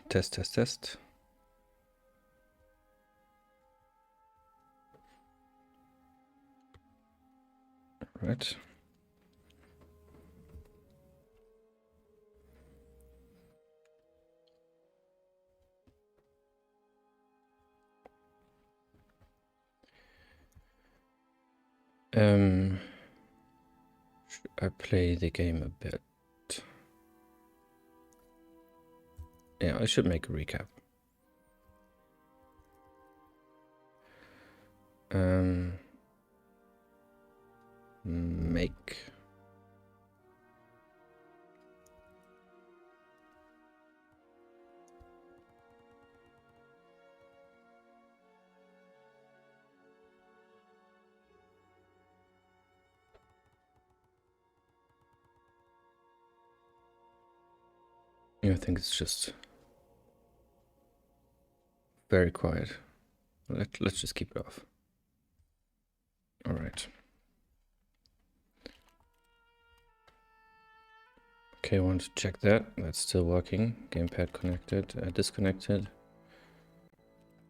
Test, test, test. Right. Should I play the game a bit? Yeah, I should make a recap. Make. Yeah, I think it's just very quiet. Let's just keep it off. All right. Okay, I want to check that. That's still working. Gamepad connected. Disconnected.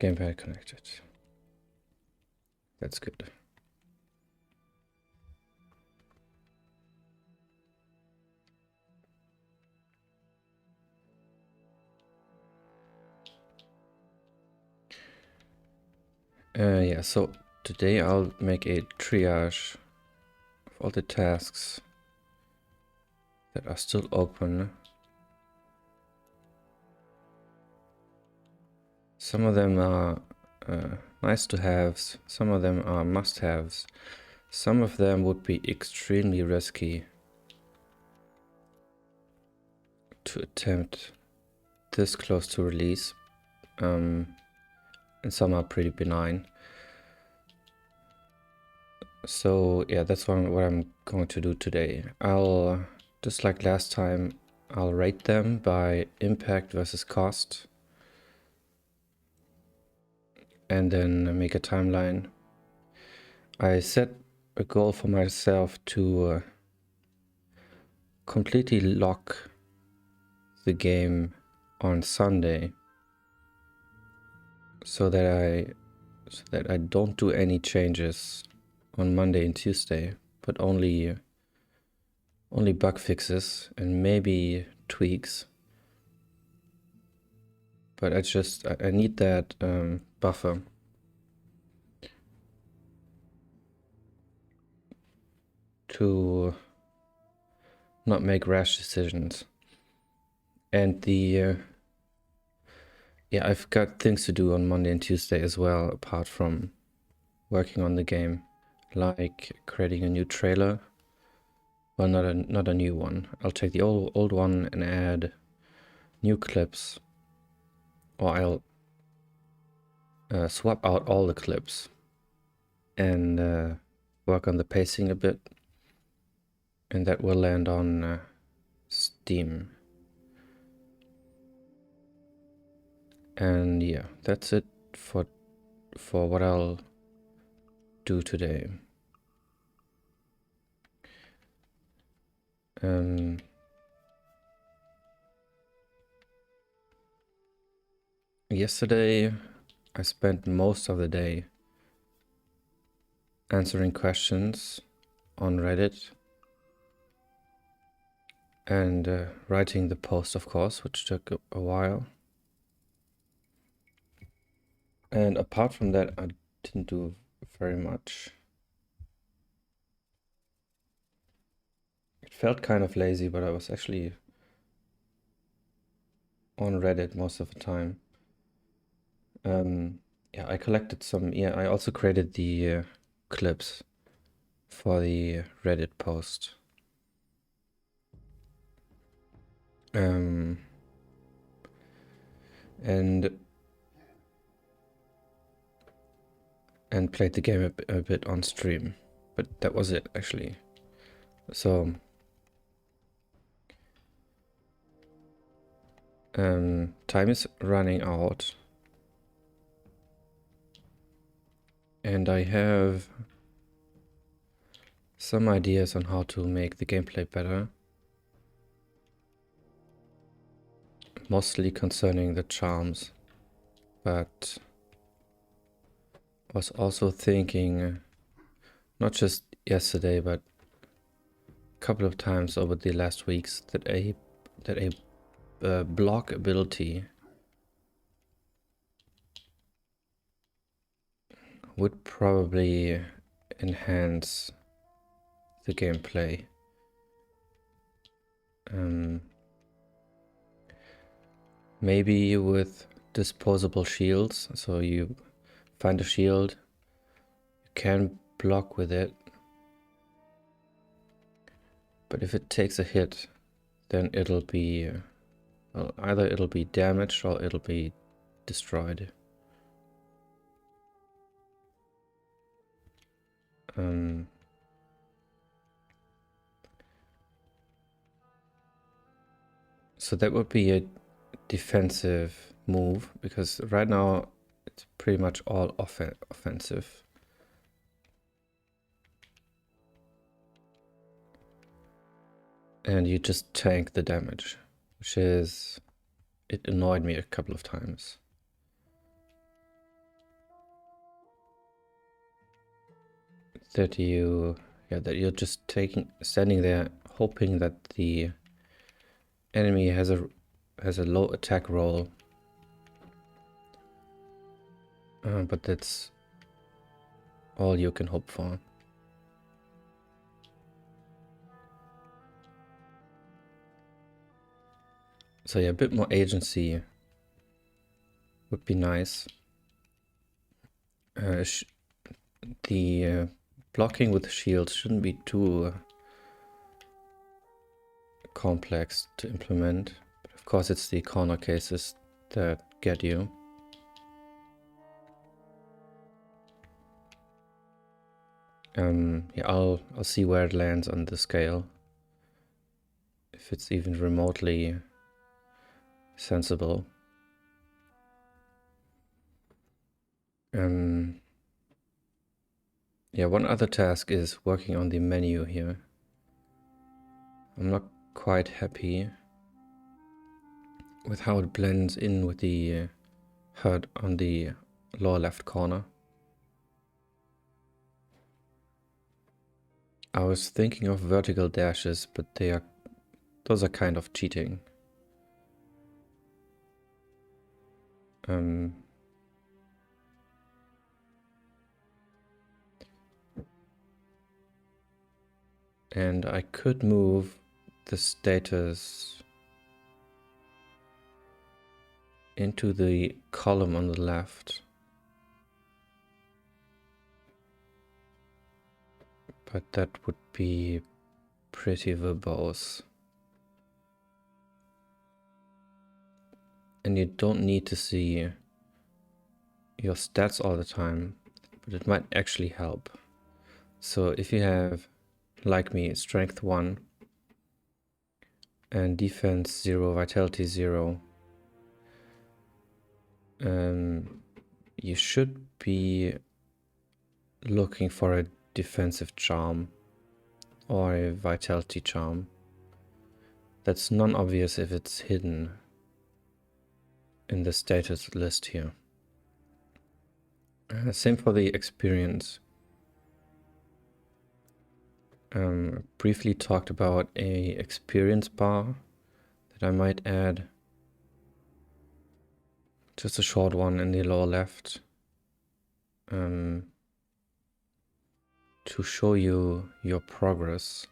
Gamepad connected. That's good. Yeah, so today I'll make a triage of all the tasks that are still open. Some of them are nice to haves, some of them are must haves, some of them would be extremely risky to attempt this close to release, and some are pretty benign. So yeah, that's what I'm going to do today. I'll, just like last time, I'll rate them by impact versus cost, and then make a timeline. I set a goal for myself to completely lock the game on Sunday, so that I don't do any changes on Monday and Tuesday, but only bug fixes and maybe tweaks. But I need that buffer to not make rash decisions. And yeah, I've got things to do on Monday and Tuesday as well, apart from working on the game, like creating a new trailer. Well, not a new one. I'll take the old one and add new clips, or I'll swap out all the clips and work on the pacing a bit, and that will land on Steam. And yeah, that's it for what I'll do today. Yesterday I spent most of the day answering questions on Reddit and writing the post, of course, which took a while. And apart from that, I didn't do very much. It felt kind of lazy, but I was actually on Reddit most of the time. Yeah, I collected some. Yeah, I also created the clips for the Reddit post. And played the game a bit on stream, but that was it actually. So time is running out, and I have some ideas on how to make the gameplay better, mostly concerning the charms, but was also thinking, not just yesterday, but a couple of times over the last weeks, that a block ability would probably enhance the gameplay. Maybe with disposable shields, so you find a shield, you can block with it, but if it takes a hit, then it'll be, well, either it'll be damaged or it'll be destroyed. So that would be a defensive move, because right now it's pretty much all offensive. And you just tank the damage, which is, it annoyed me a couple of times. That you're just standing there hoping that the enemy has a low attack roll. But that's all you can hope for. So yeah, a bit more agency would be nice. The blocking with shields shouldn't be too complex to implement, but of course it's the corner cases that get you. Yeah, I'll see where it lands on the scale, if it's even remotely sensible. Yeah, one other task is working on the menu here. I'm not quite happy with how it blends in with the HUD on the lower left corner. I was thinking of vertical dashes, but those are kind of cheating. And I could move the status into the column on the left. But that would be pretty verbose. And you don't need to see your stats all the time, but it might actually help. So if you have, like me, strength 1 and defense 0, vitality 0, you should be looking for a defensive charm or a vitality charm. That's non-obvious if it's hidden in the status list here. Same for the experience. Briefly talked about a experience bar that I might add. Just a short one in the lower left. To show you your progress.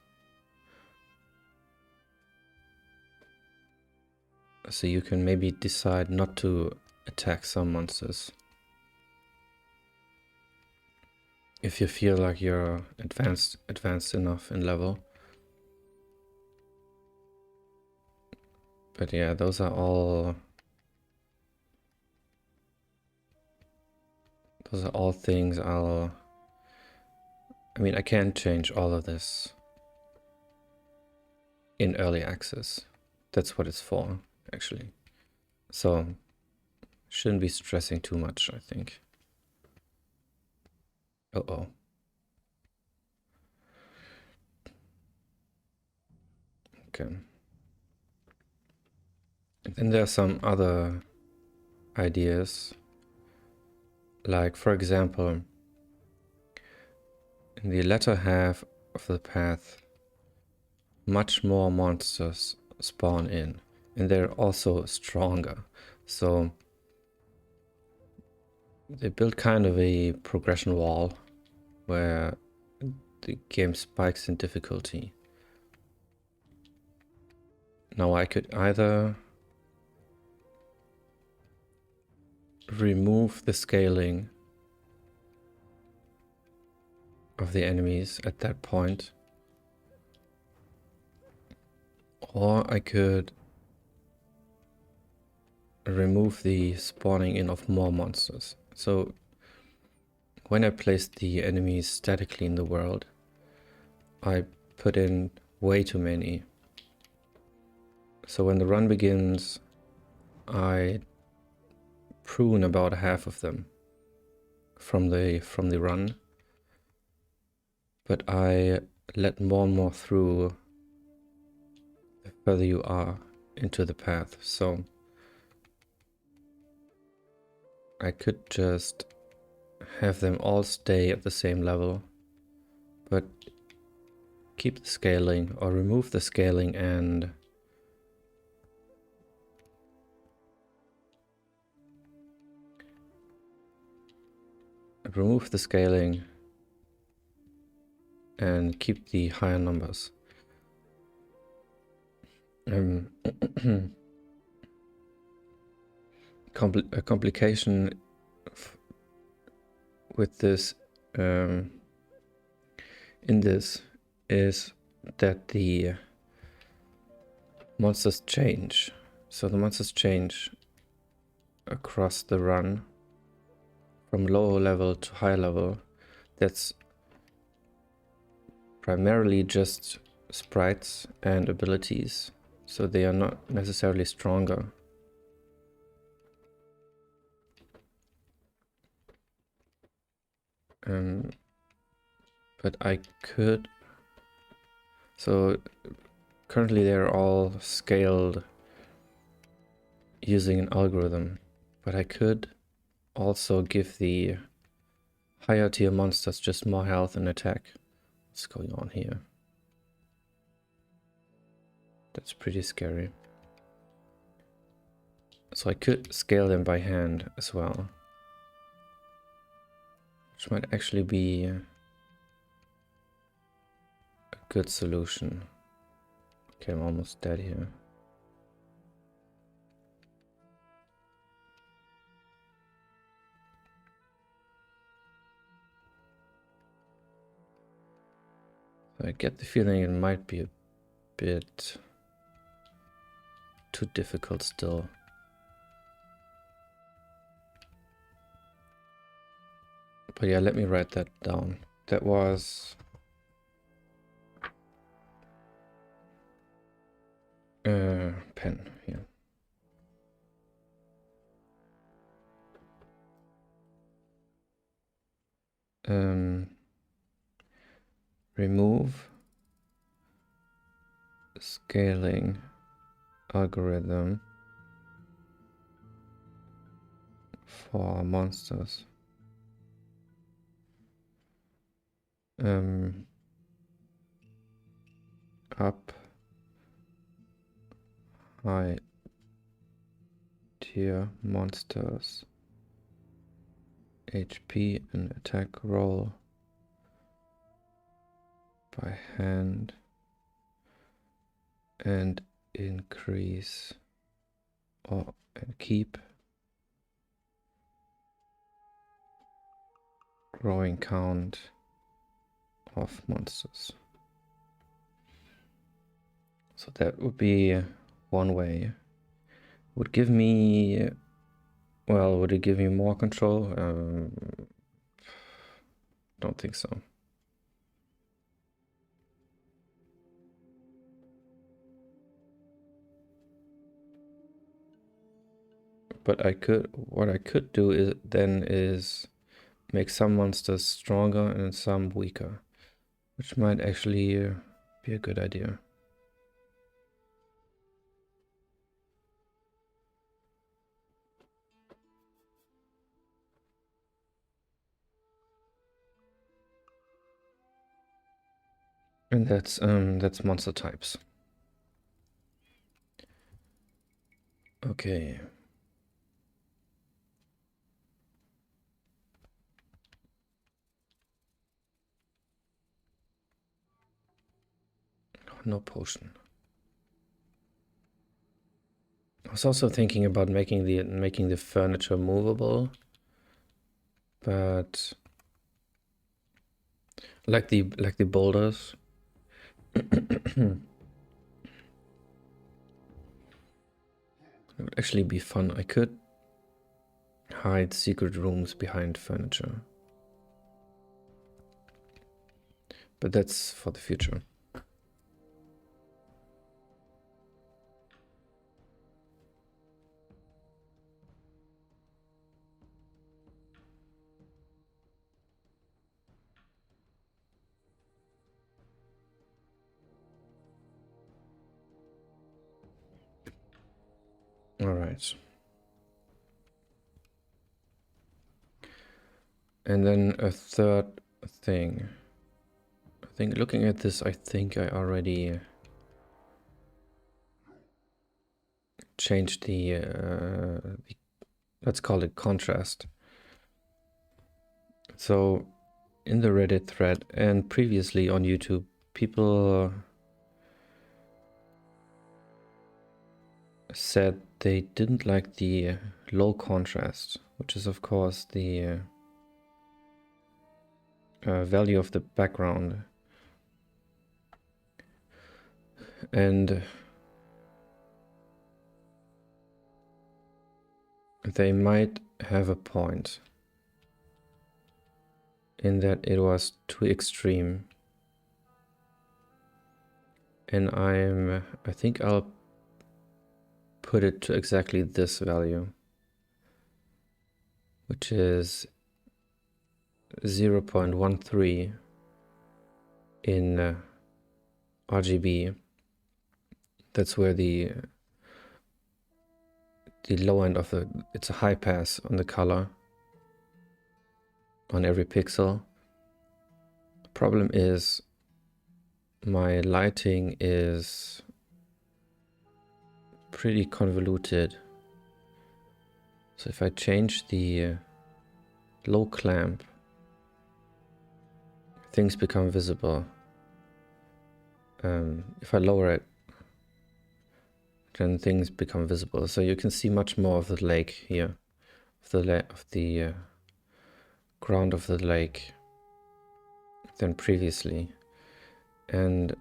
So you can maybe decide not to attack some monsters if you feel like you're advanced enough in level. But yeah, those are all things I mean, I can't change all of this in early access. That's what it's for, actually. So shouldn't be stressing too much, I think. Uh-oh. Okay. And there are some other ideas, like for example, in the latter half of the path, much more monsters spawn in, and they're also stronger. So they build kind of a progression wall where the game spikes in difficulty. Now I could either remove the scaling of the enemies at that point, or I could remove the spawning in of more monsters. So when I place the enemies statically in the world, I put in way too many. So when the run begins, I prune about half of them from the run, but I let more and more through the further you are into the path. So I could just have them all stay at the same level, but keep the scaling or remove the scaling and keep the higher numbers. A complication with this in this is that the monsters change. So the monsters change across the run from lower level to high level. That's primarily just sprites and abilities, so they are not necessarily stronger. But I could... So currently they're all scaled using an algorithm, but I could also give the higher tier monsters just more health and attack. What's going on here? That's pretty scary. So I could scale them by hand as well, which might actually be a good solution. Okay, I'm almost dead here. I get the feeling it might be a bit too difficult still. But yeah, let me write that down. That was pen here. Remove scaling algorithm for monsters. Up high tier monsters HP and attack roll by hand and increase and keep growing count of monsters. So that would be one way. Would give me, well, would it give me more control? Don't think so. But what I could do is make some monsters stronger and some weaker, which might actually be a good idea. And that's monster types. Okay. No potion. I was also thinking about making the furniture movable, but like the boulders. It would actually be fun. I could hide secret rooms behind furniture, but that's for the future. All right. And then a third thing. I think looking at this, I think I already changed the let's call it contrast. So in the Reddit thread and previously on YouTube, people said they didn't like the low contrast, which is of course the value of the background. And they might have a point in that it was too extreme. And I think I'll put it to exactly this value, which is 0.13 in RGB. That's where the low end of it's a high pass on the color on every pixel. The problem is my lighting is pretty convoluted. So if I change the low clamp, things become visible. If I lower it, then things become visible. So you can see much more of the lake here, of the ground of the lake than previously. And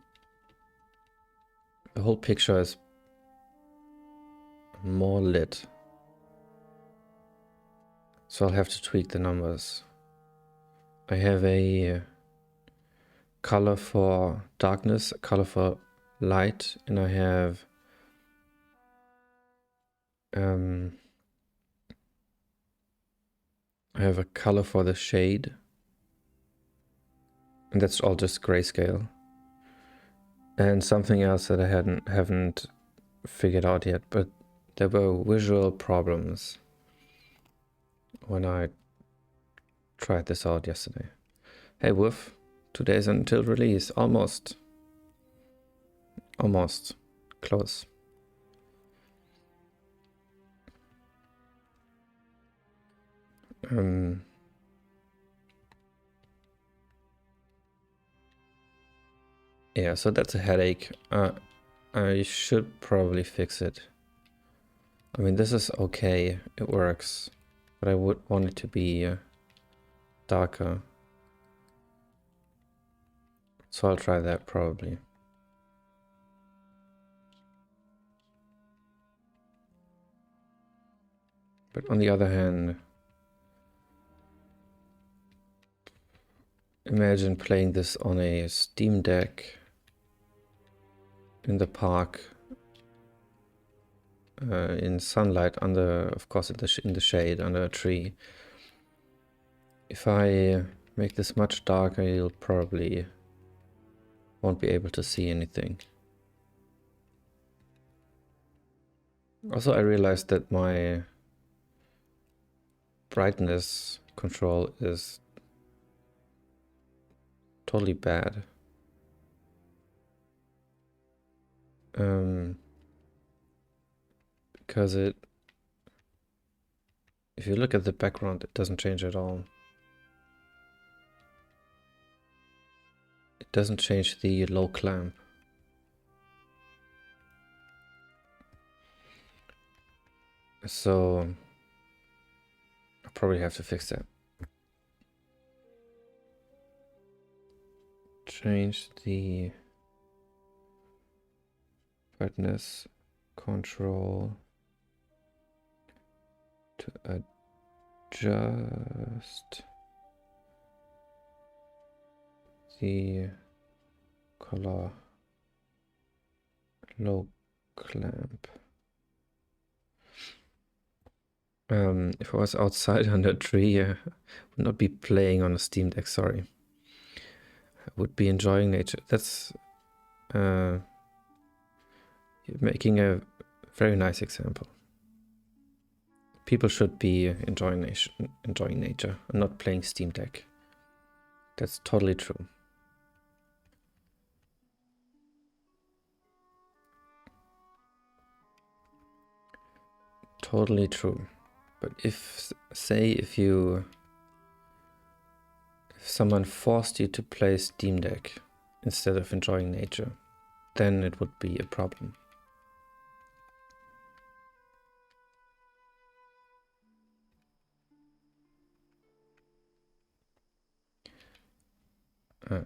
the whole picture is more lit. So I'll have to tweak the numbers. I have a color for darkness, a color for light, and I have a color for the shade, and that's all just grayscale. And something else that I haven't figured out yet, but there were visual problems when I tried this out yesterday. Hey Wolf, 2 days until release, almost close. Yeah, so that's a headache. I should probably fix it. I mean, this is okay, it works, but I would want it to be darker. So I'll try that probably. But on the other hand, imagine playing this on a Steam Deck in the park, in sunlight, of course in the shade under a tree. If I make this much darker, you'll probably won't be able to see anything. Also, I realized that my brightness control is totally bad. Because if you look at the background, it doesn't change at all. It doesn't change the low clamp. So I'll probably have to fix that. Change the brightness control to adjust the color low clamp. If I was outside under a tree, I would not be playing on a Steam Deck, sorry. I would be enjoying nature. That's making a very nice example. People should be enjoying nature and not playing Steam Deck. That's totally true. Totally true. But if someone forced you to play Steam Deck instead of enjoying nature, then it would be a problem.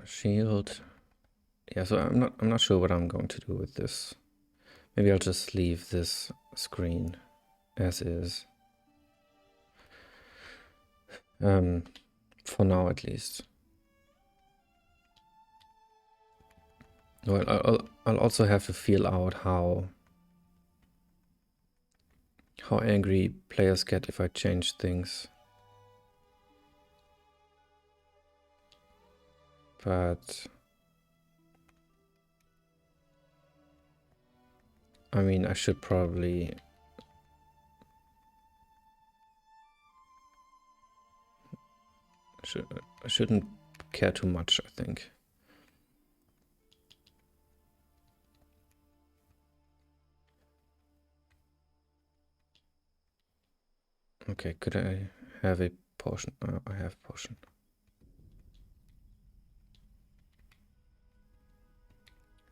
Shield. Yeah, so I'm not sure what I'm going to do with this. Maybe I'll just leave this screen as is. For now at least. Well, I'll also have to feel out how angry players get if I change things. But I mean, I should probably I shouldn't care too much, I think. Okay, could I have a potion? Oh, I have potion.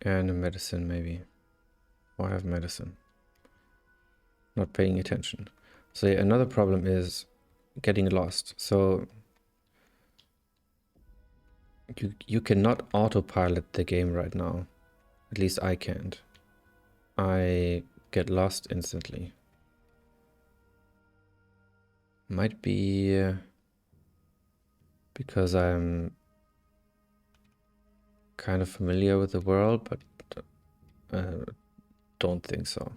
And a medicine, maybe. Oh, I have medicine. Not paying attention. So yeah, another problem is getting lost. So you cannot autopilot the game right now. At least I can't. I get lost instantly. Might be because I'm kind of familiar with the world, but don't think so.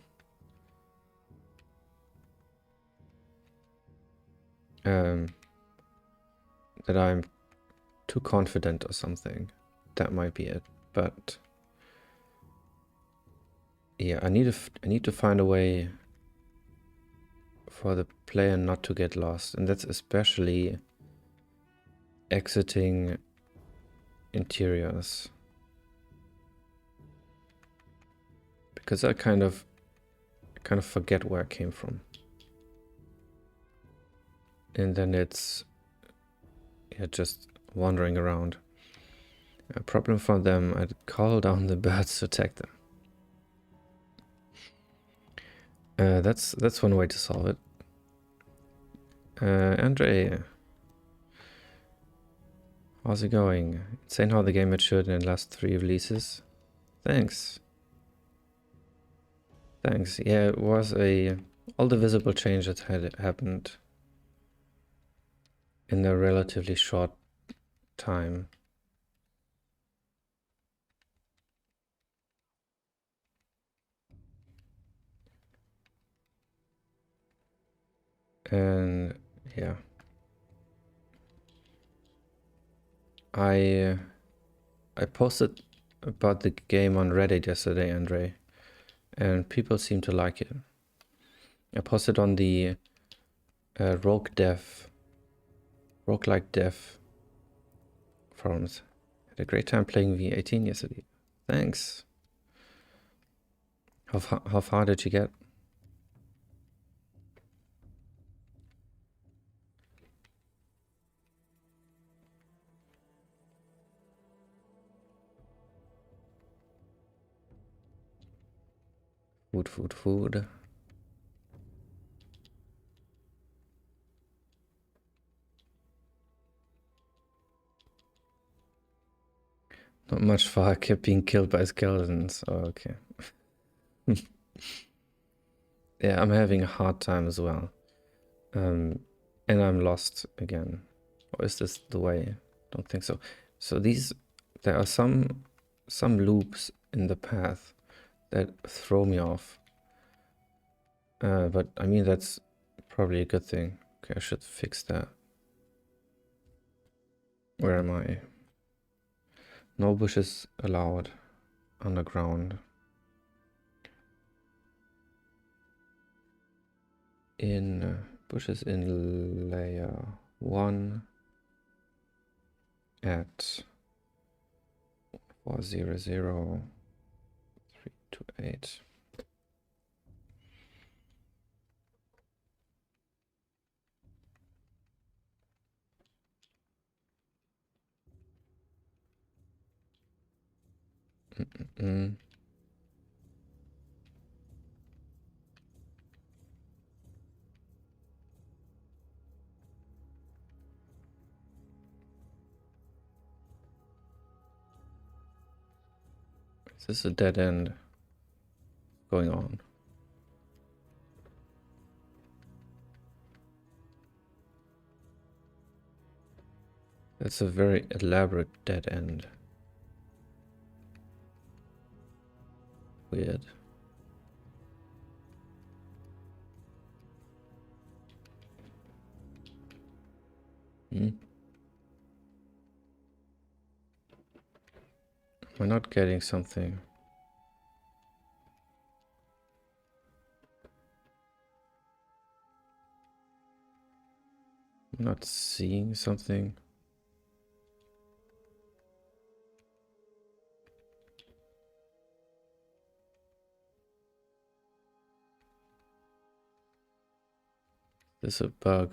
That I'm too confident or something. That might be it. But yeah, I need to find a way for the player not to get lost, and that's especially exiting interiors, because I kind of forget where I came from, and then it's just wandering around. A problem for them, I'd call down the birds to attack them. That's one way to solve it. Andre, how's it going? Insane how the game matured in the last 3 releases. Thanks. Thanks. Yeah, it was all the visible changes had happened in a relatively short time. And yeah, I posted about the game on Reddit yesterday, Andre, and people seem to like it. I posted on the Roguelike dev forums. Had a great time playing V18 yesterday. Thanks. How far did you get? Food. Not much far. I kept being killed by skeletons. Oh, okay. Yeah, I'm having a hard time as well. And I'm lost again. Or is this the way? Don't think so. So there are some loops in the path that throw me off. But I mean, that's probably a good thing. Okay, I should fix that. Where am I? No bushes allowed underground. In bushes in layer 1 at 400,328. Is this a dead end going on? That's a very elaborate dead end. Weird. Am I not getting something? I'm not seeing something. This is a bug.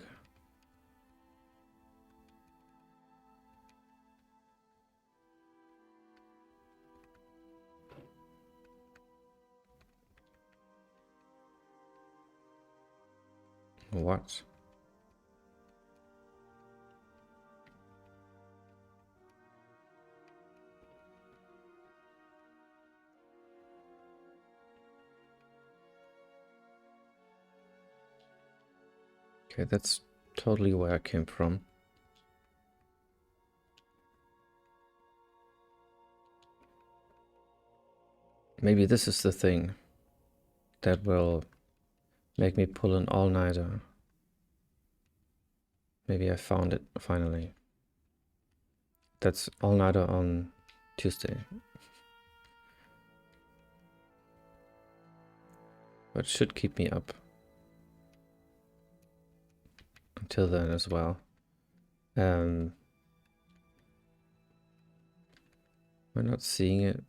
What? Okay, that's totally where I came from. Maybe this is the thing that will make me pull an all-nighter. Maybe I found it finally. That's all-nighter on Tuesday. But it should keep me up until then as well. We're not seeing it.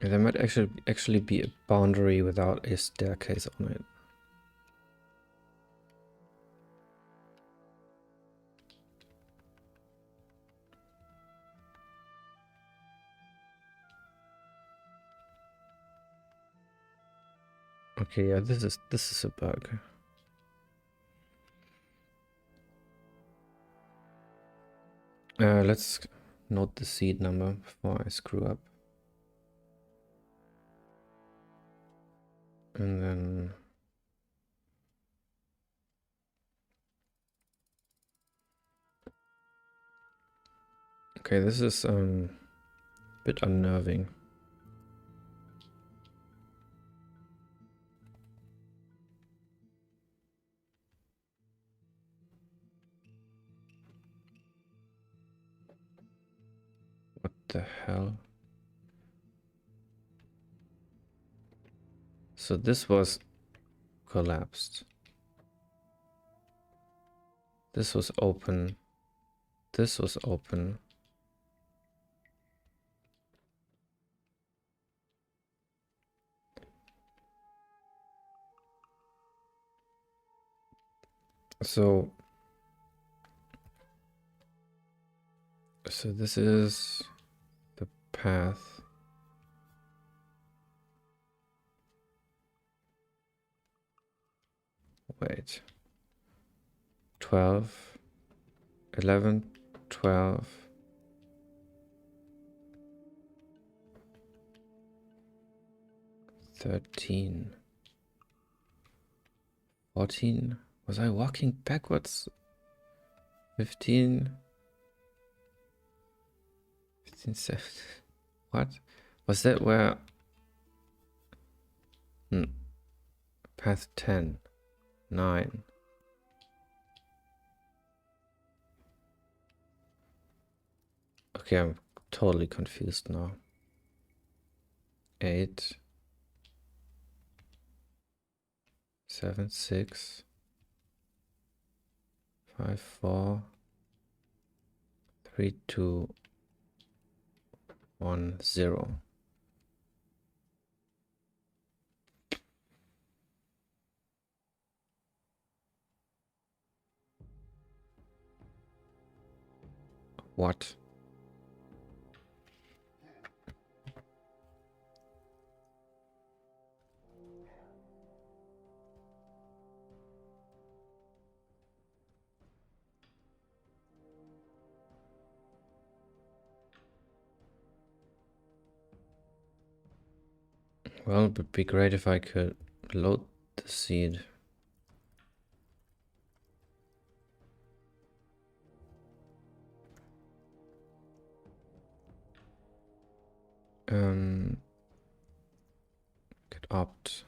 Yeah, there might actually be a boundary without a staircase on it. Okay, yeah, this is a bug. Let's note the seed number before I screw up. And then okay, this is a bit unnerving. the hell? So this was collapsed. This was open. This was open. So this is the path. Wait. 12, 11, 12. 13. 14. Was I walking backwards? 15. 15, 17. What? Was that where? Path 10. 9. Okay, I'm totally confused now. 8. 7, 6. 5, 4. 3, 2. 1, 0. What? Well, it would be great if I could load the seed. Could opt.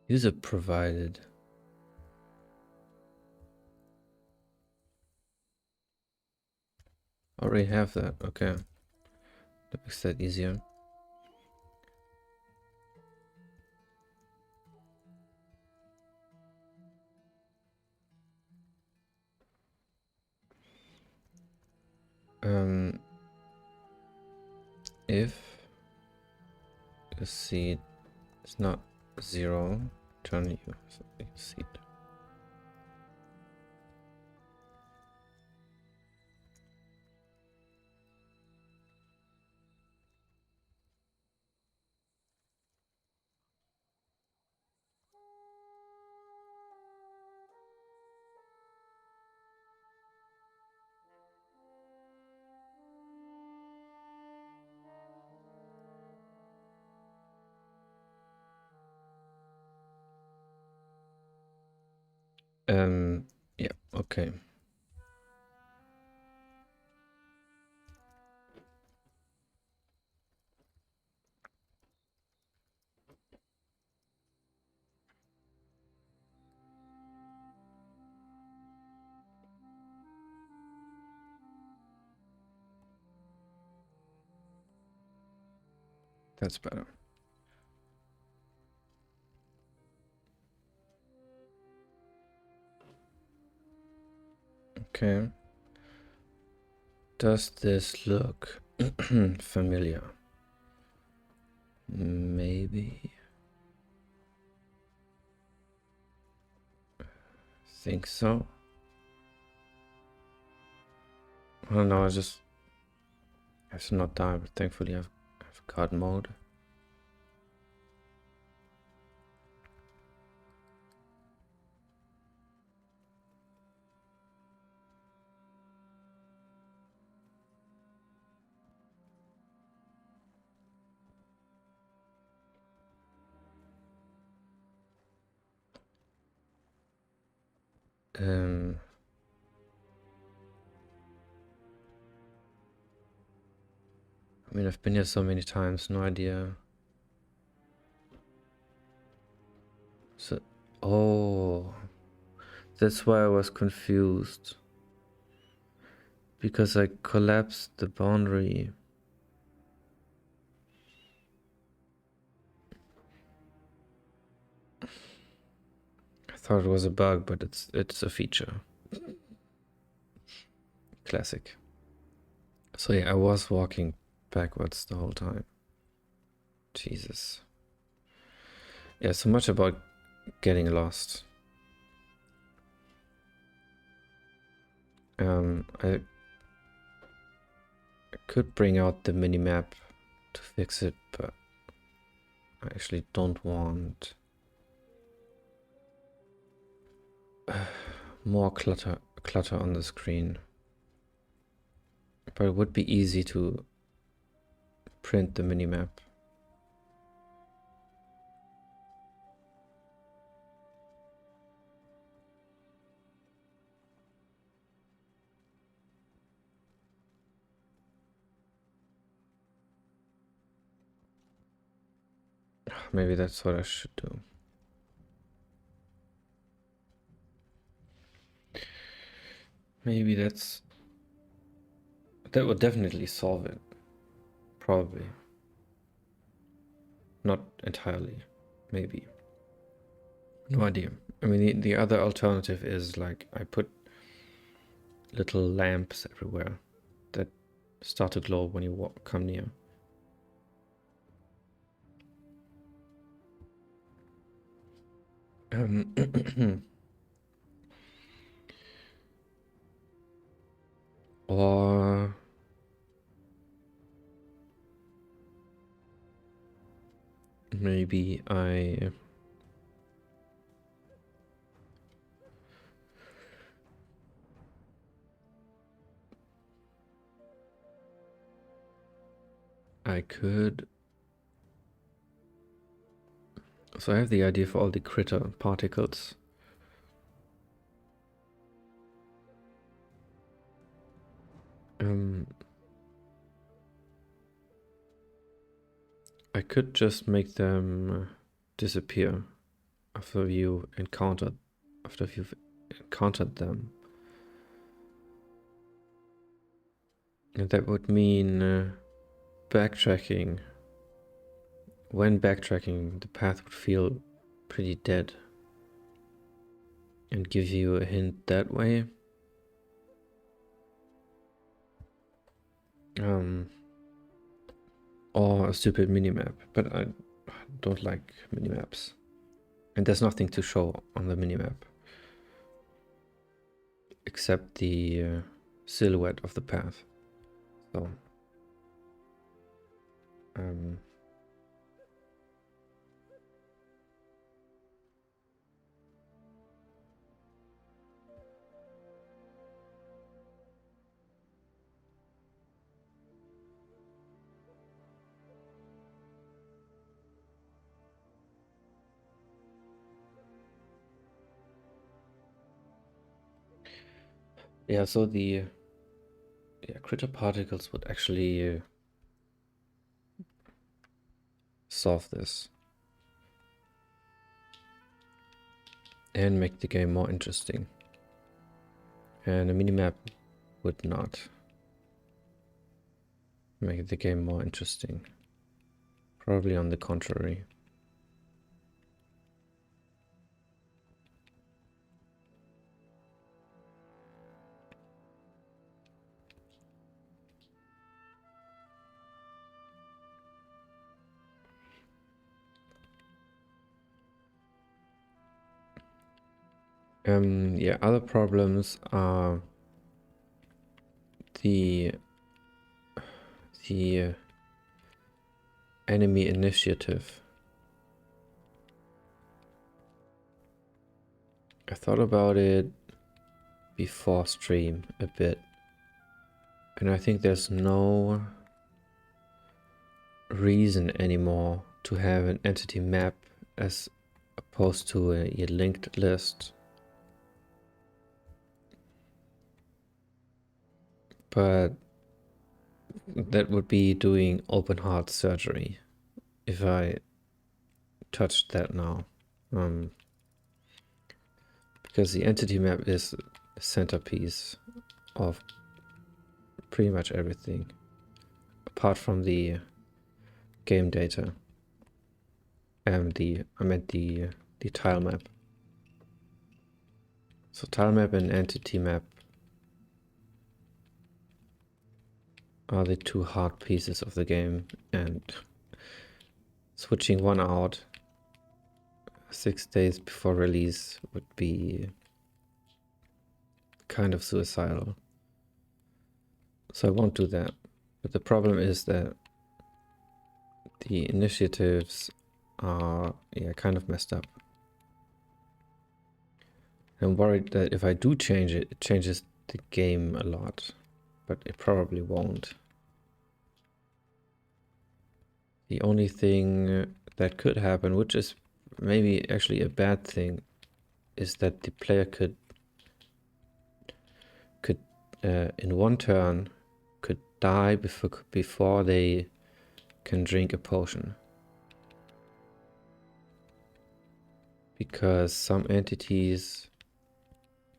User provided. Already have that. Okay. That makes that easier. If the seed is not 0, turn you seed. Yeah, okay. That's better. Okay. Does this look familiar? Maybe. Think so. I don't know, I have to not die, but thankfully I've God mode. I mean, I've been here so many times, no idea. So, oh, that's why I was confused. Because I collapsed the boundary. I thought it was a bug, but it's a feature. Classic. So yeah, I was walking backwards the whole time. Jesus. Yeah, so much about getting lost. I could bring out the minimap to fix it, but I actually don't want more clutter on the screen. But it would be easy to print the minimap. Maybe that's what I should do. Maybe that would definitely solve it. Probably. Not entirely. Maybe. No idea. I mean, the other alternative is like I put little lamps everywhere that start to glow when you come near. Or maybe I could. So I have the idea for all the critter particles. I could just make them disappear after you've encountered them. And that would mean backtracking. When backtracking, the path would feel pretty dead and give you a hint that way. Or a stupid minimap, but I don't like minimaps. And there's nothing to show on the minimap except the silhouette of the path. So yeah, so the critter particles would actually solve this and make the game more interesting. And a minimap would not make the game more interesting. Probably on the contrary. Yeah, other problems are the enemy initiative. I thought about it before stream a bit, and I think there's no reason anymore to have an entity map as opposed to a linked list. But that would be doing open heart surgery if I touched that now. Because the entity map is the centerpiece of pretty much everything, apart from the game data and the tile map. So tile map and entity map are the two hard pieces of the game, and switching one out 6 days before release would be kind of suicidal. So I won't do that. But the problem is that the initiatives are kind of messed up. I'm worried that if I do change it, it changes the game a lot, but it probably won't. The only thing that could happen, which is maybe actually a bad thing, is that the player could in one turn could die before they can drink a potion. Because some entities,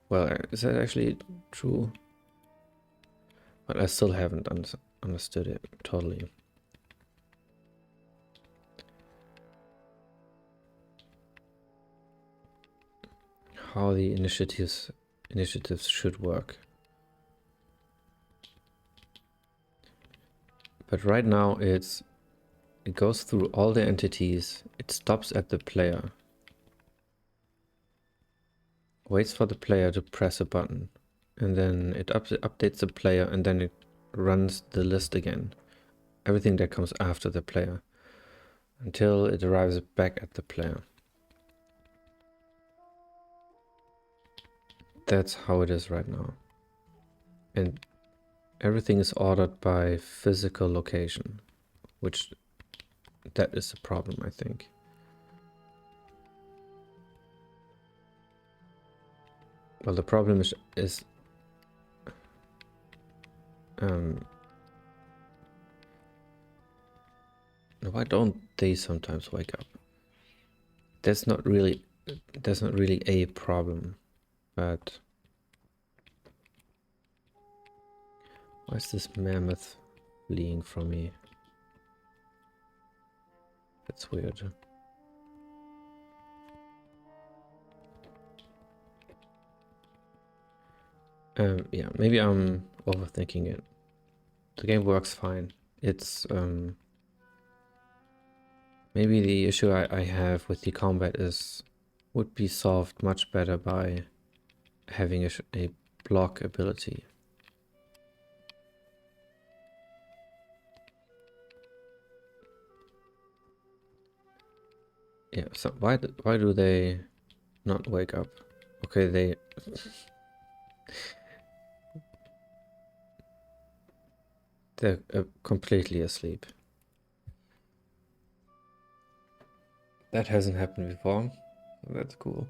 well, is that actually true? But I still haven't understood it totally. How the initiatives should work. But right now it goes through all the entities, it stops at the player, waits for the player to press a button, and then it updates the player, and then it runs the list again. Everything that comes after the player, until it arrives back at the player. That's how it is right now. And everything is ordered by physical location, which that is the problem, I think. Well, the problem is why don't they sometimes wake up? That's not really a problem, but why is this mammoth fleeing from me? That's weird. Yeah, maybe I'm overthinking it. The game works fine. It's maybe the issue I have with the combat would be solved much better by having a block ability. Yeah, so why do they not wake up? Okay, they're completely asleep. That hasn't happened before. That's cool.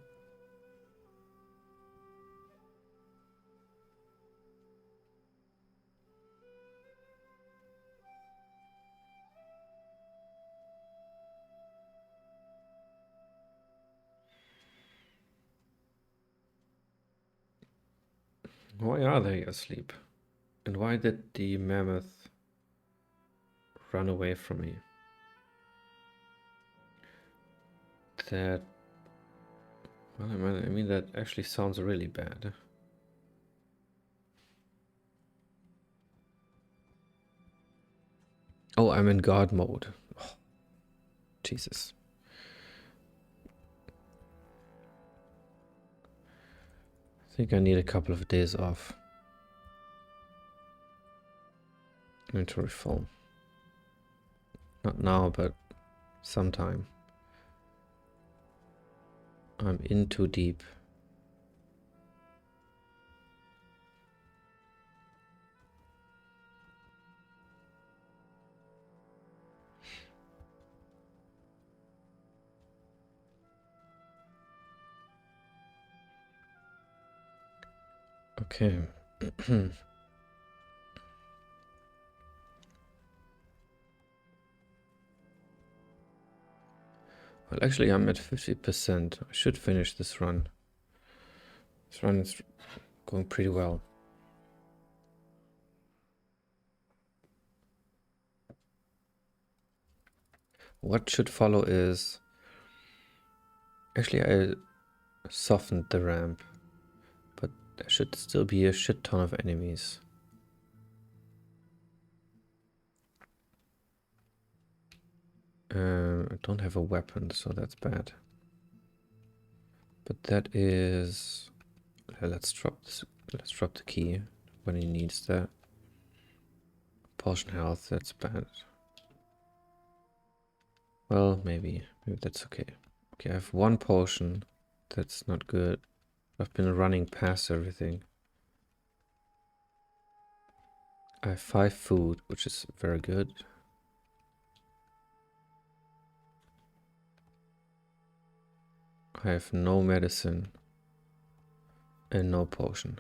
Why are they asleep? And why did the mammoth run away from me? That... Well, I mean, that actually sounds really bad. Oh, I'm in God mode. Oh, Jesus. think I need a couple of days off. Inventory full. Not now, but sometime. I'm in too deep. Okay. Well, actually, I'm at 50%. I should finish this run. This run is going pretty well. What should follow is... Actually, I softened the ramp, but there should still be a shit ton of enemies. I don't have a weapon, so that's bad. But that is... let's drop this. Let's drop the key when he needs that. Potion health, that's bad. Well, maybe that's okay. Okay, I have one potion. That's not good. I've been running past everything. I have 5 food, which is very good. I have no medicine and no potion.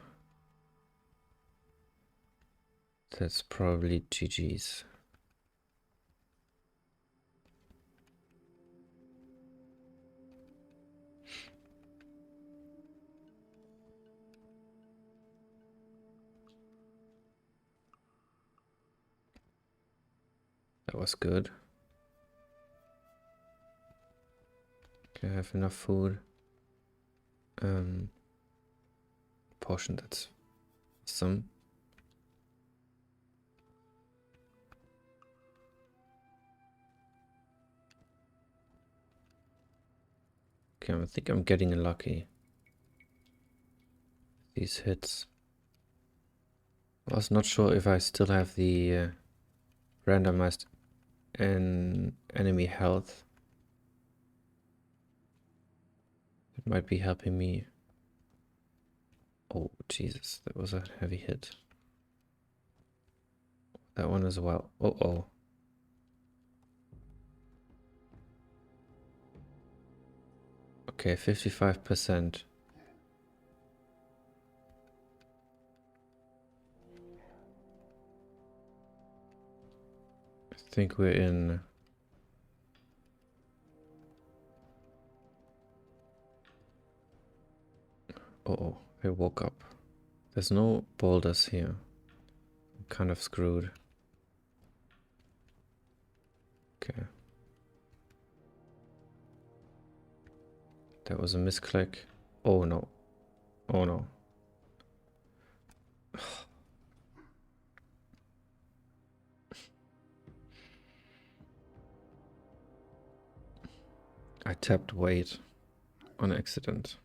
That's probably GG's. That was good. Okay, I have enough food. Potion, that's some. Okay, I think I'm getting lucky. These hits. I was not sure if I still have the randomized enemy health. It might be helping me. Oh, Jesus, that was a heavy hit. That one as well. Oh. Okay, 55%. I think we're in... Oh, I woke up. There's no boulders here. I'm kind of screwed. Okay. That was a misclick. Oh no. Oh no. I tapped wait on accident.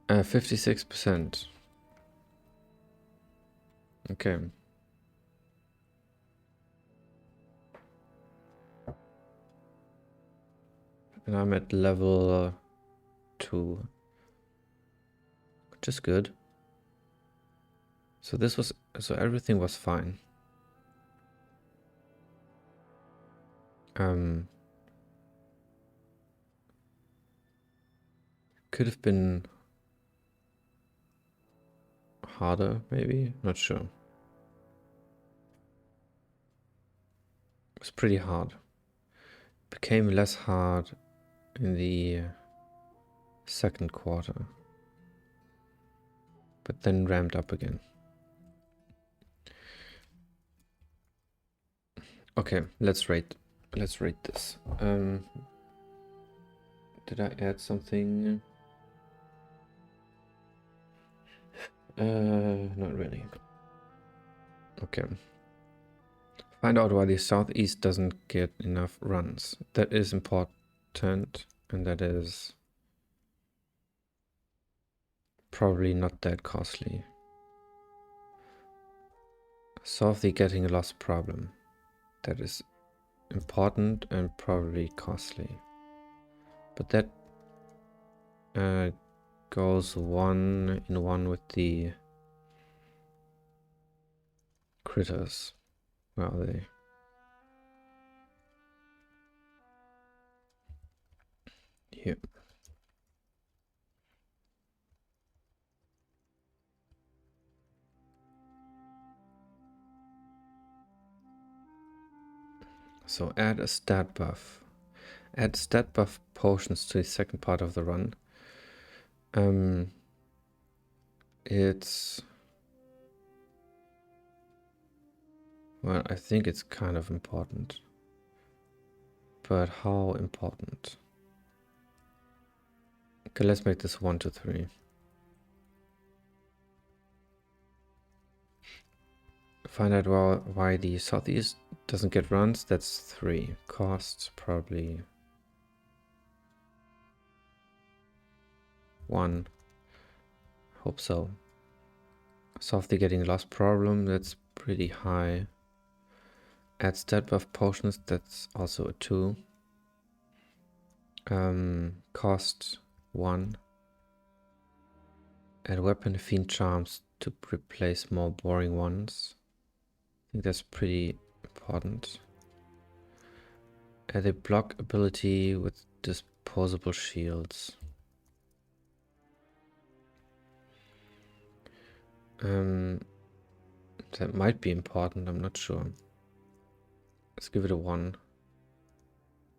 Uh, 56%. Okay. And I'm at level 2. Which is good. So everything was fine. Could have been harder, maybe? Not sure. It was pretty hard. Became less hard in the second quarter. But then ramped up again. Okay, let's rate this. Did I add something? Not really. Okay. Find out why the southeast doesn't get enough runs. That is important, and that is probably not that costly. Solve the getting lost problem. That is important and probably costly. But that goes 1-in-1 with the critters. Where are they? Here. So add a stat buff. Add stat buff potions to the second part of the run. It's... Well, I think it's kind of important. But how important? Okay, let's make this 1 to 3. Find out why the southeast doesn't get runs. That's 3. Cost probably 1. Hope so. Solve the getting lost problem. That's pretty high. Add stat buff potions. That's also a 2. Cost 1. Add weapon fiend charms to replace more boring ones. I think that's pretty important. Add a block ability with disposable shields. That might be important, I'm not sure. Let's give it a 1.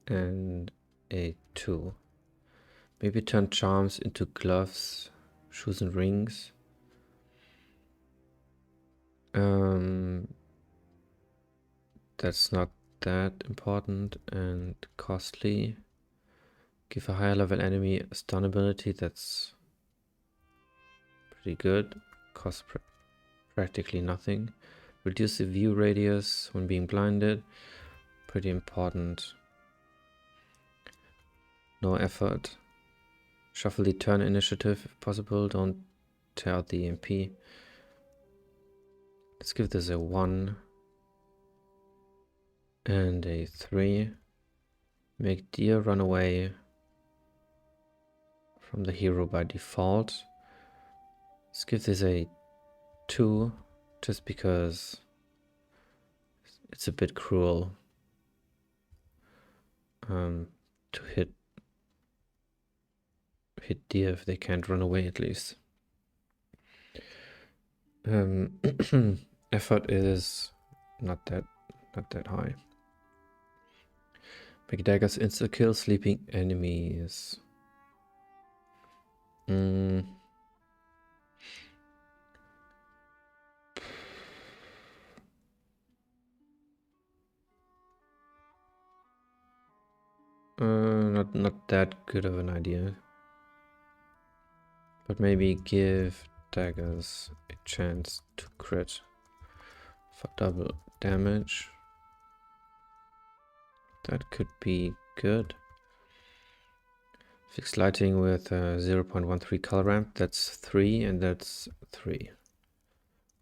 And a 2. Maybe turn charms into gloves, shoes and rings. That's not that important and costly. Give a higher level enemy a stun ability. That's pretty good. Costs practically nothing. Reduce the view radius when being blinded. Pretty important. No effort. Shuffle the turn initiative if possible. Don't tear out the EMP. Let's give this a 1 and a 3. Make deer run away from the hero by default. Let's give this a 2 just because it's a bit cruel to hit deer if they can't run away at least. Effort is not that high. Make daggers insta kill sleeping enemies. Not that good of an idea. But maybe give daggers a chance to crit for double damage. That could be good. Fixed lighting with 0.13 color ramp. That's 3 and that's 3.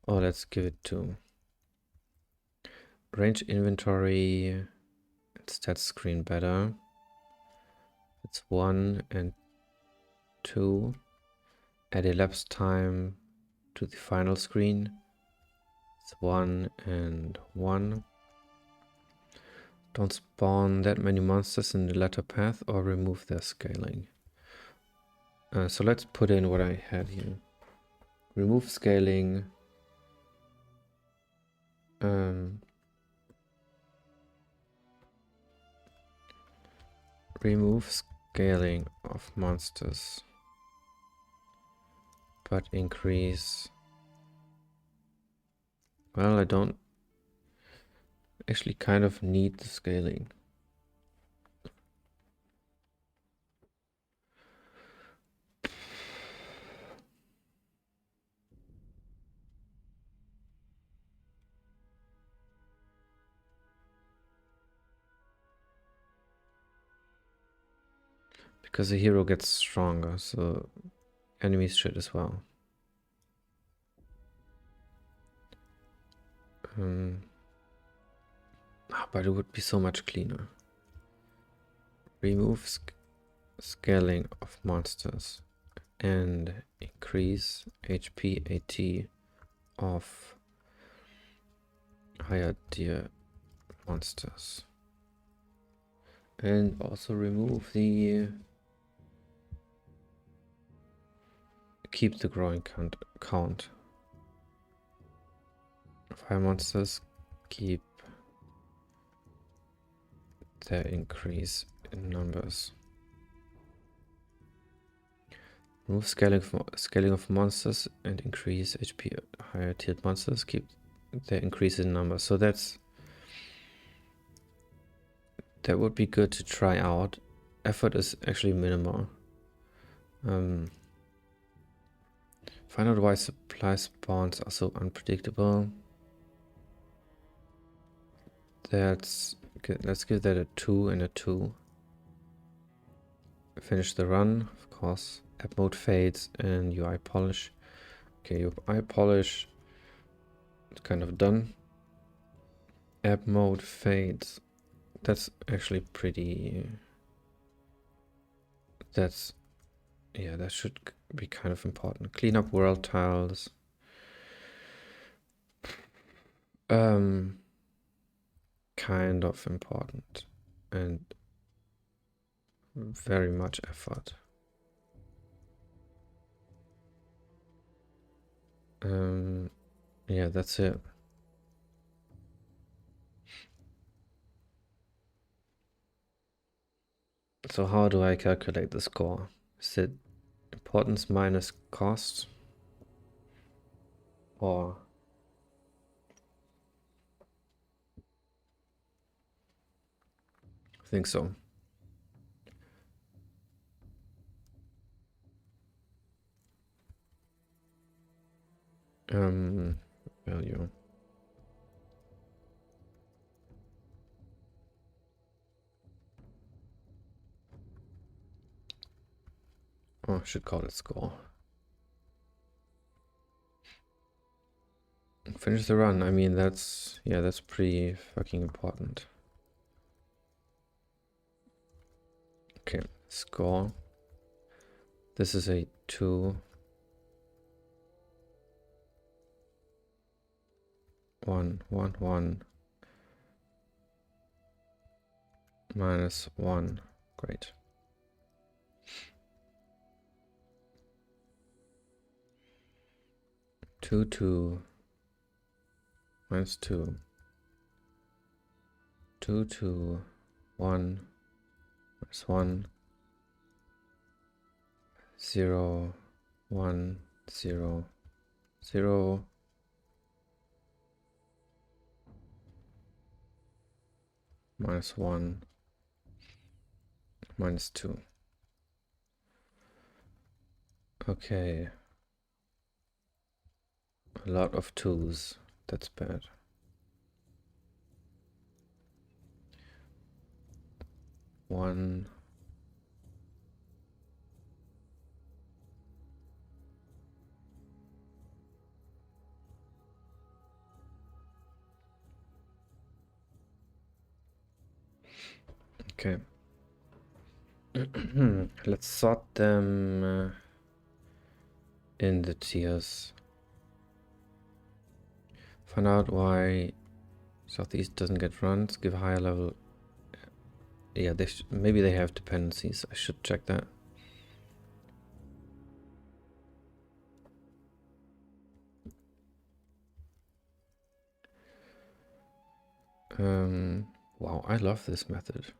Oh, let's give it 2. Range inventory. Stats screen better. It's 1 and 2. Add elapse time to the final screen. It's 1 and 1. Don't spawn that many monsters in the latter path or remove their scaling. So let's put in what I had here. Remove scaling. Remove scaling of monsters, but increase. Well, I don't actually kind of need the scaling. Because the hero gets stronger, so enemies should as well. But it would be so much cleaner. Remove scaling of monsters and increase HP AT of higher tier monsters. And also remove the keep the growing count. Fire monsters keep their increase in numbers. Remove scaling of monsters and increase HP higher tiered monsters keep their increase in numbers. So that would be good to try out. Effort is actually minimal. Find out why supply spawns are so unpredictable. Let's give that a 2 and a 2. Finish the run, of course. App mode fades and UI polish. Okay, UI polish is kind of done. App mode fades. That's actually pretty. Yeah, that should be kind of important. Clean up world tiles. Kind of important and very much effort. Yeah, that's it. So how do I calculate the score? Is it importance minus cost? Or I think so. Value. Oh, I should call it score. Finish the run. I mean, that's pretty fucking important. Okay, score. This is a 2. 1, 1, 1. Minus 1. Great. Two, 2. Minus 2. 2, 2. 1. Minus 1. 0. 1. 0. 0. Minus 1. Minus 2. Okay. A lot of 2s. That's bad. One. Okay. Let's sort them in the tiers. Find out why Southeast doesn't get runs. Give a higher level. Yeah, maybe they have dependencies. I should check that. Wow, I love this method.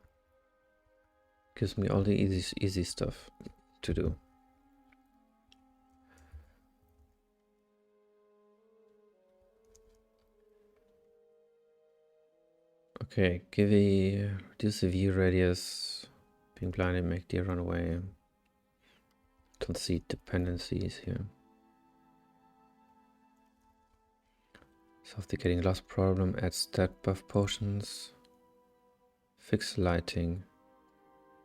Gives me all the easy stuff to do. Okay, reduce the view radius, being blinded, make deer run away. Concede dependencies here. Solve the getting lost problem, add stat buff potions, fix lighting,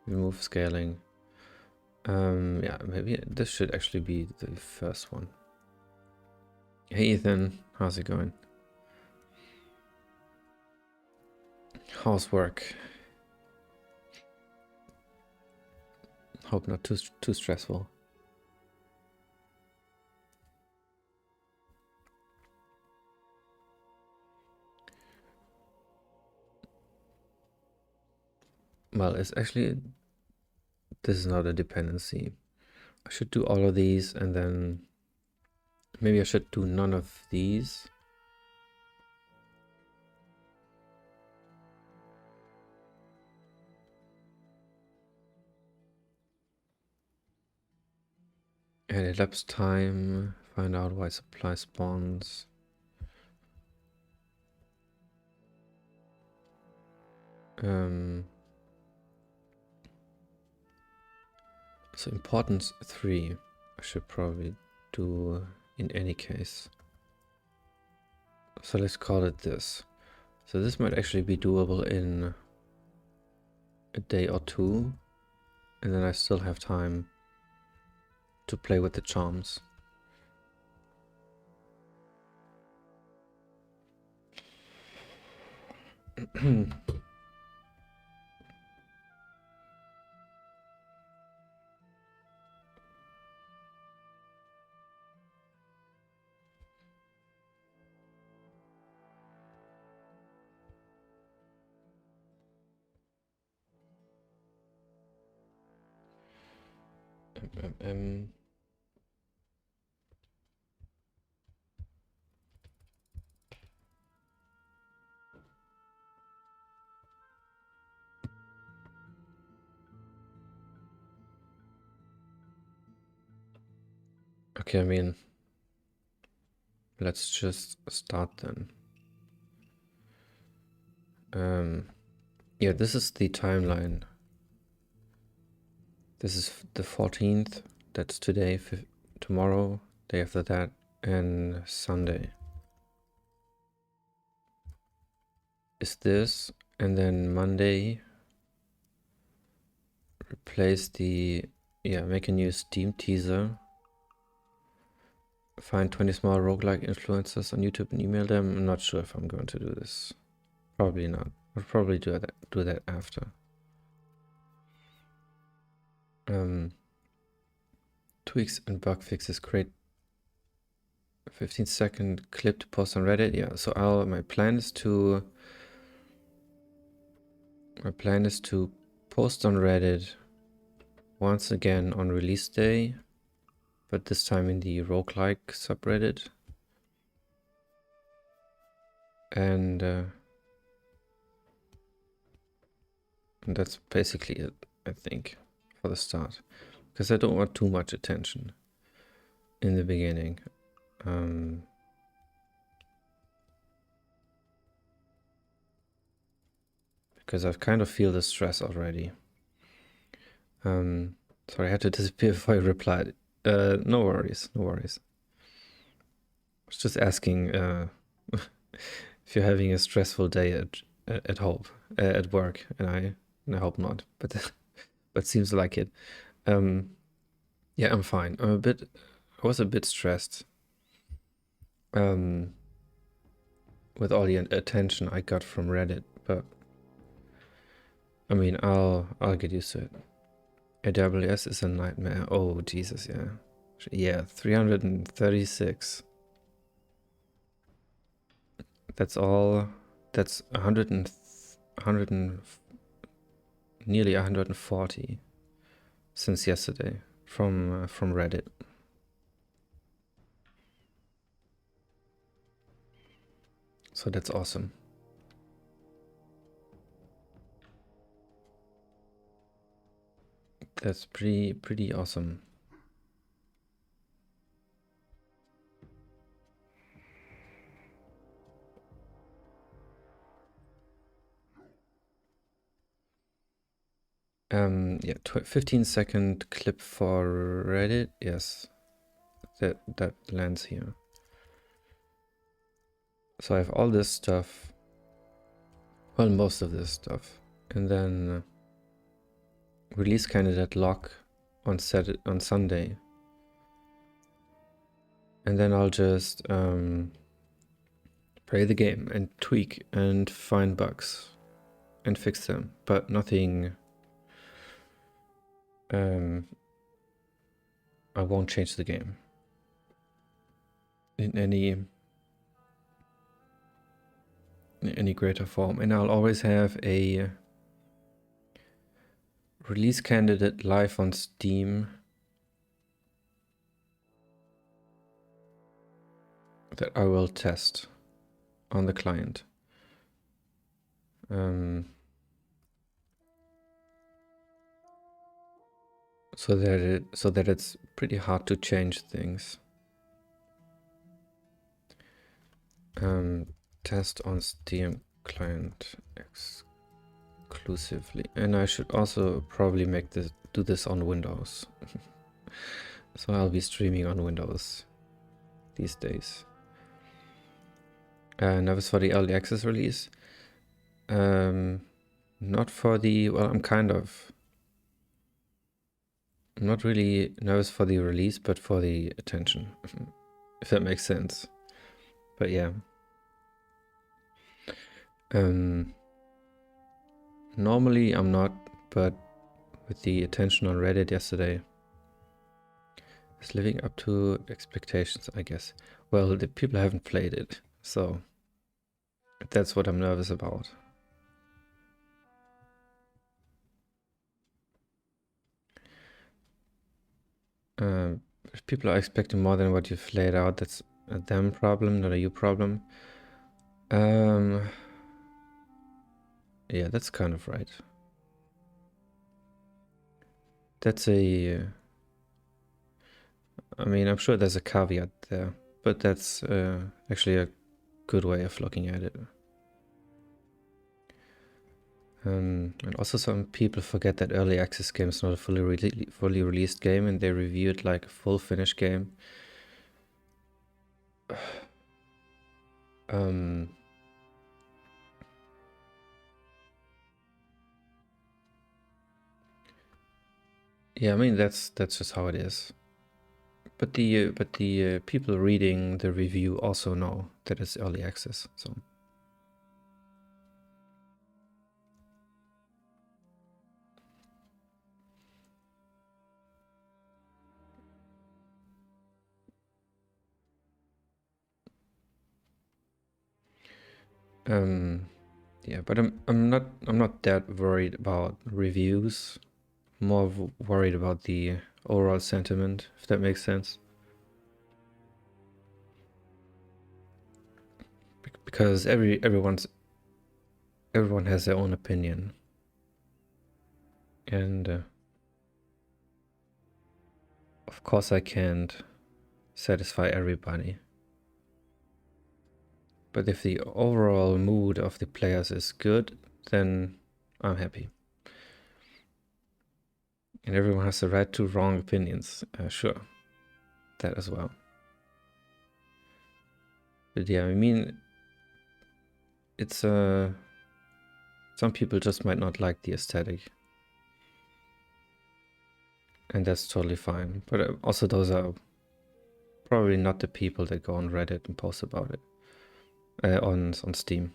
remove scaling. Yeah, maybe this should actually be the first one. Hey Ethan, how's it going? How's work? Hope not too stressful. Well, it's actually, this is not a dependency. I should do all of these and then maybe I should do none of these. And elapsed time, find out why supply spawns. So importance 3, I should probably do in any case. So let's call it this. So this might actually be doable in a day or two, and then I still have time to play with the charms. Okay, I mean, let's just start then. Yeah, this is the timeline. This is the 14th, that's today, tomorrow, day after that, and Sunday. Is this, and then Monday, replace the, yeah, make a new Steam teaser. Find 20 small roguelike influencers on YouTube and email them. I'm not sure if I'm going to do this. Probably not. I'll probably do that after. Tweaks and bug fixes. Create 15-second clip to post on Reddit. Yeah, so my plan is to post on Reddit once again on release day, but this time in the roguelike subreddit. And that's basically it, I think, for the start. Because I don't want too much attention in the beginning. Because I kind of feel the stress already. Sorry, I had to disappear before I replied. No worries, no worries. I was just asking if you're having a stressful day at home, at work, and I hope not, but but seems like it. Yeah, I'm fine. I was a bit stressed with all the attention I got from Reddit, but I mean, I'll get used to it. AWS is a nightmare. Oh Jesus, yeah. Yeah, 336. That's all. That's 100 nearly 140 since yesterday from Reddit. So that's awesome. That's pretty awesome. Yeah, 15-second clip for Reddit. Yes, that lands here. So I have all this stuff. Well, most of this stuff, and then release candidate lock on Sunday. And then I'll just play the game and tweak and find bugs and fix them, but nothing. I won't change the game in any greater form, and I'll always have a release candidate live on Steam that I will test on the client. So that it's pretty hard to change things. Test on Steam client exclusively, and I should also probably do this on Windows. So I'll be streaming on Windows these days. Nervous for the early access release? Not for the, well, I'm not really nervous for the release, but for the attention, if that makes sense. But yeah. Normally I'm not, but with the attention on Reddit yesterday, it's living up to expectations, I guess. Well, the people haven't played it, so that's what I'm nervous about. If people are expecting more than what you've laid out, that's a them problem, not a you problem. Yeah, that's kind of right. That's I mean, I'm sure there's a caveat there, but that's actually a good way of looking at it. And also some people forget that early access game is not a fully released game, and they review it like a full finished game. Yeah, I mean that's just how it is. But the people reading the review also know that it's early access, so. Yeah, but I'm not that worried about reviews. More worried about the overall sentiment, if that makes sense. Because everyone has their own opinion, and of course I can't satisfy everybody. But if the overall mood of the players is good, then I'm happy. And everyone has the right to wrong opinions, sure, that as well. But yeah, I mean, it's some people just might not like the aesthetic, and that's totally fine. But also those are probably not the people that go on Reddit and post about it on Steam.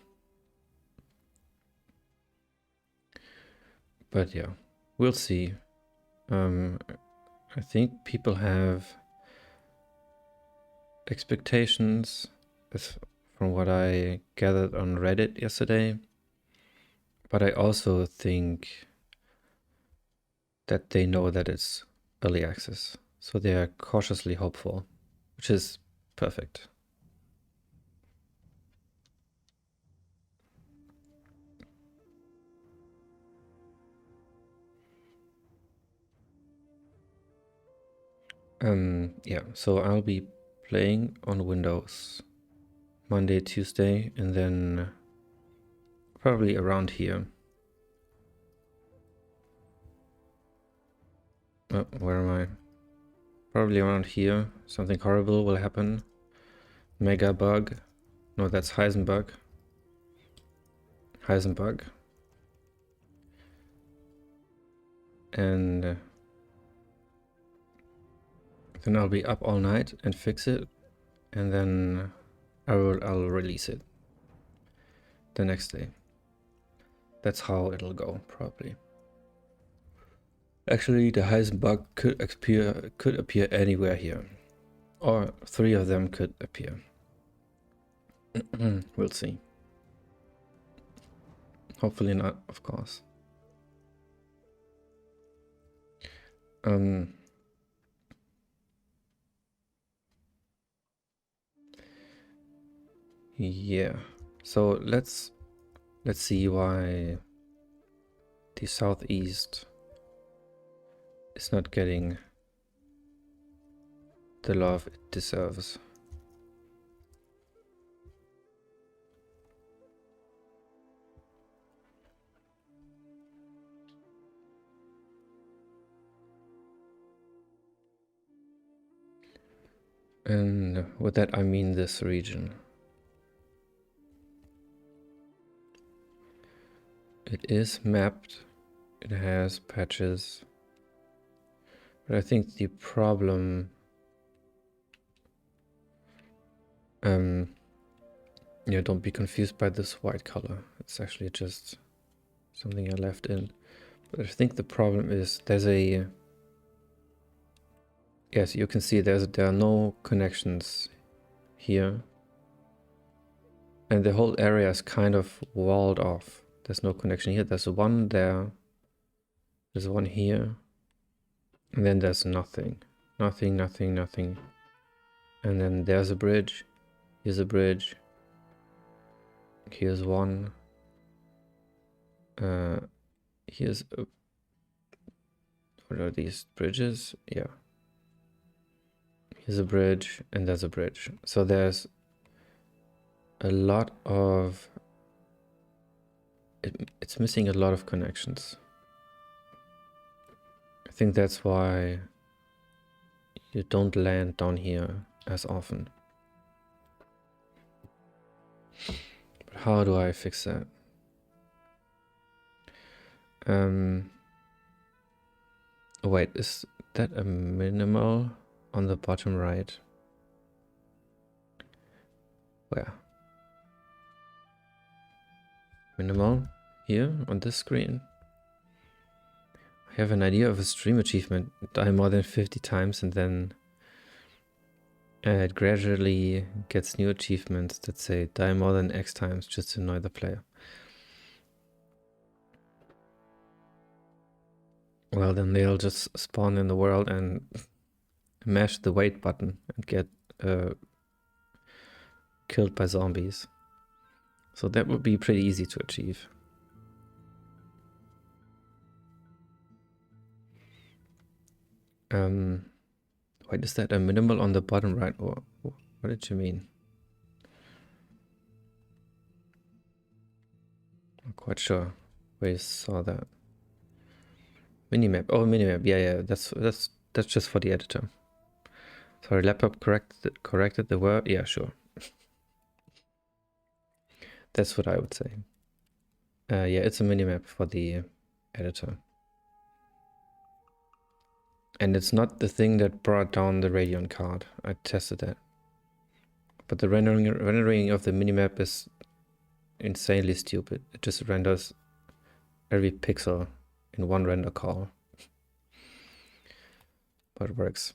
But yeah, we'll see. I think people have expectations, from what I gathered on Reddit yesterday. But I also think that they know that it's early access, so they are cautiously hopeful, which is perfect. Yeah, so I'll be playing on Windows Monday, Tuesday, and then probably around here. Oh, where am I? Probably around here. Something horrible will happen. Mega bug. No, that's Heisenbug. And and I'll be up all night and fix it, and then I'll release it the next day. That's how it'll go, probably. Actually, the highest bug could appear anywhere here, or 3 of them could appear. We'll see. Hopefully not, of course. Yeah. So let's see why the southeast is not getting the love it deserves. And with that I mean this region. It is mapped, it has patches, but I think the problem, yeah, don't be confused by this white color. It's actually just something I left in. But I think the problem is there's a, yes, you can see there are no connections here. And the whole area is kind of walled off. There's no connection here. There's one there. There's one here. And then there's nothing. Nothing, nothing, nothing. And then there's a bridge. Here's a bridge. Here's one. Here's a... What are these bridges? Yeah. Here's a bridge and there's a bridge. So there's a lot of... It's missing a lot of connections. I think that's why you don't land down here as often. But how do I fix that? Wait, is that a minimal on the bottom right? Where? Minimal? Here on this screen? I have an idea of a stream achievement. Die more than 50 times and then it gradually gets new achievements that say die more than X times just to annoy the player. Well, then they'll just spawn in the world and mash the wait button and get killed by zombies. So that would be pretty easy to achieve. Wait, is that a minimal on the bottom right? Or what did you mean? I'm quite sure where you saw that. Minimap. Oh, minimap. Yeah. That's just for the editor. Sorry, laptop corrected the word. Yeah, sure. That's what I would say. Yeah, it's a minimap for the editor. And it's not the thing that brought down the Radeon card. I tested that. But the rendering of the minimap is insanely stupid. It just renders every pixel in one render call. But it works.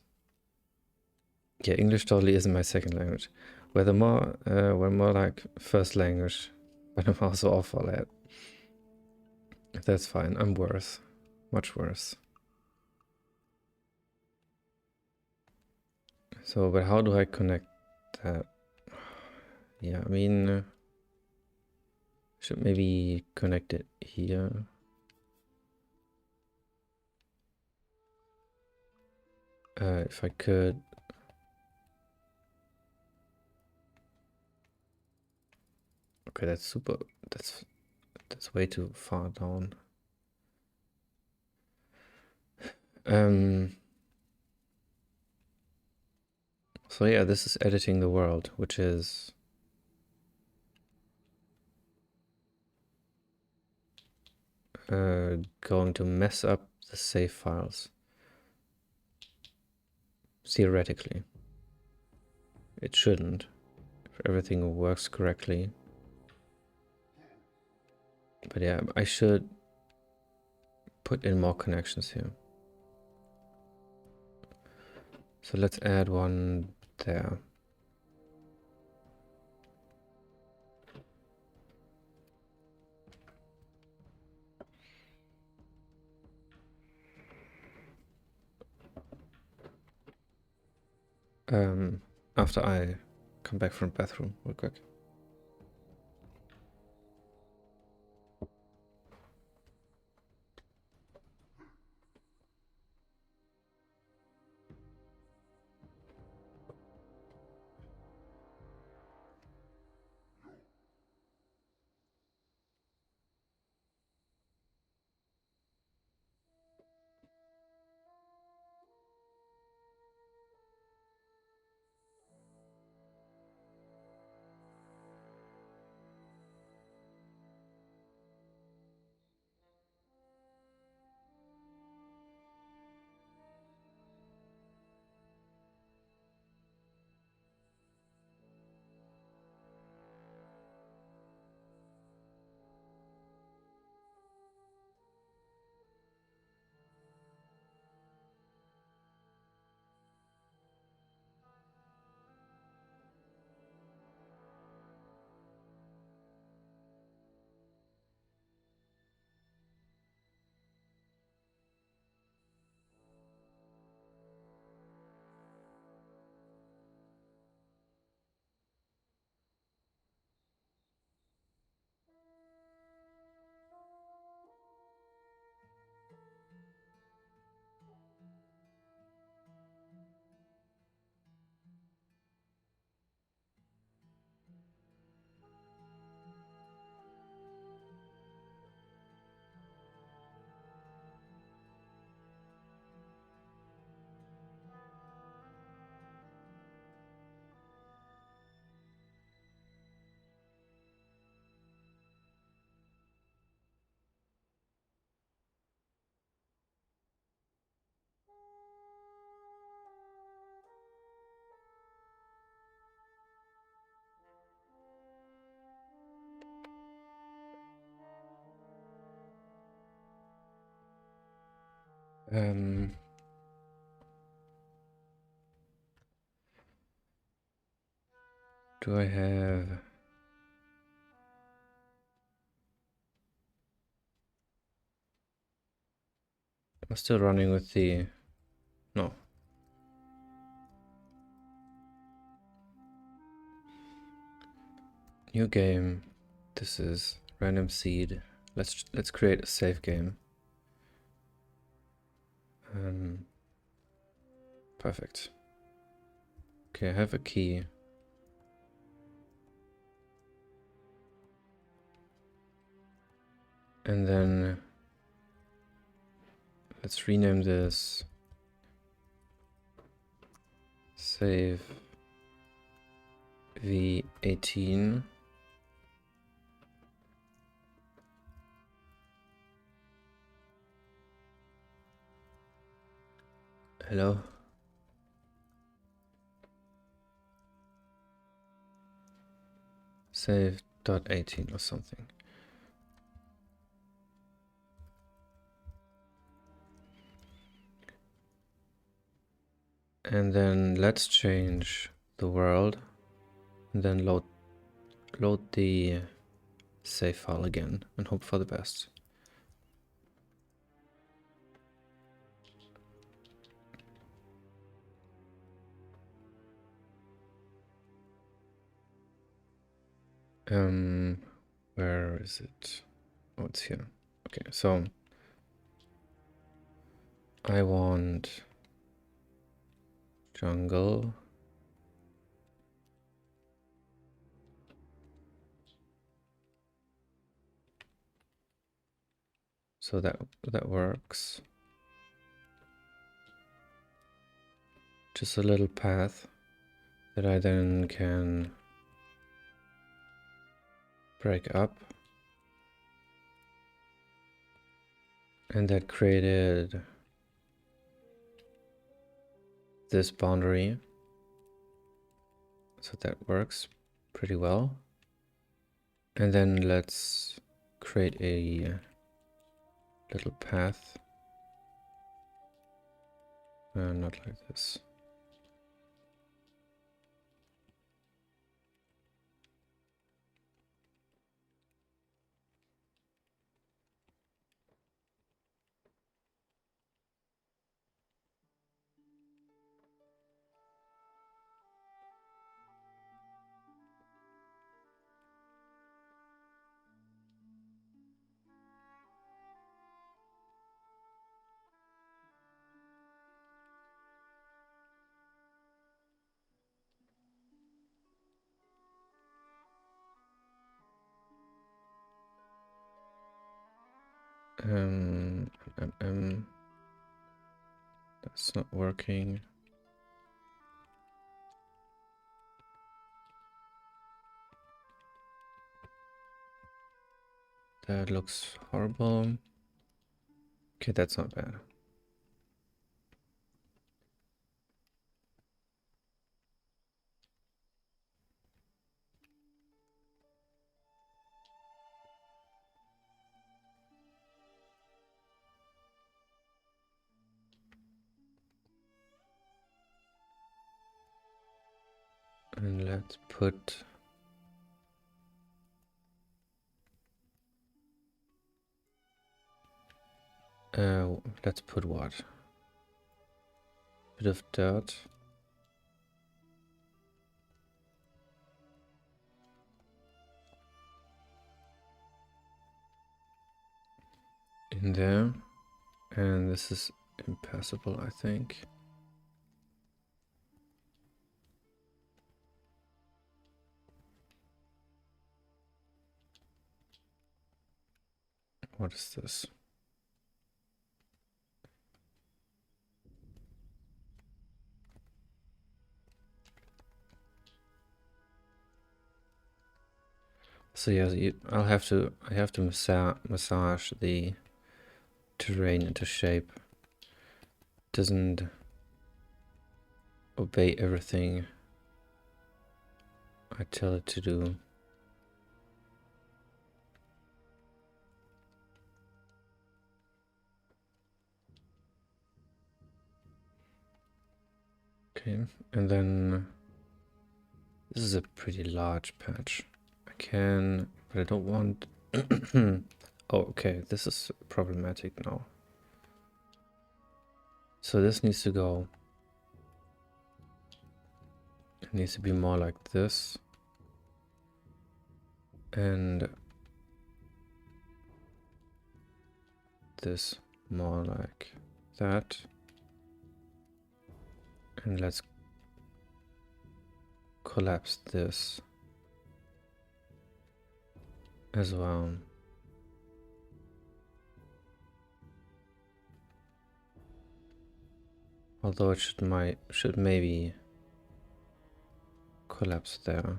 Yeah, English totally isn't my second language. We're more like first language, but I'm also awful at. That's fine. I'm worse. Much worse. So, but how do I connect that? Yeah, I mean, should maybe connect it here. If I could. Okay, that's super. That's way too far down. So yeah, this is editing the world, which is going to mess up the save files. Theoretically. It shouldn't, if everything works correctly. But yeah, I should put in more connections here. So let's add one there. After I come back from the bathroom real quick. Do I have... I'm still running with the... No. New game. This is random seed. Let's create a save game. Perfect. Okay, I have a key. And then let's rename this save v18. Hello. Save.18 or something. And then let's change the world and then load the save file again and hope for the best. Where is it? Oh, it's here. Okay, so I want jungle. So that works. Just a little path that I then can break up. And that created this boundary. So that works pretty well. And then let's create a little path. Not like this. That's not working. That looks horrible. Okay, that's not bad. And let's put what? Bit of dirt. In there. And this is impassable, I think. What is this? So yeah, I have to massage the terrain into shape. Doesn't obey everything I tell it to do. Okay, and then this is a pretty large patch. I can, but I don't want. Oh, okay, this is problematic now. So this needs to go. It needs to be more like this. And this more like that. And let's collapse this as well. Although it should maybe collapse there.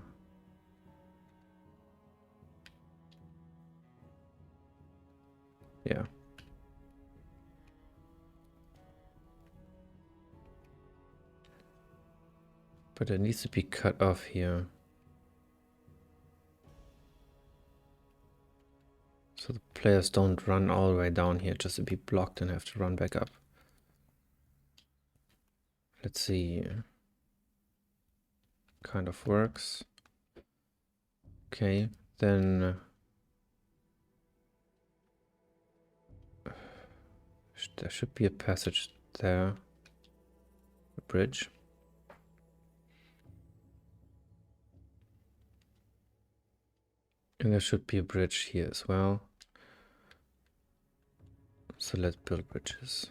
Yeah. But it needs to be cut off here. So the players don't run all the way down here just to be blocked and have to run back up. Let's see. Kind of works. Okay, then there should be a passage there. A bridge. And there should be a bridge here as well. So let's build bridges.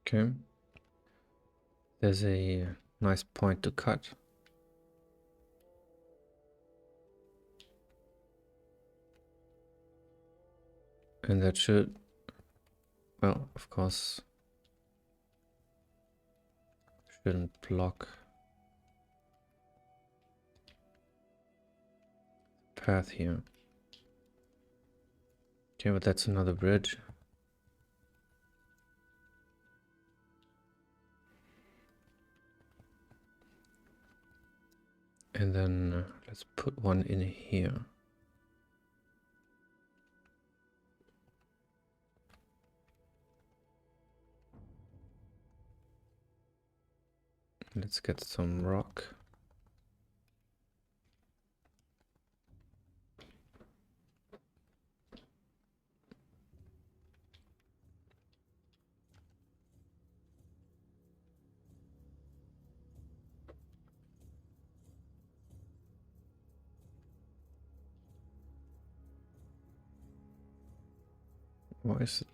Okay. There's a nice point to cut. And that should, well, of course, shouldn't block the path here. Okay, but that's another bridge. And then let's put one in here. Let's get some rock.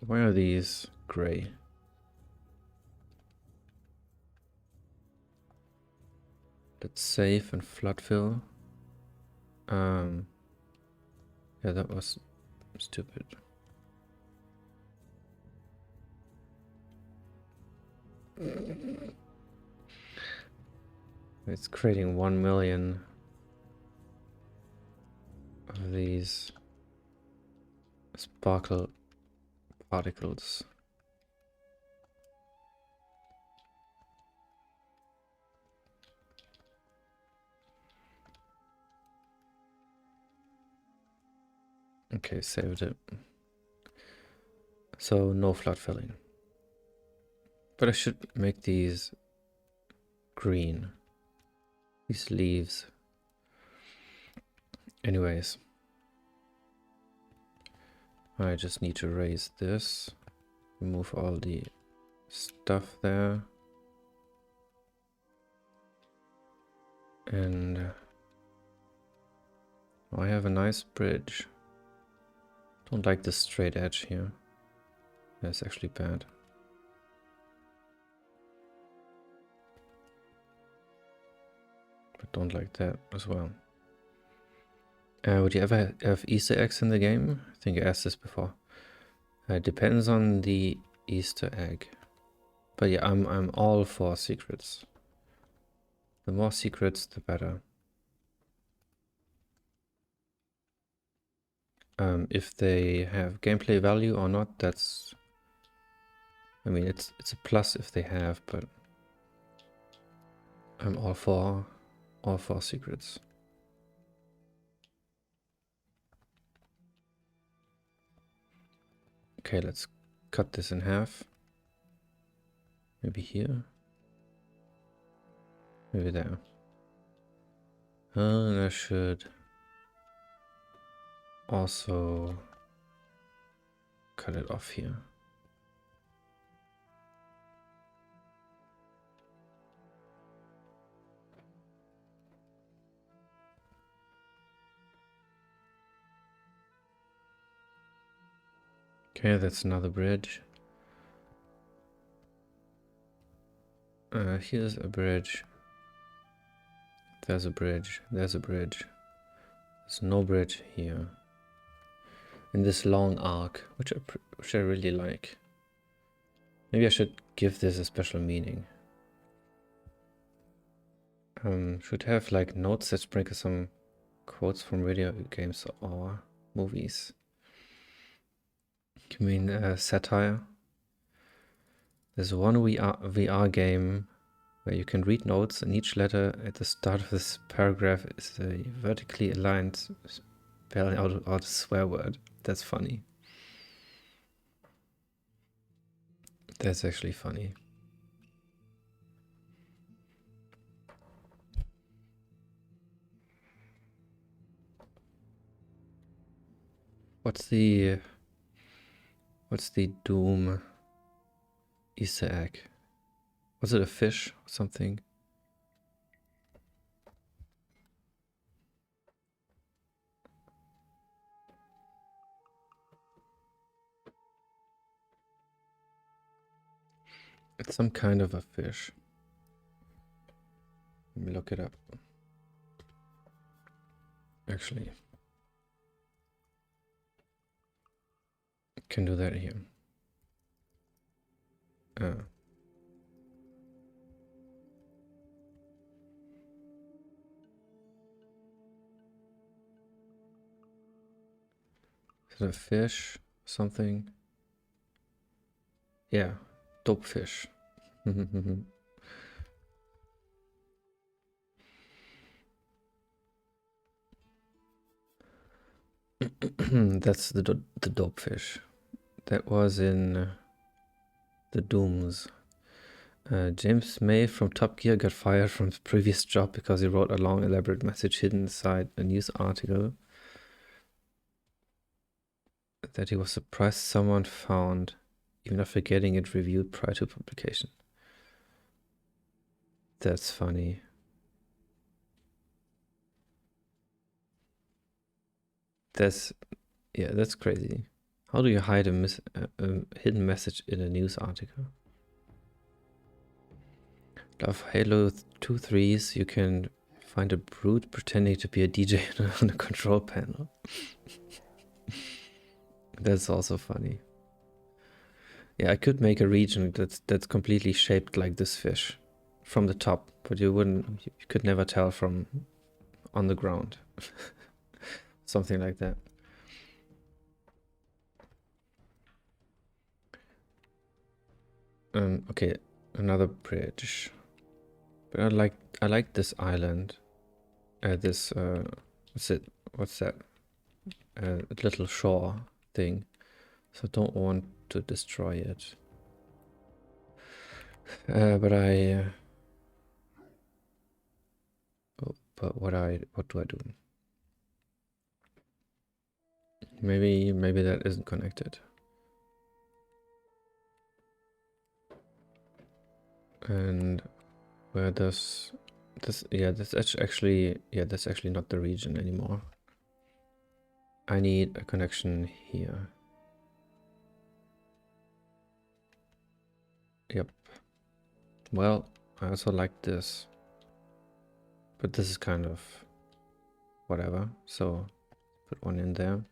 Why are these gray? Let's save and flood fill. Yeah, that was stupid. It's creating 1 million of these sparkle particles. Okay, saved it. So no flood filling. But I should make these green. These leaves. Anyways. I just need to raise this. Remove all the stuff there. And I have a nice bridge. Don't like the straight edge here. That's actually bad. But don't like that as well. Would you ever have Easter eggs in the game? I think I asked this before. It depends on the Easter egg. But yeah, I'm all for secrets. The more secrets, the better. If they have gameplay value or not, that's... I mean, it's a plus if they have, but I'm all for secrets. Okay, let's cut this in half. Maybe here. Maybe there. And I should also cut it off here. Okay, that's another bridge. Here's a bridge. There's a bridge. There's a bridge. There's no bridge here. In this long arc, which I really like. Maybe I should give this a special meaning. Should have like notes that sprinkle some quotes from video games or movies. You mean satire? There's one VR game where you can read notes, and each letter at the start of this paragraph is a vertically aligned spelling out a swear word. That's funny. That's actually funny. What's the Doom Easter egg? Was it a fish or something? It's some kind of a fish. Let me look it up. Actually, I can do that here. Is it a fish? Something? Yeah, dopfish. That's the dopefish. That was in the Dooms. James May from Top Gear got fired from his previous job because he wrote a long, elaborate message hidden inside a news article that he was surprised someone found, even after getting it reviewed prior to publication. That's funny. That's crazy. How do you hide a hidden message in a news article? Love Halo 2 3s, you can find a brute pretending to be a DJ on a control panel. That's also funny. Yeah, I could make a region that's completely shaped like this fish from the top, but you could never tell from on the ground. Something like that. Okay, another bridge. But I like this island. This what's that? Little shore thing. So don't want to destroy it. But what do I do? Maybe that isn't connected. And where does this? Yeah, that's actually not the region anymore. I need a connection here. Yep. Well, I also like this, but this is kind of whatever. So put one in there.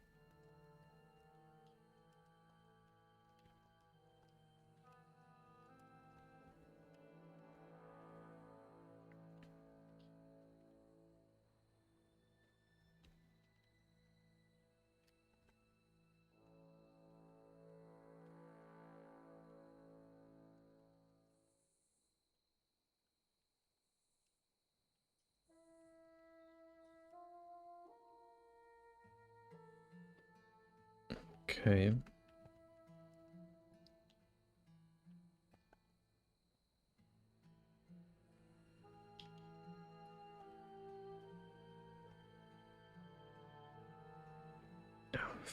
Okay.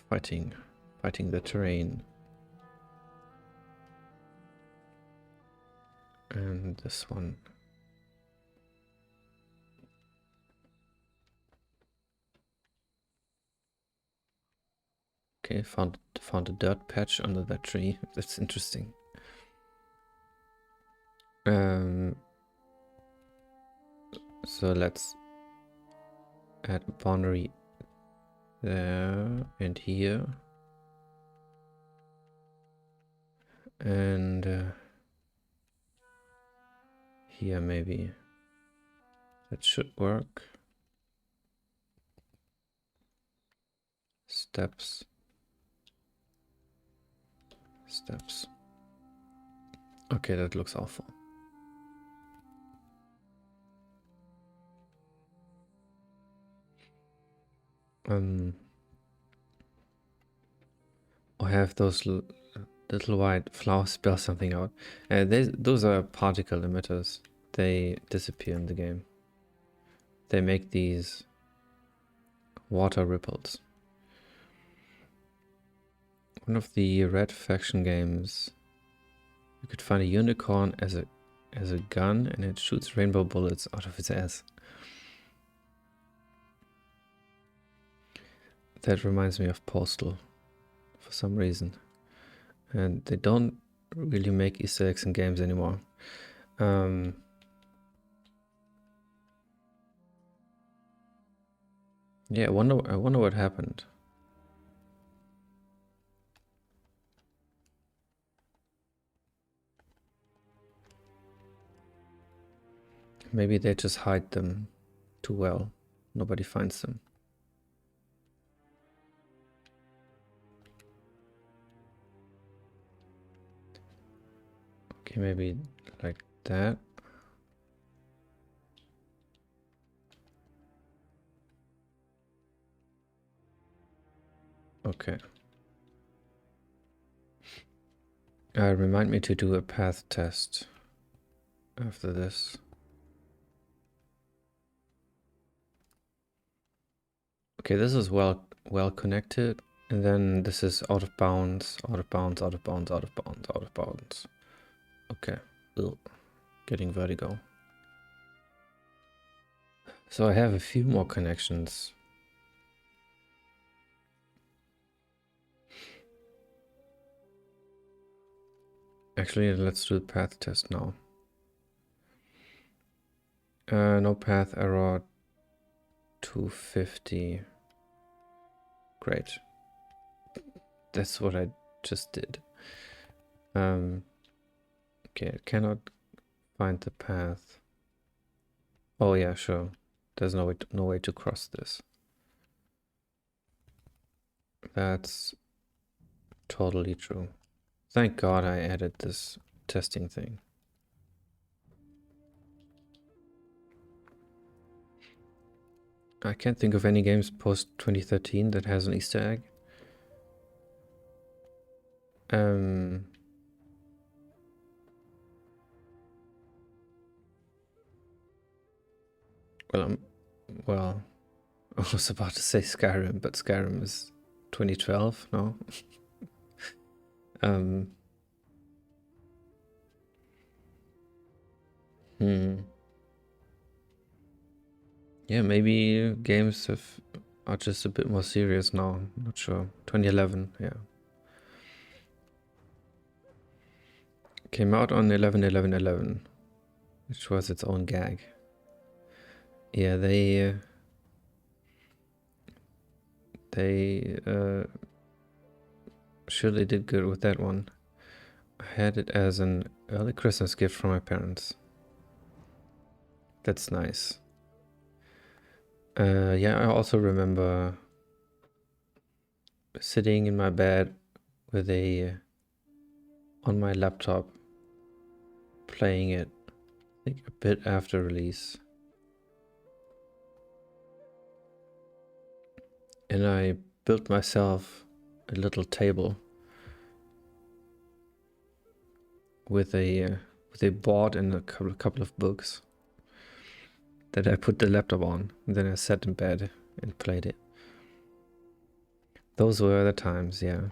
Fighting the terrain. And this one. Okay, found a dirt patch under that tree. That's interesting. So let's add a boundary there and here. And here maybe. That should work. Steps. Okay, that looks awful. I have those little white flowers spell something out. Those are particle emitters. They disappear in the game. They make these water ripples. One of the Red Faction games, you could find a unicorn as a gun, and it shoots rainbow bullets out of its ass. That reminds me of Postal for some reason. And they don't really make Easter eggs in games anymore. Yeah, I wonder what happened. Maybe they just hide them too well. Nobody finds them. Okay, maybe like that. Okay. Remind me to do a path test after this. Okay, this is well connected, and then this is out of bounds, out of bounds, out of bounds, out of bounds, out of bounds. Okay, ugh. Getting vertigo. So I have a few more connections. Actually, let's do the path test now. No path error 250. Great. That's what I just did. Okay, I cannot find the path. Oh yeah, sure. There's no way to cross this. That's totally true. Thank God I added this testing thing. I can't think of any games post 2013 that has an Easter egg. Well, I was about to say Skyrim, but Skyrim is 2012, no? Yeah, maybe games are just a bit more serious now. Not sure. 2011, yeah. Came out on 11/11/11, which was its own gag. Yeah, they surely did good with that one. I had it as an early Christmas gift from my parents. That's nice. Yeah, I also remember sitting in my bed with on my laptop, playing it, I think a bit after release. And I built myself a little table with a board and a couple of books that I put the laptop on. And then I sat in bed and played it. Those were the times, yeah.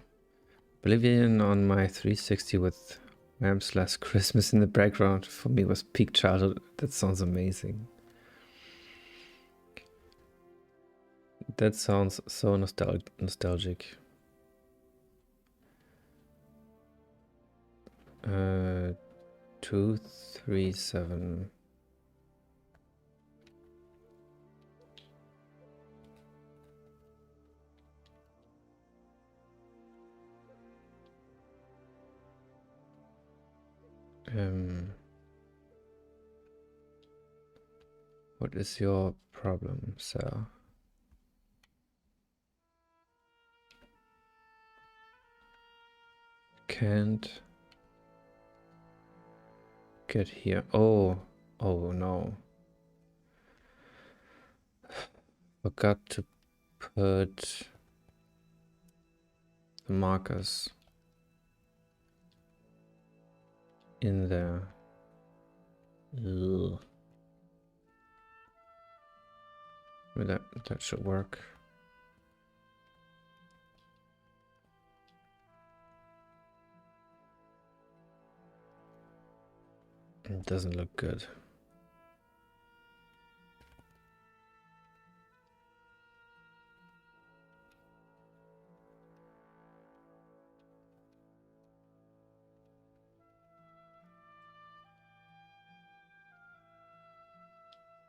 Oblivion on my 360 with Wham's Last Christmas in the background for me was peak childhood. That sounds amazing. That sounds so nostalgic. 237. What is your problem, sir? Can't get here. Oh no. Forgot to put the markers in there. Ugh. That should work. It doesn't look good.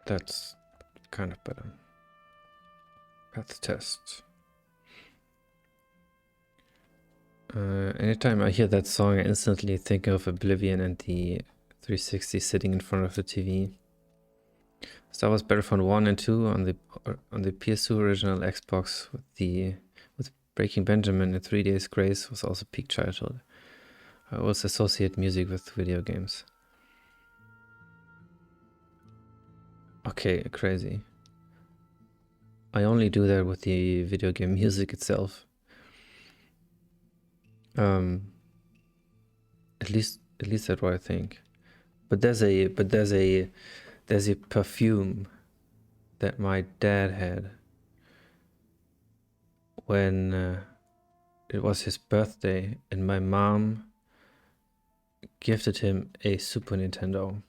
That's kind of better. Path test. Anytime I hear that song, I instantly think of Oblivion and the 360 sitting in front of the TV. Star Wars Battlefront 1 and 2 on the PS2 original Xbox with Breaking Benjamin and 3 Days Grace was also peak childhood. I also associate music with video games. Okay, crazy. I only do that with the video game music itself. At least that's what I think. But there's a perfume that my dad had when it was his birthday, and my mom gifted him a Super Nintendo.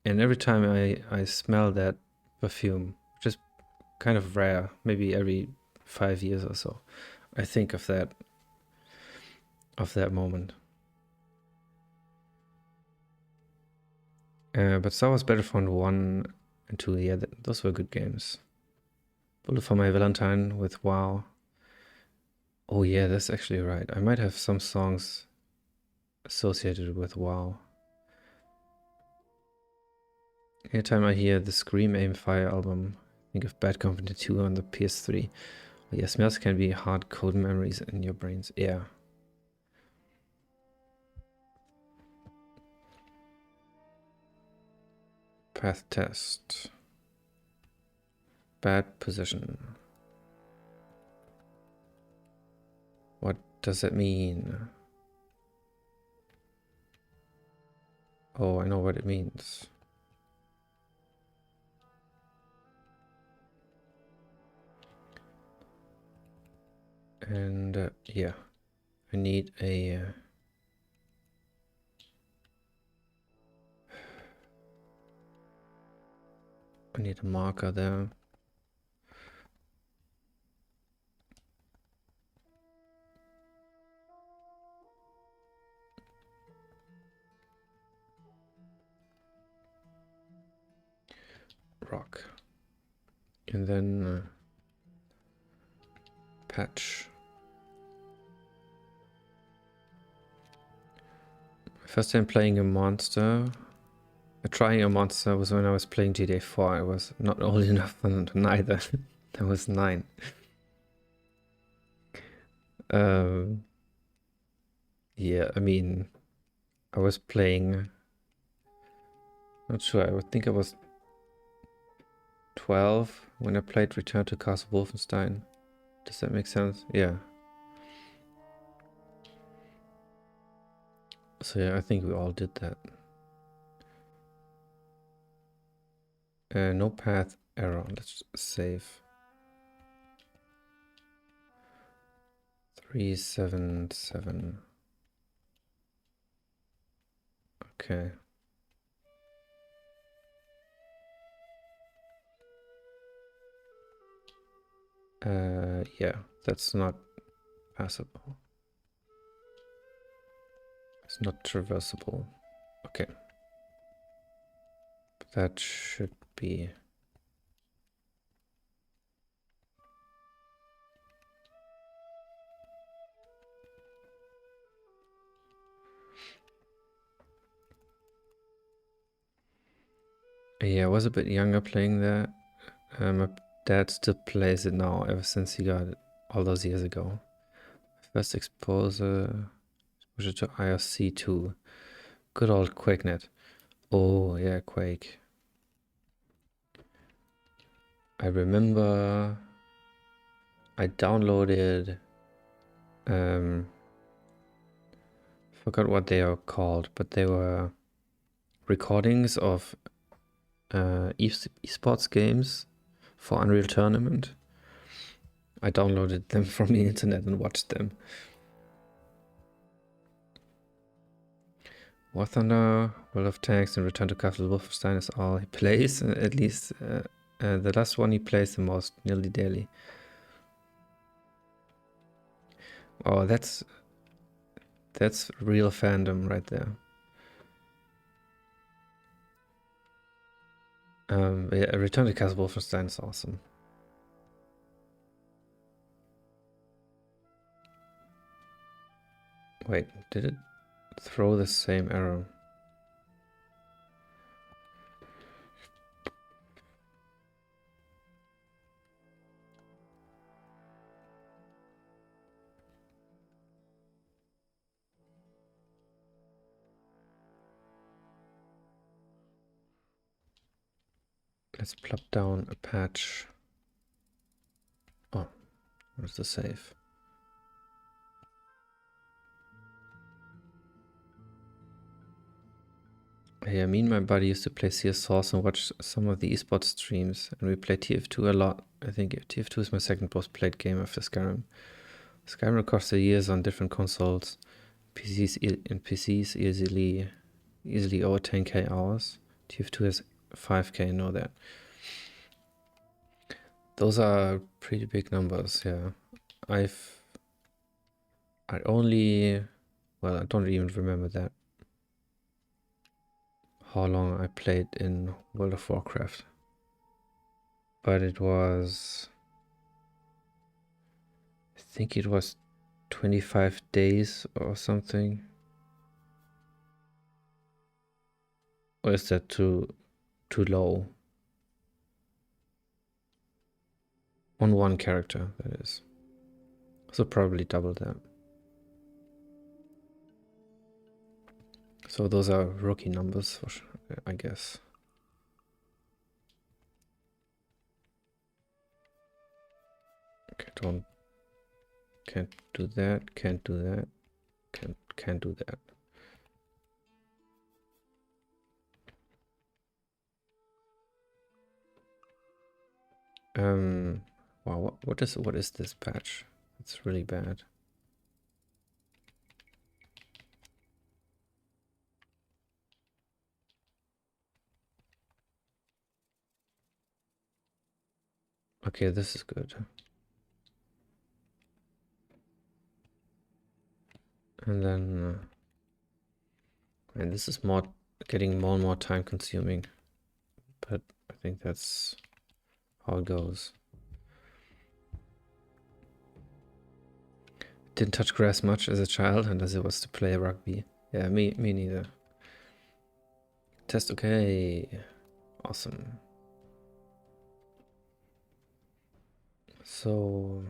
And every time I smell that perfume, which is kind of rare, maybe every 5 years or so, I think of that moment. But Star Wars Battlefront 1 and 2, yeah, those were good games. Bullet for My Valentine with WoW. Oh yeah, that's actually right. I might have some songs associated with WoW. Anytime I hear the Scream Aim Fire album, I think of Bad Company 2 on the PS3. Oh yeah, smells can be hard code memories in your brains. Yeah. Path test. Bad position. What does that mean? Oh, I know what it means. And yeah, I need a marker there. Rock. And then patch. First time playing a monster. Trying a monster was when I was playing GTA 4. I was not old enough for neither. I was 9. Yeah, I mean, I was playing. Not sure. I would think I was 12 when I played Return to Castle Wolfenstein. Does that make sense? Yeah. So yeah, I think we all did that. No path error. Let's save. 377. Okay. Yeah, that's not passable. It's not traversable. Okay. That should be. Yeah, I was a bit younger playing that. My dad still plays it now ever since he got it all those years ago. First exposure to IRC2. Good old QuakeNet. Oh yeah, Quake. I remember I downloaded forgot what they are called, but they were recordings of esports games for Unreal Tournament. I downloaded them from the internet and watched them. War Thunder, World of Tanks, and Return to Castle Wolfenstein is all he plays. At least the last one he plays the most, nearly daily. Oh, that's real fandom right there. Yeah, Return to Castle Wolfenstein is awesome. Wait, did it throw the same arrow? Let's plop down a patch. Oh, where's the save? Yeah, me and my buddy used to play CS Source and watch some of the esports streams, and we played TF2 a lot. I think TF2 is my second most played game after Skyrim. Skyrim across the years on different consoles, PCs easily over 10k hours. TF2 has 5k, know that. Those are pretty big numbers, yeah. I don't even remember that. How long I played in World of Warcraft. But it was, I think it was 25 days or something. Or is that too low? On one character, that is. So probably double that. So those are rookie numbers, for sure, I guess. Okay, can't do that, can't do that, can't do that. Wow, what is this patch? It's really bad. Okay, this is good. And then, and this is getting more and more time consuming, but I think that's how it goes. Didn't touch grass much as a child unless it was to play rugby. Yeah, me neither. Test okay. Awesome. So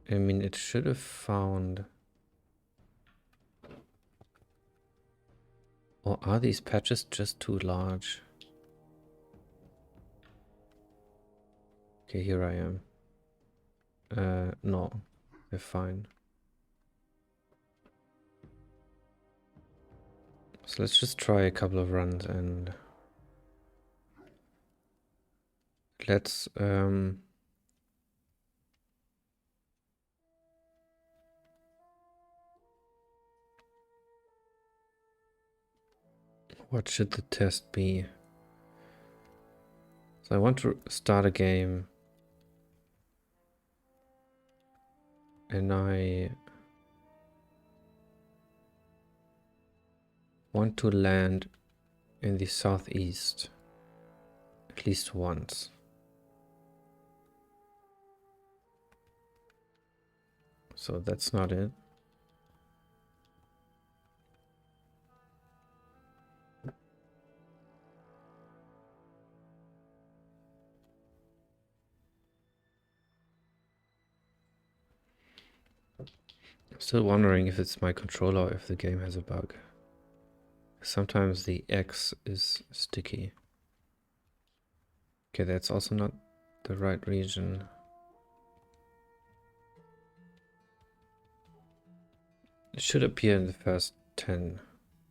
I mean, it should have found. Or are these patches just too large? Okay, here I am. No, they're fine. So let's just try a couple of runs and let's what should the test be? So I want to start a game and I want to land in the southeast at least once. So that's not it. I'm still wondering if it's my controller or if the game has a bug. Sometimes the X is sticky. Okay, that's also not the right region. It should appear in the first 10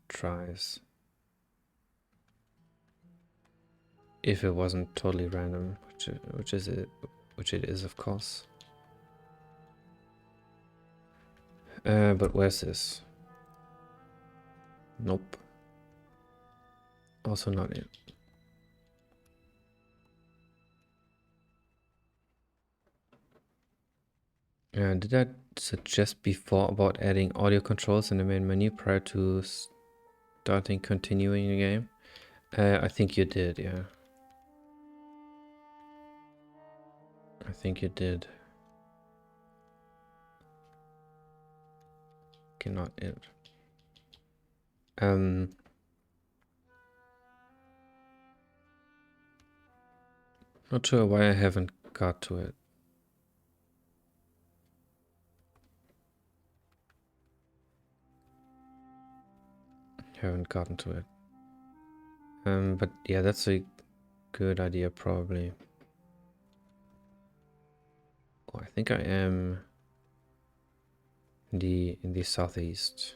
tries. If it wasn't totally random, which it is, of course. But where's this? Nope. Also not it. Did I suggest before about adding audio controls in the main menu prior to continuing the game? I think you did, yeah. I think you did. Cannot it. Not sure why I haven't got to it. Haven't gotten to it. But yeah, that's a good idea probably. Oh, I think I am in the southeast.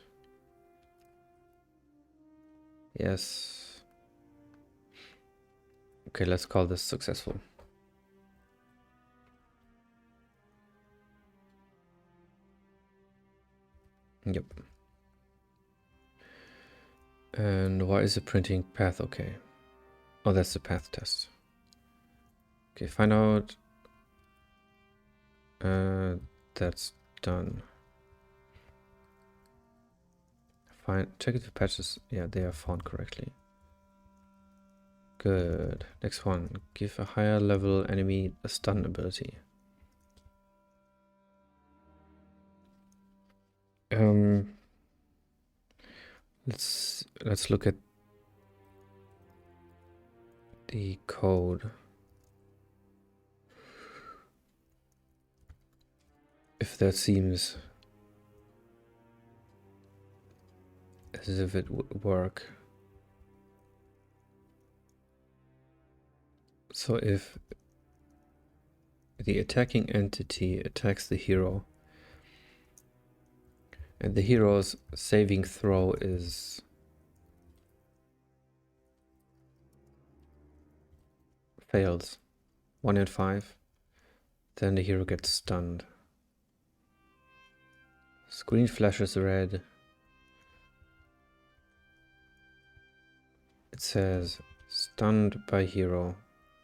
Yes. Okay, let's call this successful. Yep. And why is the printing path okay? Oh, that's the path test. Okay, find out. That's done. Fine. Check if the patches. Yeah, they are found correctly. Good. Next one. Give a higher level enemy a stun ability. Let's look at the code. If that seems as if it would work. So if the attacking entity attacks the hero and the hero's saving throw is fails 1 in 5, then the hero gets stunned. Screen flashes red. It says stunned by hero.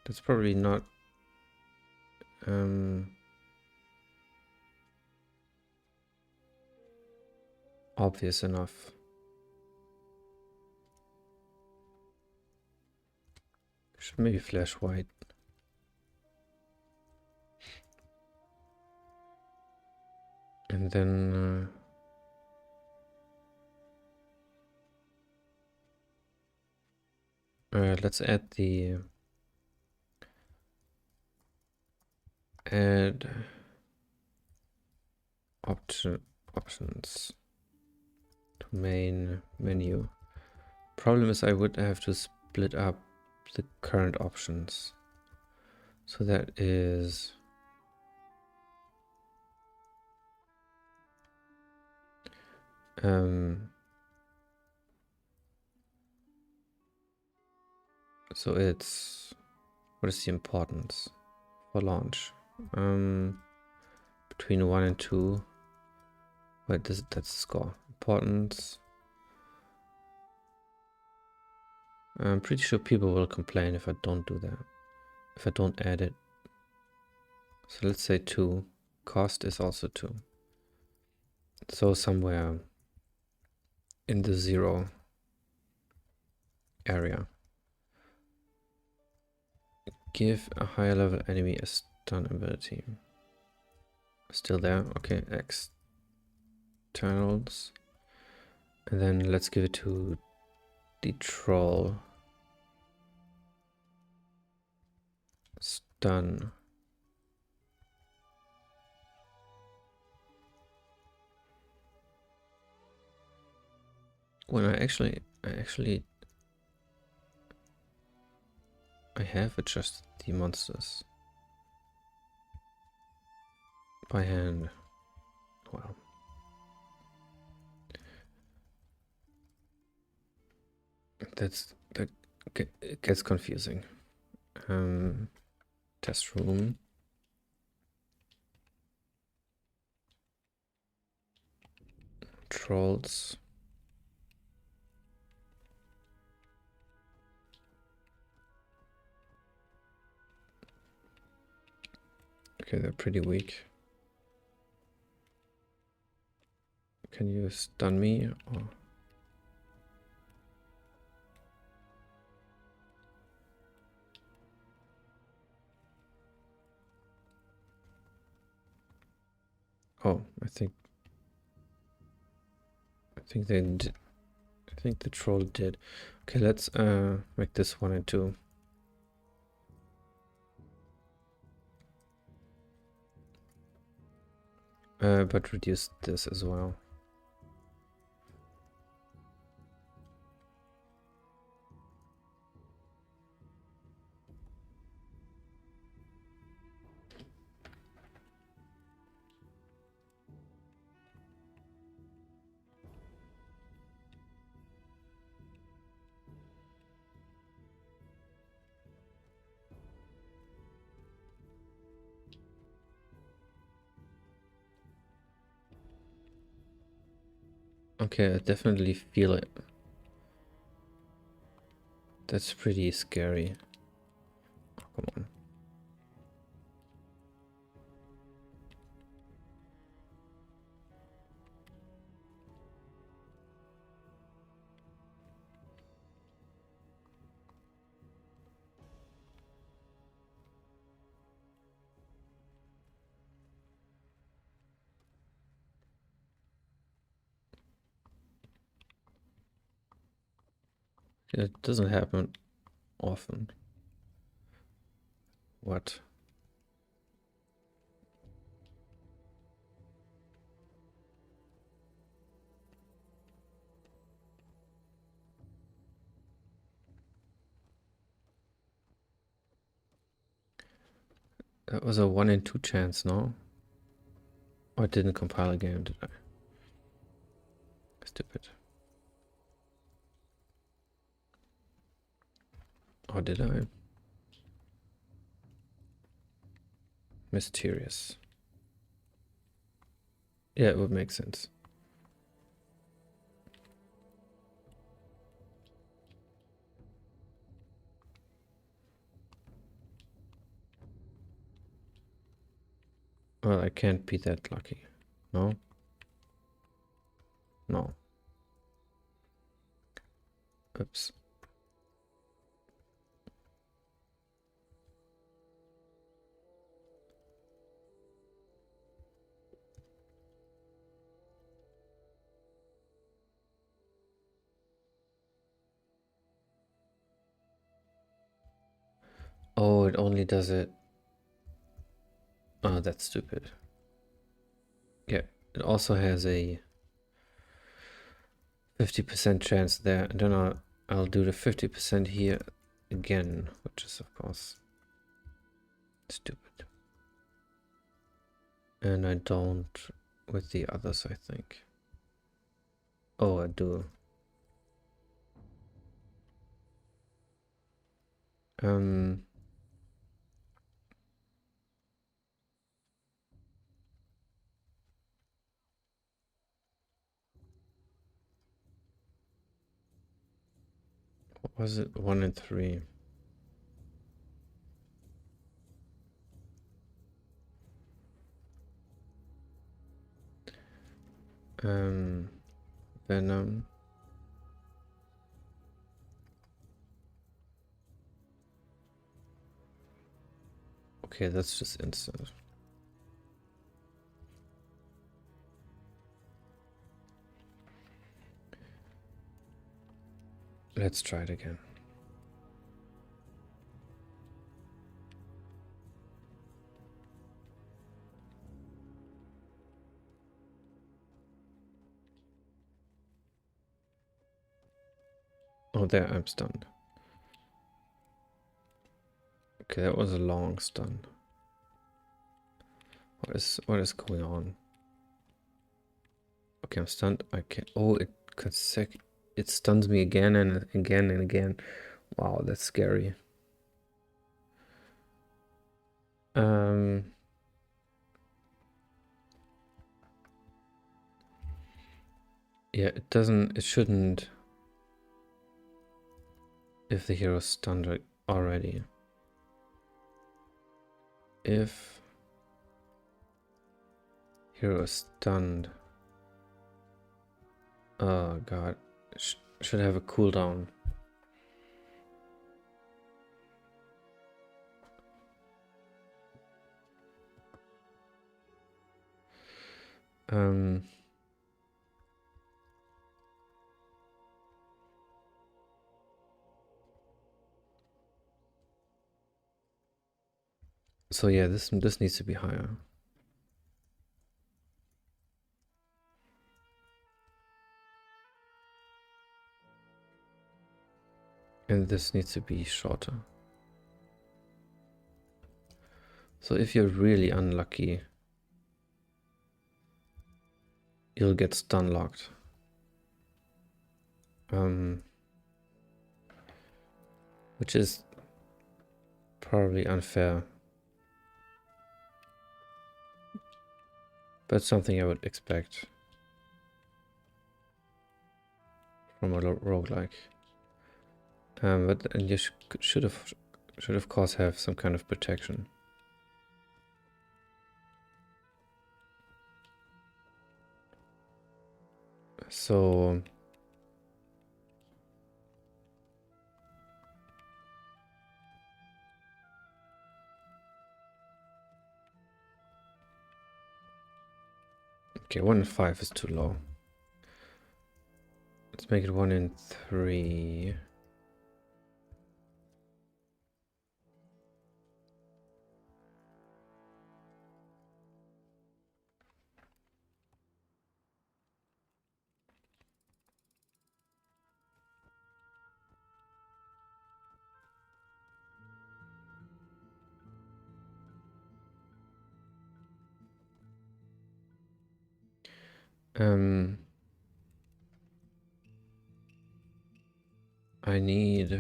That's probably not obvious enough. Should maybe flash white. And then let's add the add options to main menu. Problem is I would have to split up the current options. So that is so it's, what is the importance for launch? Between 1 and 2. Wait, that's the score. Importance. I'm pretty sure people will complain if I don't do that. If I don't add it. So let's say 2. Cost is also 2. So somewhere in the 0 area. Give a higher level enemy a stun ability. Still there? Okay, externals. And then let's give it to the troll. Stun. When I have adjusted the monsters by hand. Wow. That it gets confusing. Test room. Trolls. Okay, they're pretty weak. Can you stun me? Or... Oh, I think they did. I think the troll did. Okay, let's make this 1 and 2. But reduce this as well. Okay, I definitely feel it. That's pretty scary. Oh, come on. It doesn't happen often. What? That was a 1 in 2 chance, no? Oh, I didn't compile a game, did I? Stupid. Or did I? Mysterious. Yeah, it would make sense. Well, I can't be that lucky. No? No. Oops. Oh, it only does it. Oh, that's stupid. Yeah, it also has a 50% chance there. And then I'll do the 50% here again, which is of course stupid. And I don't with the others, I think. Oh, I do. What was it? 1 and 3. Venom. Okay, that's just instant. Let's try it again. Oh, there, I'm stunned. Okay, that was a long stun. What is going on? Okay, I'm stunned. I can't. Oh, it stuns me again and again and again. Wow, that's scary. Yeah, it shouldn't if the hero's stunned already. If hero is stunned Oh god. Should have a cooldown. So yeah, this needs to be higher. And this needs to be shorter. So if you're really unlucky, you'll get stun locked. Which is probably unfair. But something I would expect from a roguelike. But you should of course have some kind of protection. So okay, 1 in 5 is too low. Let's make it 1 in 3. I need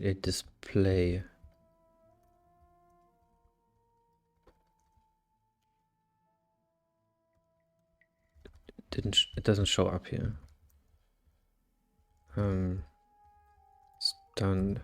a display. It doesn't show up here. Stunned.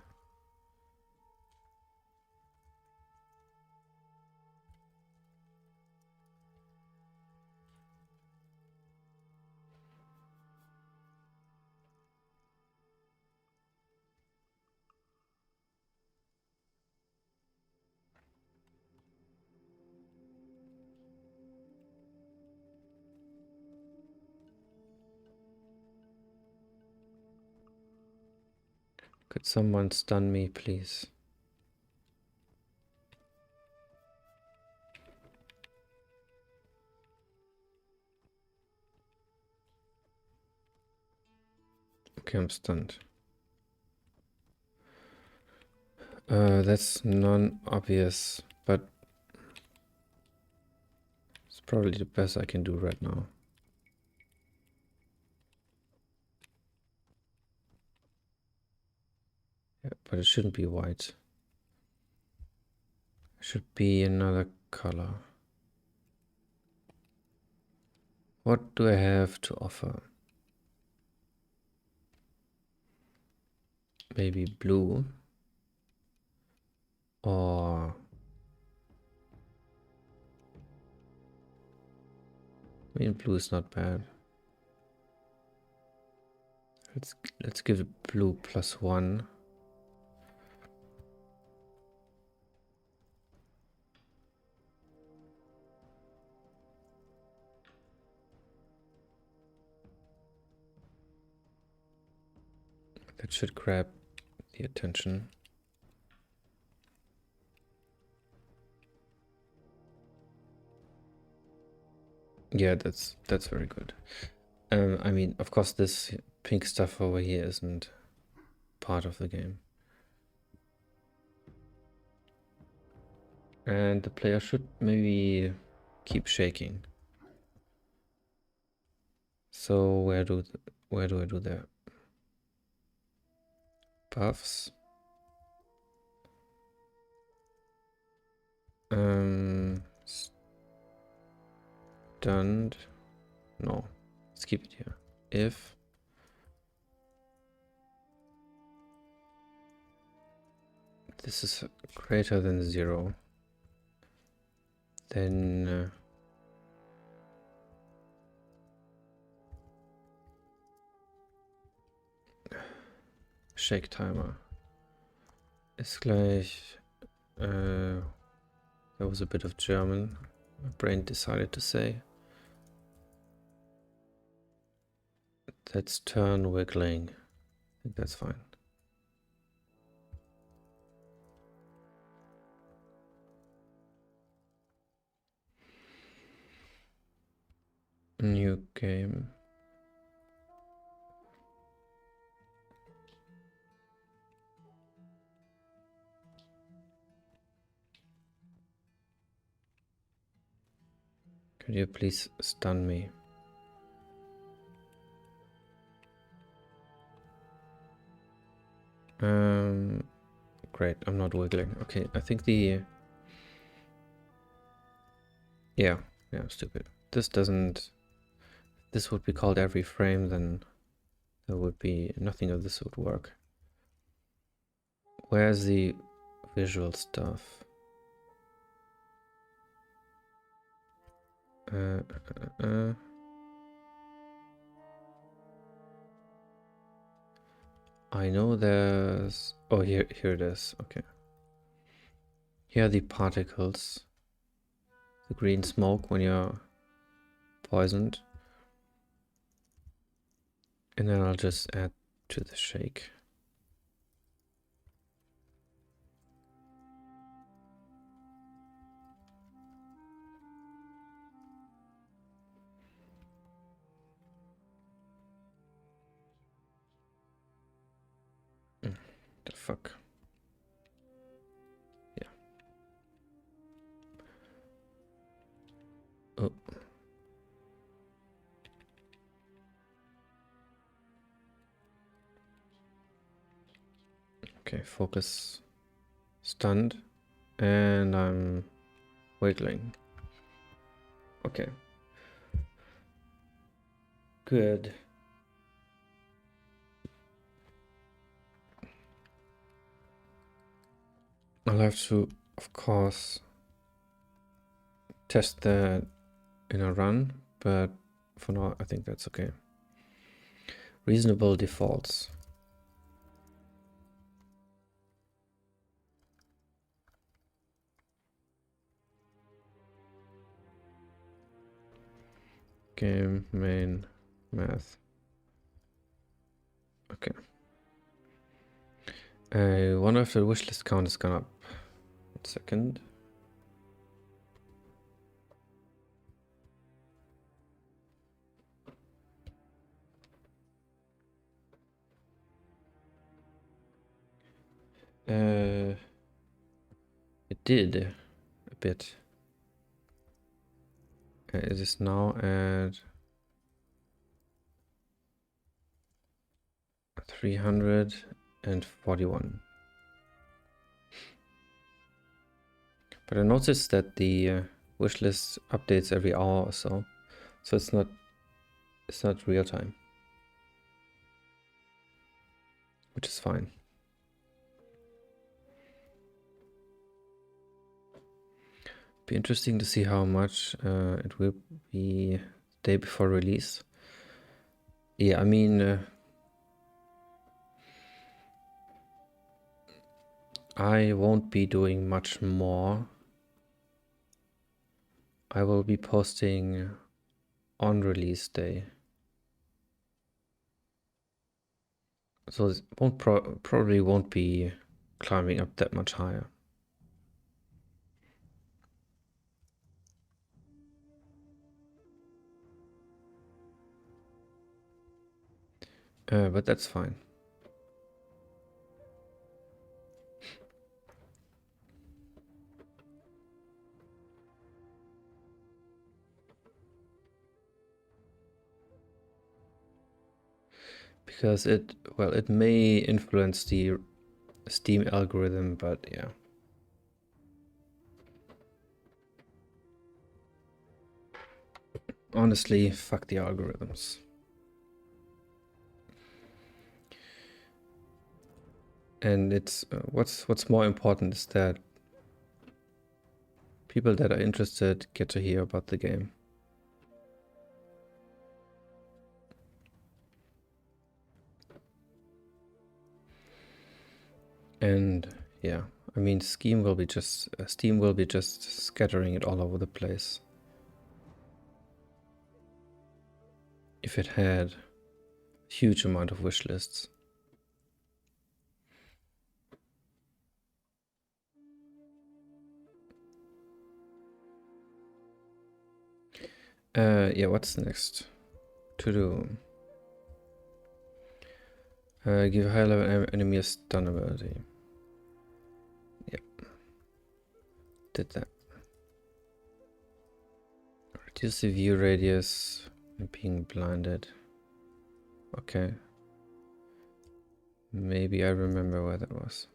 Could someone stun me, please? Okay, I'm stunned. That's non-obvious, but it's probably the best I can do right now. Yeah, but it shouldn't be white. It should be another color. What do I have to offer? Maybe blue? Or I mean, blue is not bad. Let's give it blue +1. That should grab the attention. Yeah, that's very good. I mean, of course, this pink stuff over here isn't part of the game. And the player should maybe keep shaking. So where do I do that? Buffs. Stunned. No, let's keep it here. If this is greater than 0, Then Shake Timer ist gleich. There was a bit of German. My brain decided to say. Let's turn wiggling. I think that's fine. New game. Could you please stun me? Great, I'm not wiggling. Okay, I think the... Yeah, stupid. This doesn't... This would be called every frame, then there would be... Nothing of this would work. Where's the visual stuff? I know there's... Oh, here it is. Okay. Here are the particles. The green smoke when you're poisoned. And then I'll just add to the shake. The fuck? Yeah. Oh. Okay, focus. Stunned. And I'm wiggling. Okay. Good. I'll have to, of course, test that in a run, but for now I think that's okay. Reasonable defaults. Game, main, math. Okay. I wonder if the wishlist count has gone up. 1 second. It did a bit. It is now at 341. But I noticed that the wishlist updates every hour or so, so it's not real time, which is fine. Be interesting to see how much it will be the day before release. Yeah, I mean, I won't be doing much more. I will be posting on release day. So it won't probably won't be climbing up that much higher. But that's fine. Because it may influence the Steam algorithm, but yeah. Honestly, fuck the algorithms. And it's what's more important is that People that are interested get to hear about the game. And yeah, I mean, Steam will be just scattering it all over the place. If it had a huge amount of wish lists. Yeah, what's next to do? Give a high level enemy a stun ability. Yep. Did that. Reduce the view radius and being blinded. Okay. Maybe I remember where that was.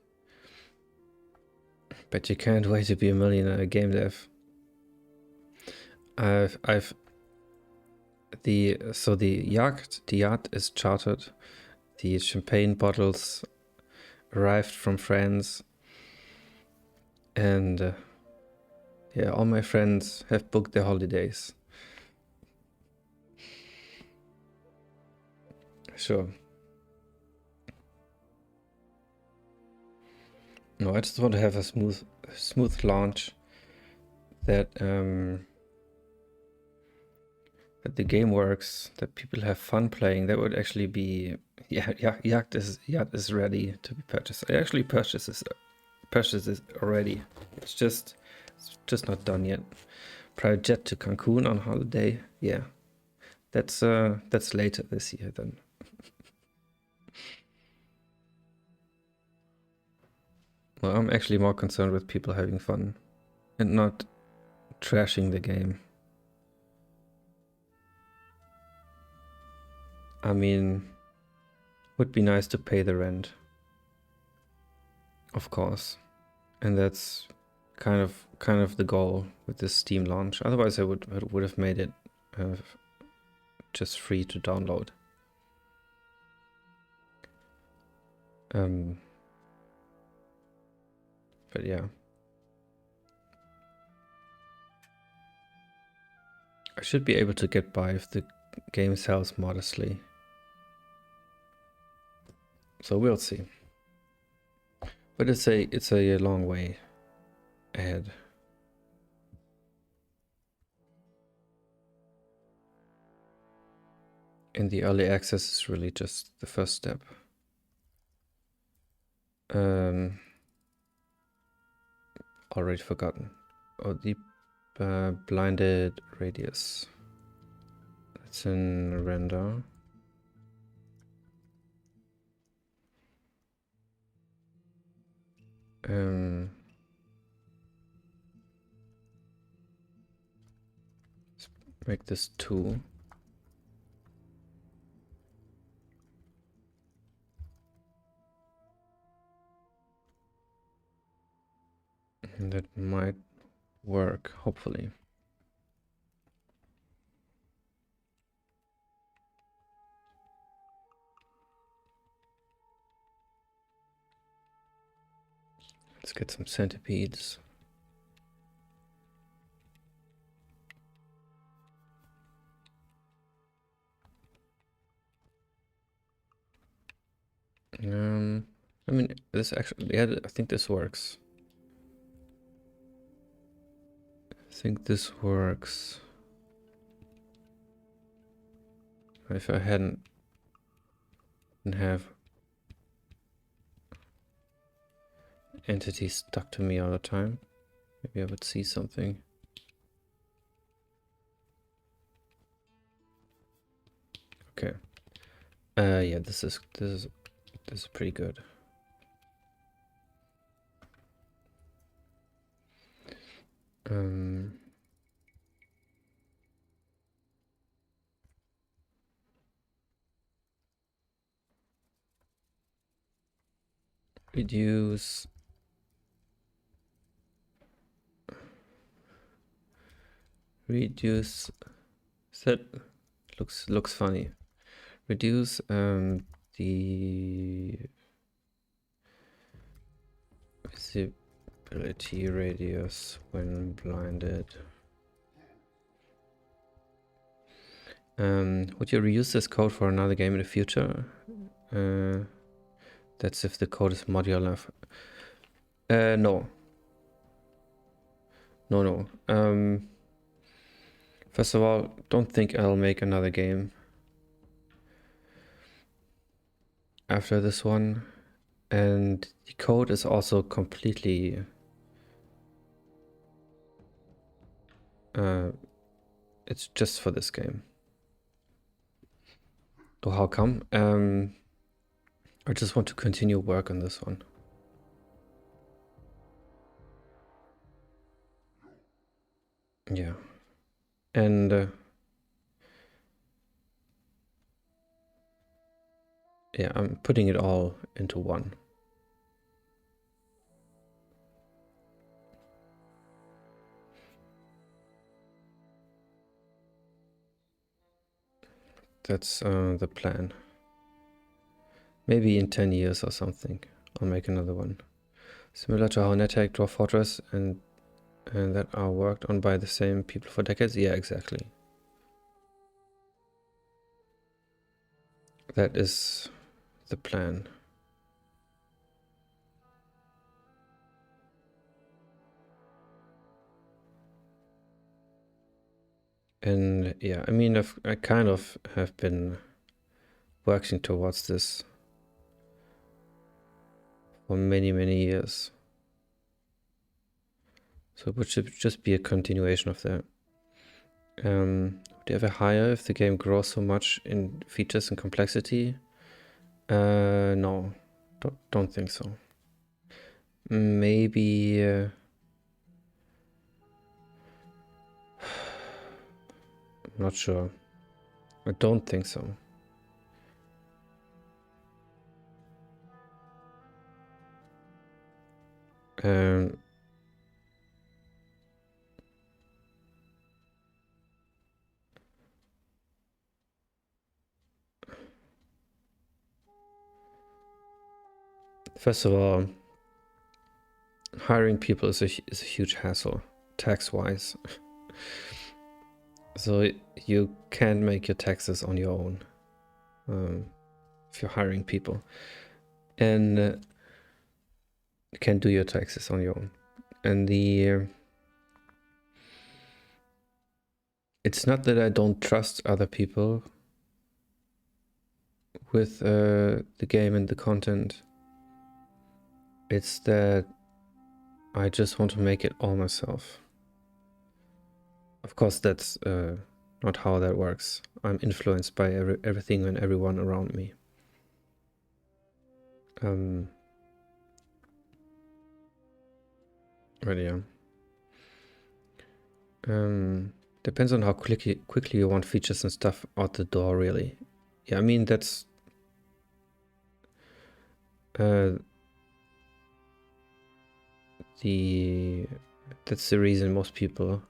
But you can't wait to be a millionaire game dev. The yacht is chartered. The champagne bottles arrived from France. And yeah, all my friends have booked their holidays. Sure. No, I just want to have a smooth launch. That that the game works, that people have fun playing. That would actually be yacht is ready to be purchased. I actually purchased it already. It's just not done yet. Private jet to Cancun on holiday. Yeah, that's later this year then. Well, I'm actually more concerned with people having fun and not trashing the game. I mean, would be nice to pay the rent, of course, and that's kind of the goal with this Steam launch. Otherwise, I would have made it just free to download. But yeah, I should be able to get by if the game sells modestly. So we'll see. But it's a long way ahead. And the early access is really just the first step. Already forgotten. Oh, the blinded radius. That's in render. Let's make this 2. And that might work, hopefully. Let's get some centipedes. I mean, this actually, yeah, I think this works. If I didn't have entities stuck to me all the time, maybe I would see something. Okay. Yeah, this is pretty good. Reduce that looks funny. Reduce the Ability radius when blinded. Would you reuse this code for another game in the future? That's if the code is modular. No. No. First of all, don't think I'll make another game after this one. And the code is also completely it's just for this game. So how come? I just want to continue work on this one. Yeah. And yeah, I'm putting it all into one. That's the plan. Maybe in 10 years or something, I'll make another one. Similar to how NetHack, Dwarf Fortress, and that are worked on by the same people for decades? Yeah, exactly. That is the plan. And yeah, I mean, I kind of have been working towards this for many, many years. So it should just be a continuation of that. Would you ever hire if the game grows so much in features and complexity? No, don't think so. Maybe I'm not sure. I don't think so. First of all, hiring people is a huge hassle, tax-wise. So you can't make your taxes on your own if you're hiring people, and you can't do your taxes on your own. And it's not that I don't trust other people with the game and the content. It's that I just want to make it all myself. Of course, that's not how that works. I'm influenced by everything and everyone around me. But yeah. Depends on how quickly you want features and stuff out the door, really. Yeah, I mean, that's that's the reason most people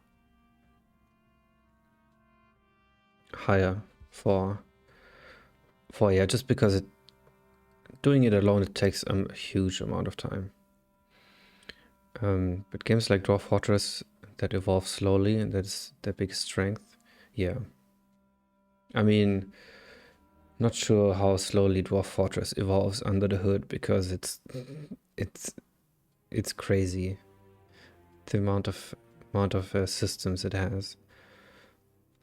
hire for yeah, just because doing it alone, it takes a huge amount of time. But games like Dwarf Fortress that evolve slowly, and that's their biggest strength. Yeah. I mean, not sure how slowly Dwarf Fortress evolves under the hood, because it's crazy the amount of systems it has.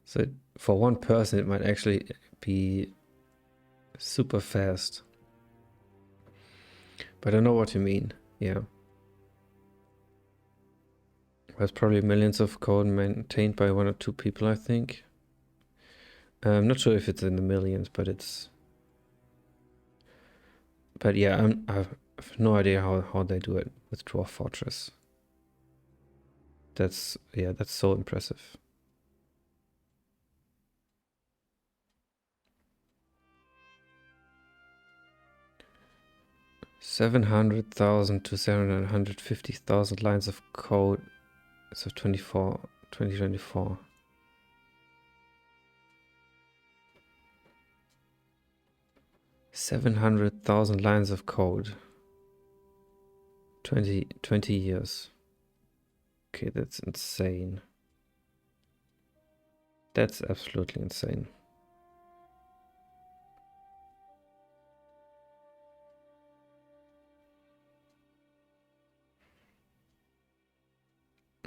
So for one person, it might actually be super fast. But I know what you mean. Yeah. There's probably millions of code maintained by 1 or 2 people, I think. I'm not sure if it's in the millions, but it's... But yeah, I have no idea how they do it with Dwarf Fortress. That's so impressive. $700,000 to 750,000 lines of code as of 2024. $700,000 lines of code. 20 years. Okay, that's insane. That's absolutely insane.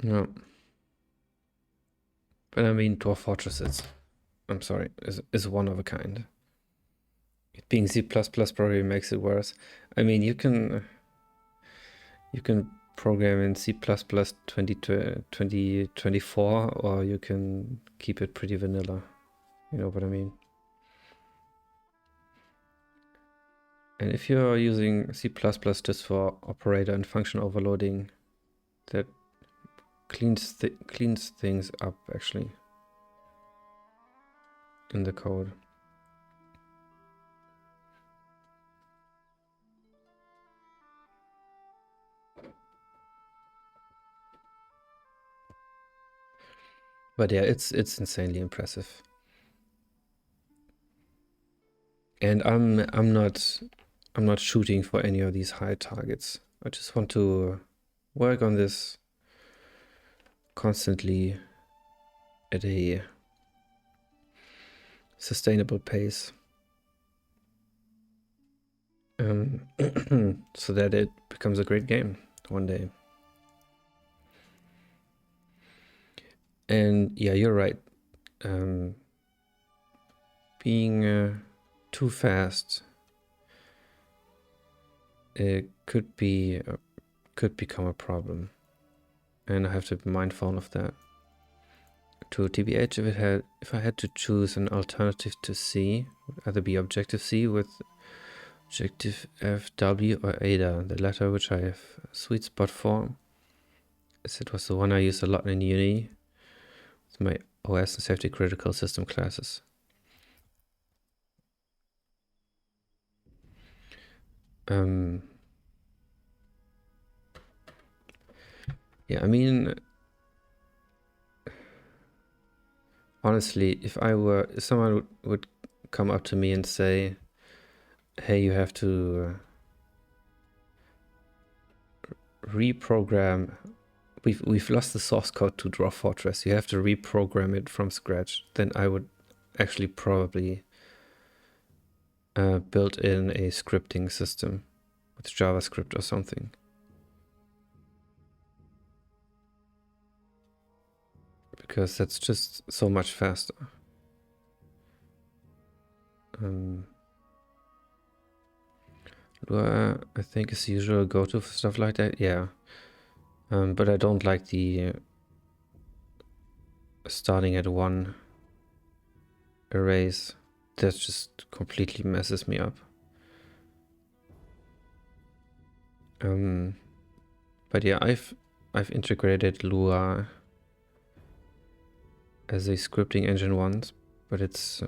No. But I mean, Dwarf Fortress is one of a kind. It being C++ probably makes it worse. I mean, you can program in C++ 2024, or you can keep it pretty vanilla. You know what I mean? And if you're using C++ just for operator and function overloading, that cleans things up actually in the code. But yeah, it's insanely impressive. And I'm not shooting for any of these high targets. I just want to work on this constantly at a sustainable pace, so that it becomes a great game one day. And yeah, you're right. Being too fast, it could become a problem, and I have to be mindful of that. To TBH, if I had to choose an alternative to C, it would either be Objective C with Objective FW or Ada, the latter which I have a sweet spot for, as it was the one I used a lot in uni with my OS and safety critical system classes. Yeah, I mean, honestly, if someone would come up to me and say, hey, you have to reprogram, we've lost the source code to Dwarf Fortress, you have to reprogram it from scratch, then I would actually probably build in a scripting system with JavaScript or something. Because that's just so much faster. Lua, I think, is the usual go-to for stuff like that, yeah. But I don't like the starting at one arrays. That just completely messes me up. But yeah, I've integrated Lua as a scripting engine once, but it's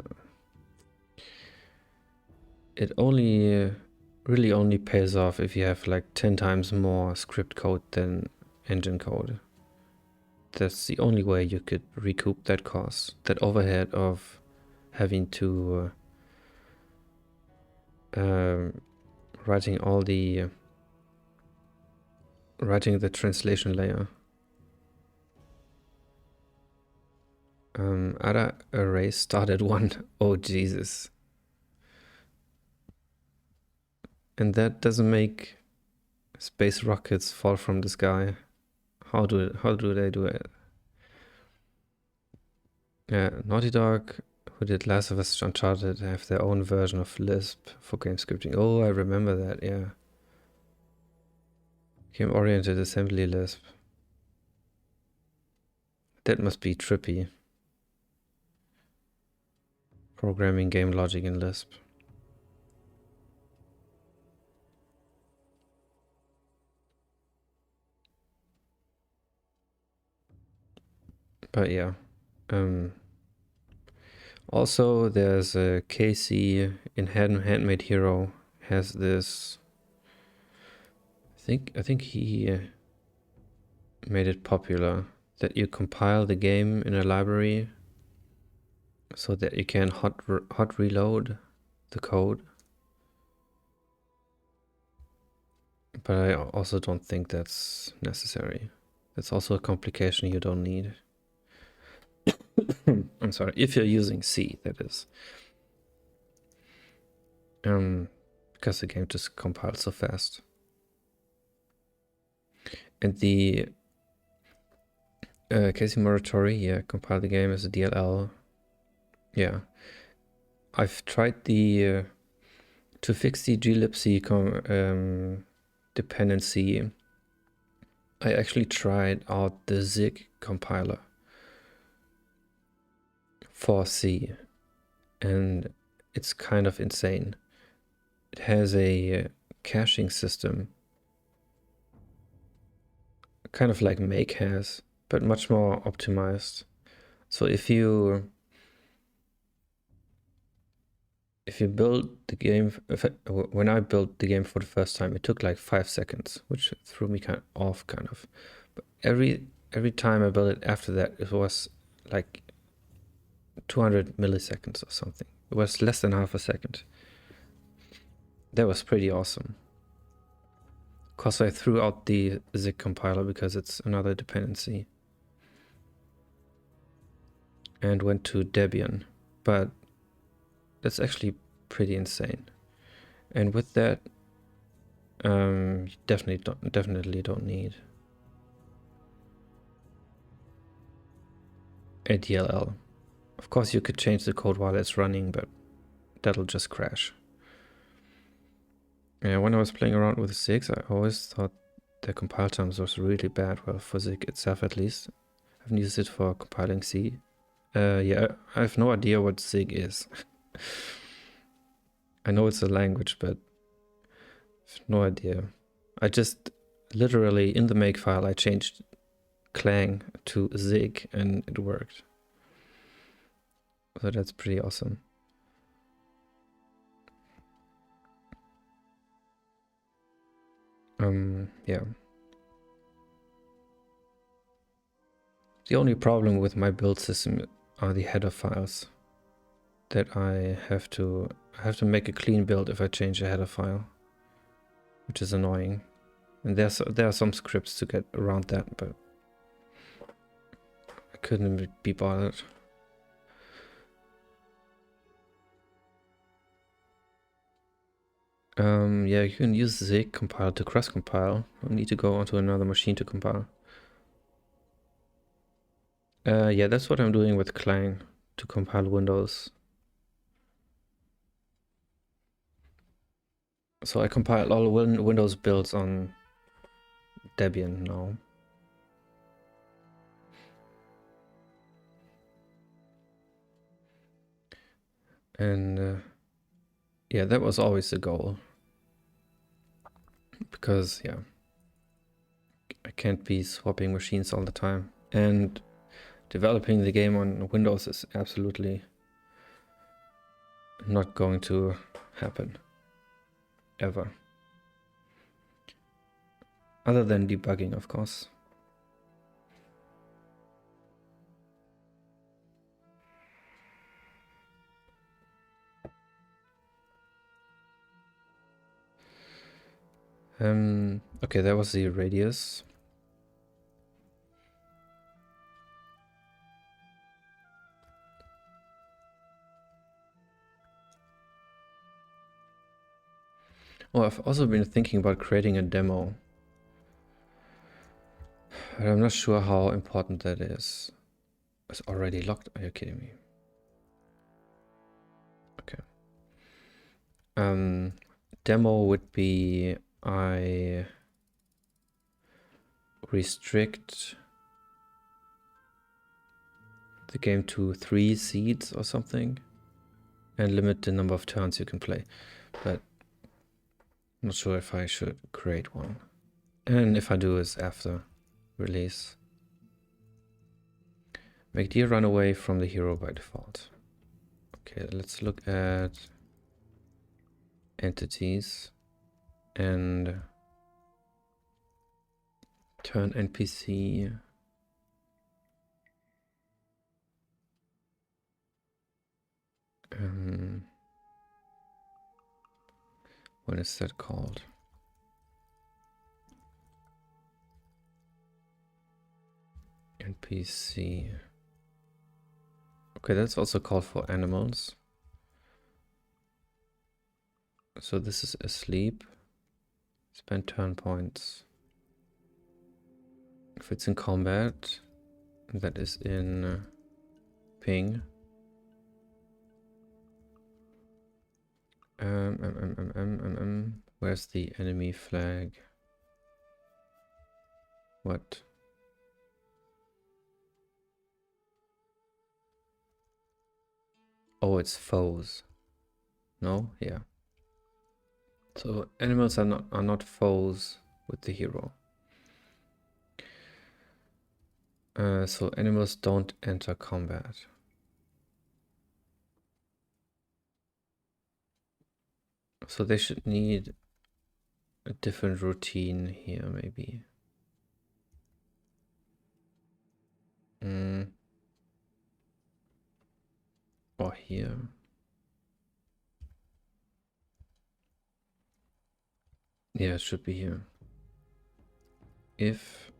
it only really only pays off if you have like 10 times more script code than engine code. That's the only way you could recoup that cost, that overhead of having to writing the translation layer. Other arrays started one. Oh Jesus. And that doesn't make space rockets fall from the sky. How do they do it? Yeah, Naughty Dog, who did Last of Us Uncharted, have their own version of Lisp for game scripting. Oh, I remember that, yeah. Game-oriented assembly Lisp. That must be trippy. Programming game logic in Lisp. But yeah. Also, there's a Casey in Handmade Hero has this. I think he made it popular that you compile the game in a library so that you can hot reload the code. But I also don't think that's necessary. That's also a complication you don't need. I'm sorry, if you're using C, that is. Because the game just compiles so fast. And the Casey Moratori, yeah, compile the game as a DLL. Yeah. I've tried the to fix the glibc dependency. I actually tried out the Zig compiler for C, and it's kind of insane. It has a caching system, kind of like Make has, but much more optimized. So if you build the game, when I built the game for the first time, it took like 5 seconds, which threw me off. But every time I built it after that, it was like 200 milliseconds or something. It was less than half a second. That was pretty awesome. Of course, I threw out the Zig compiler because it's another dependency, and went to Debian, but that's actually pretty insane. And with that, you definitely don't need a DLL. Of course, you could change the code while it's running, but that'll just crash. Yeah, when I was playing around with Zig, I always thought the compile times was really bad. Well, for Zig itself at least. I haven't used it for compiling C. Yeah, I have no idea what Zig is. I know it's a language, but I have no idea. I just literally in the makefile I changed Clang to Zig and it worked. So that's pretty awesome. Yeah. The only problem with my build system are the header files that I have to make a clean build if I change a header file, which is annoying. And there are some scripts to get around that, but I couldn't be bothered. Yeah, you can use Zig compile to cross compile. Don't need to go onto another machine to compile. Yeah, that's what I'm doing with Clang to compile Windows. So I compile all Windows builds on Debian now. And yeah, that was always the goal. Because, yeah, I can't be swapping machines all the time. And developing the game on Windows is absolutely not going to happen. Ever. Other than debugging, of course. Okay, that was the radius. Oh, I've also been thinking about creating a demo. But I'm not sure how important that is. It's already locked. Are you kidding me? Okay. Demo would be I restrict the game to 3 seeds or something and limit the number of turns you can play. But I'm not sure if I should create one. And if I do, is after release. Make deer run away from the hero by default. Okay, let's look at entities and turn NPC. What is that called? NPC. Okay, that's also called for animals. So this is asleep. Spend turn points. If it's in combat, that is in ping. Where's the enemy flag? What? Oh, it's foes. No? Yeah. So animals are not foes with the hero. So animals don't enter combat. So they should need a different routine here, maybe. Or here. Yeah, it should be here. If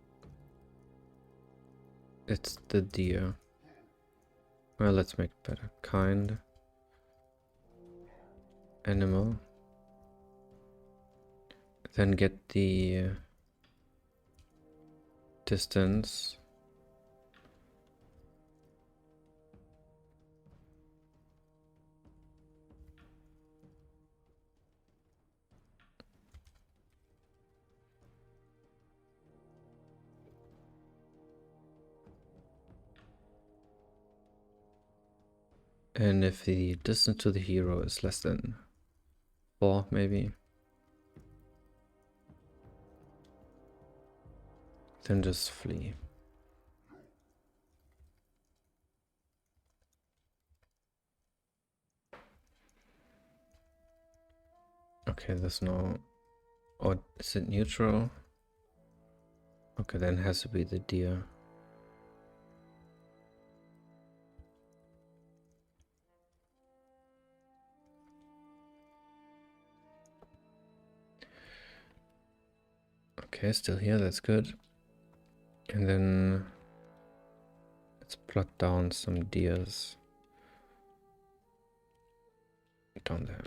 it's the deer. Well, let's make it better. Kind. Animal. Then get the distance. And if the distance to the hero is less than 4, maybe, then just flee. Okay, there's no... Or is it neutral? Okay, then it has to be the deer. Okay, still here, that's good. And then let's plot down some deers down there.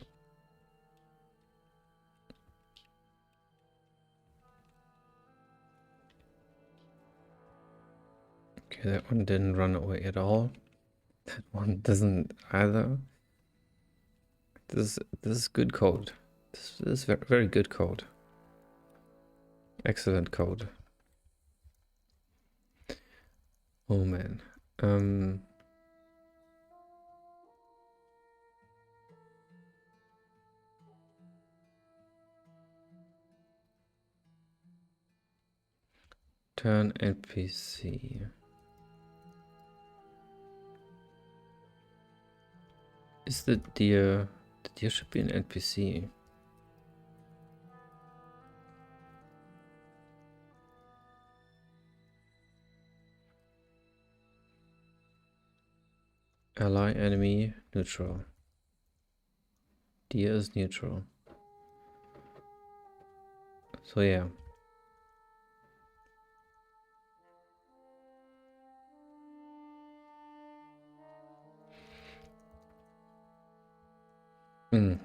Okay, that one didn't run away at all. That one doesn't either. This is good code. This is very, very good code. Excellent code. Oh man. Turn NPC. Is the deer... The deer should be an NPC. Ally, enemy, neutral. Deer is neutral. So yeah.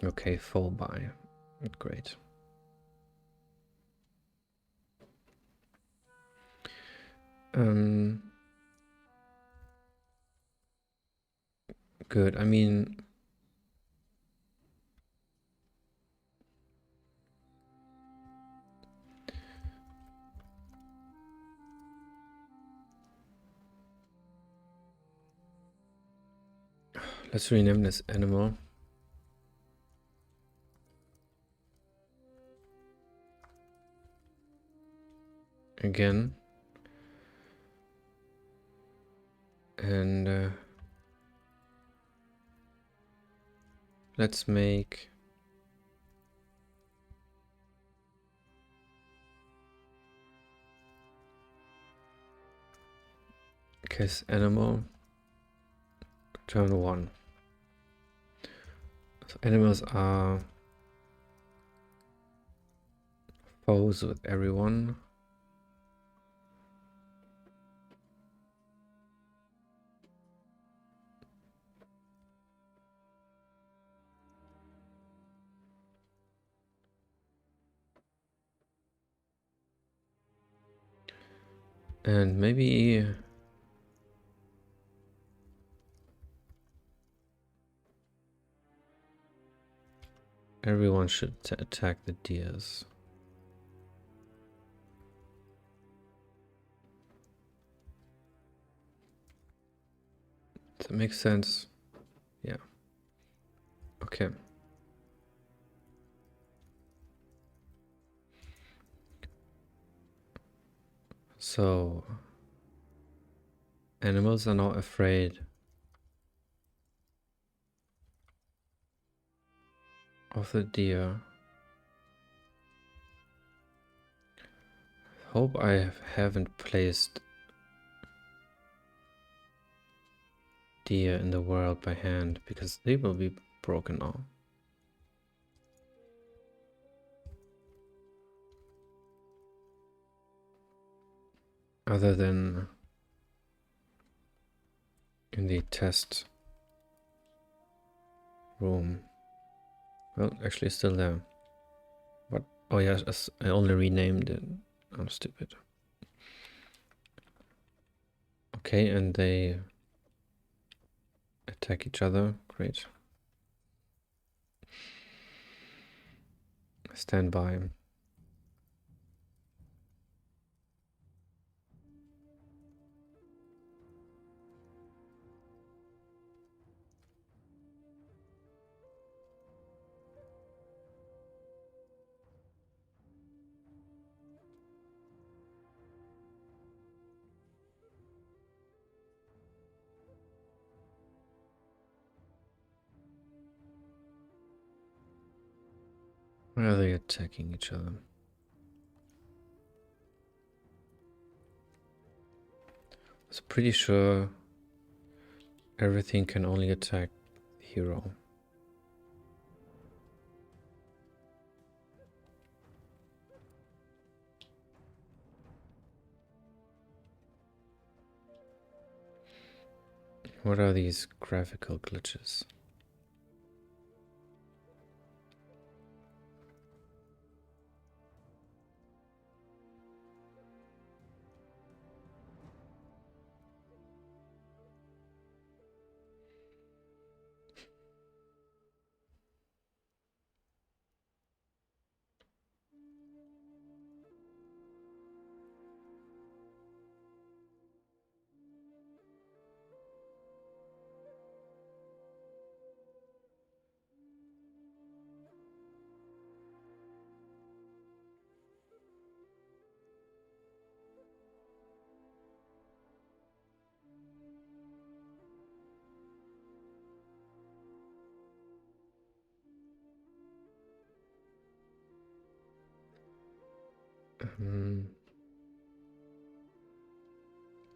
Okay, full buy. Great. Good. I mean, let's rename this animal. Again. And let's make case animal turn 1. So animals are foes with everyone. And maybe everyone should attack the deers. Does that make sense? Yeah. Okay. So animals are now afraid of the deer. Hope I haven't placed deer in the world by hand, because they will be broken now. Other than in the test room. Well, actually still there. What? Oh yes, I only renamed it. I'm stupid. Okay, and they attack each other. Great. Stand by. Why are they attacking each other? I was pretty sure everything can only attack the hero. What are these graphical glitches?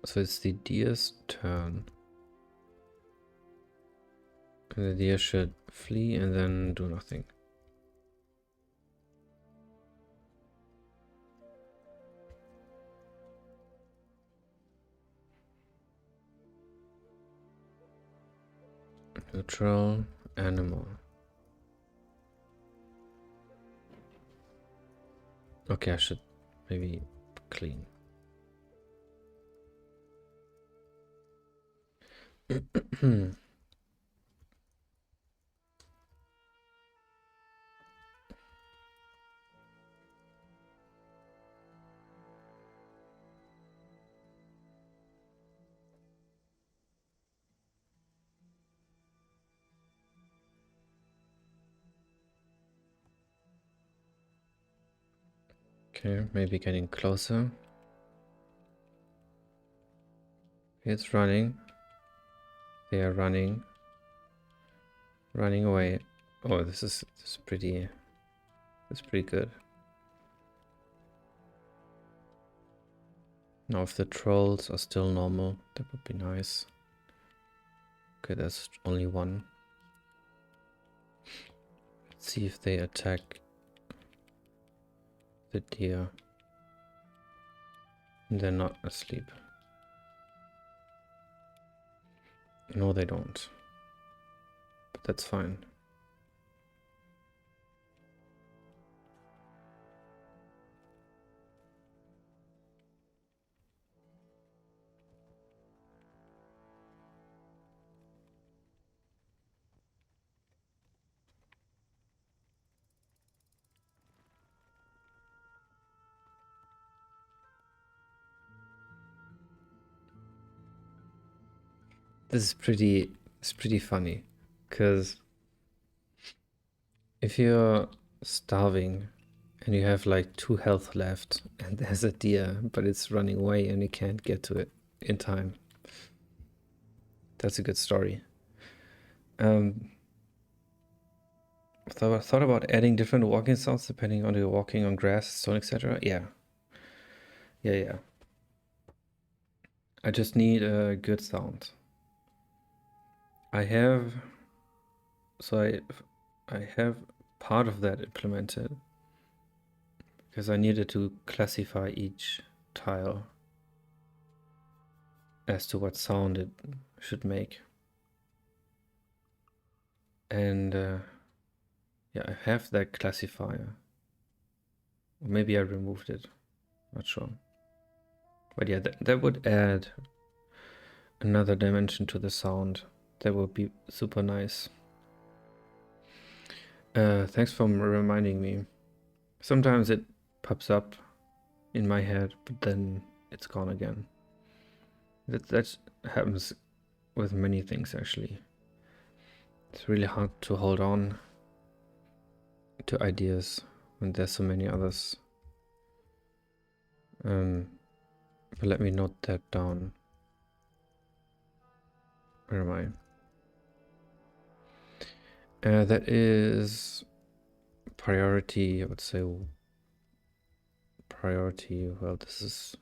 So it's the deer's turn. And the deer should flee and then do nothing. Neutral animal. Okay, I should maybe clean. Okay, maybe getting closer. It's running. They are running. Running away. Oh, this is pretty good. Now if the trolls are still normal, that would be nice. Okay, there's only one. Let's see if they attack the deer. They're not asleep. No, they don't. But that's fine. This is pretty funny, because if you're starving and you have like 2 health left and there's a deer, but it's running away and you can't get to it in time, that's a good story. Thought about adding different walking sounds depending on you're walking on grass, stone, etc. Yeah. I just need a good sound. I have part of that implemented because I needed to classify each tile as to what sound it should make. And yeah, I have that classifier. Maybe I removed it, not sure. But yeah, that would add another dimension to the sound. That would be super nice. Thanks for reminding me. Sometimes it pops up in my head, but then it's gone again. That happens with many things, actually. It's really hard to hold on to ideas when there's so many others. But let me note that down. Where am I? That is priority, I would say. Priority, well, this is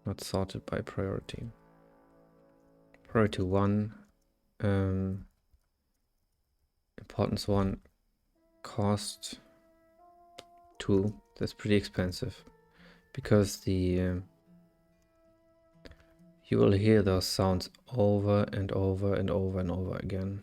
not sorted by priority. Priority 1, importance 1, cost 2. That's pretty expensive because you will hear those sounds over and over and over and over again.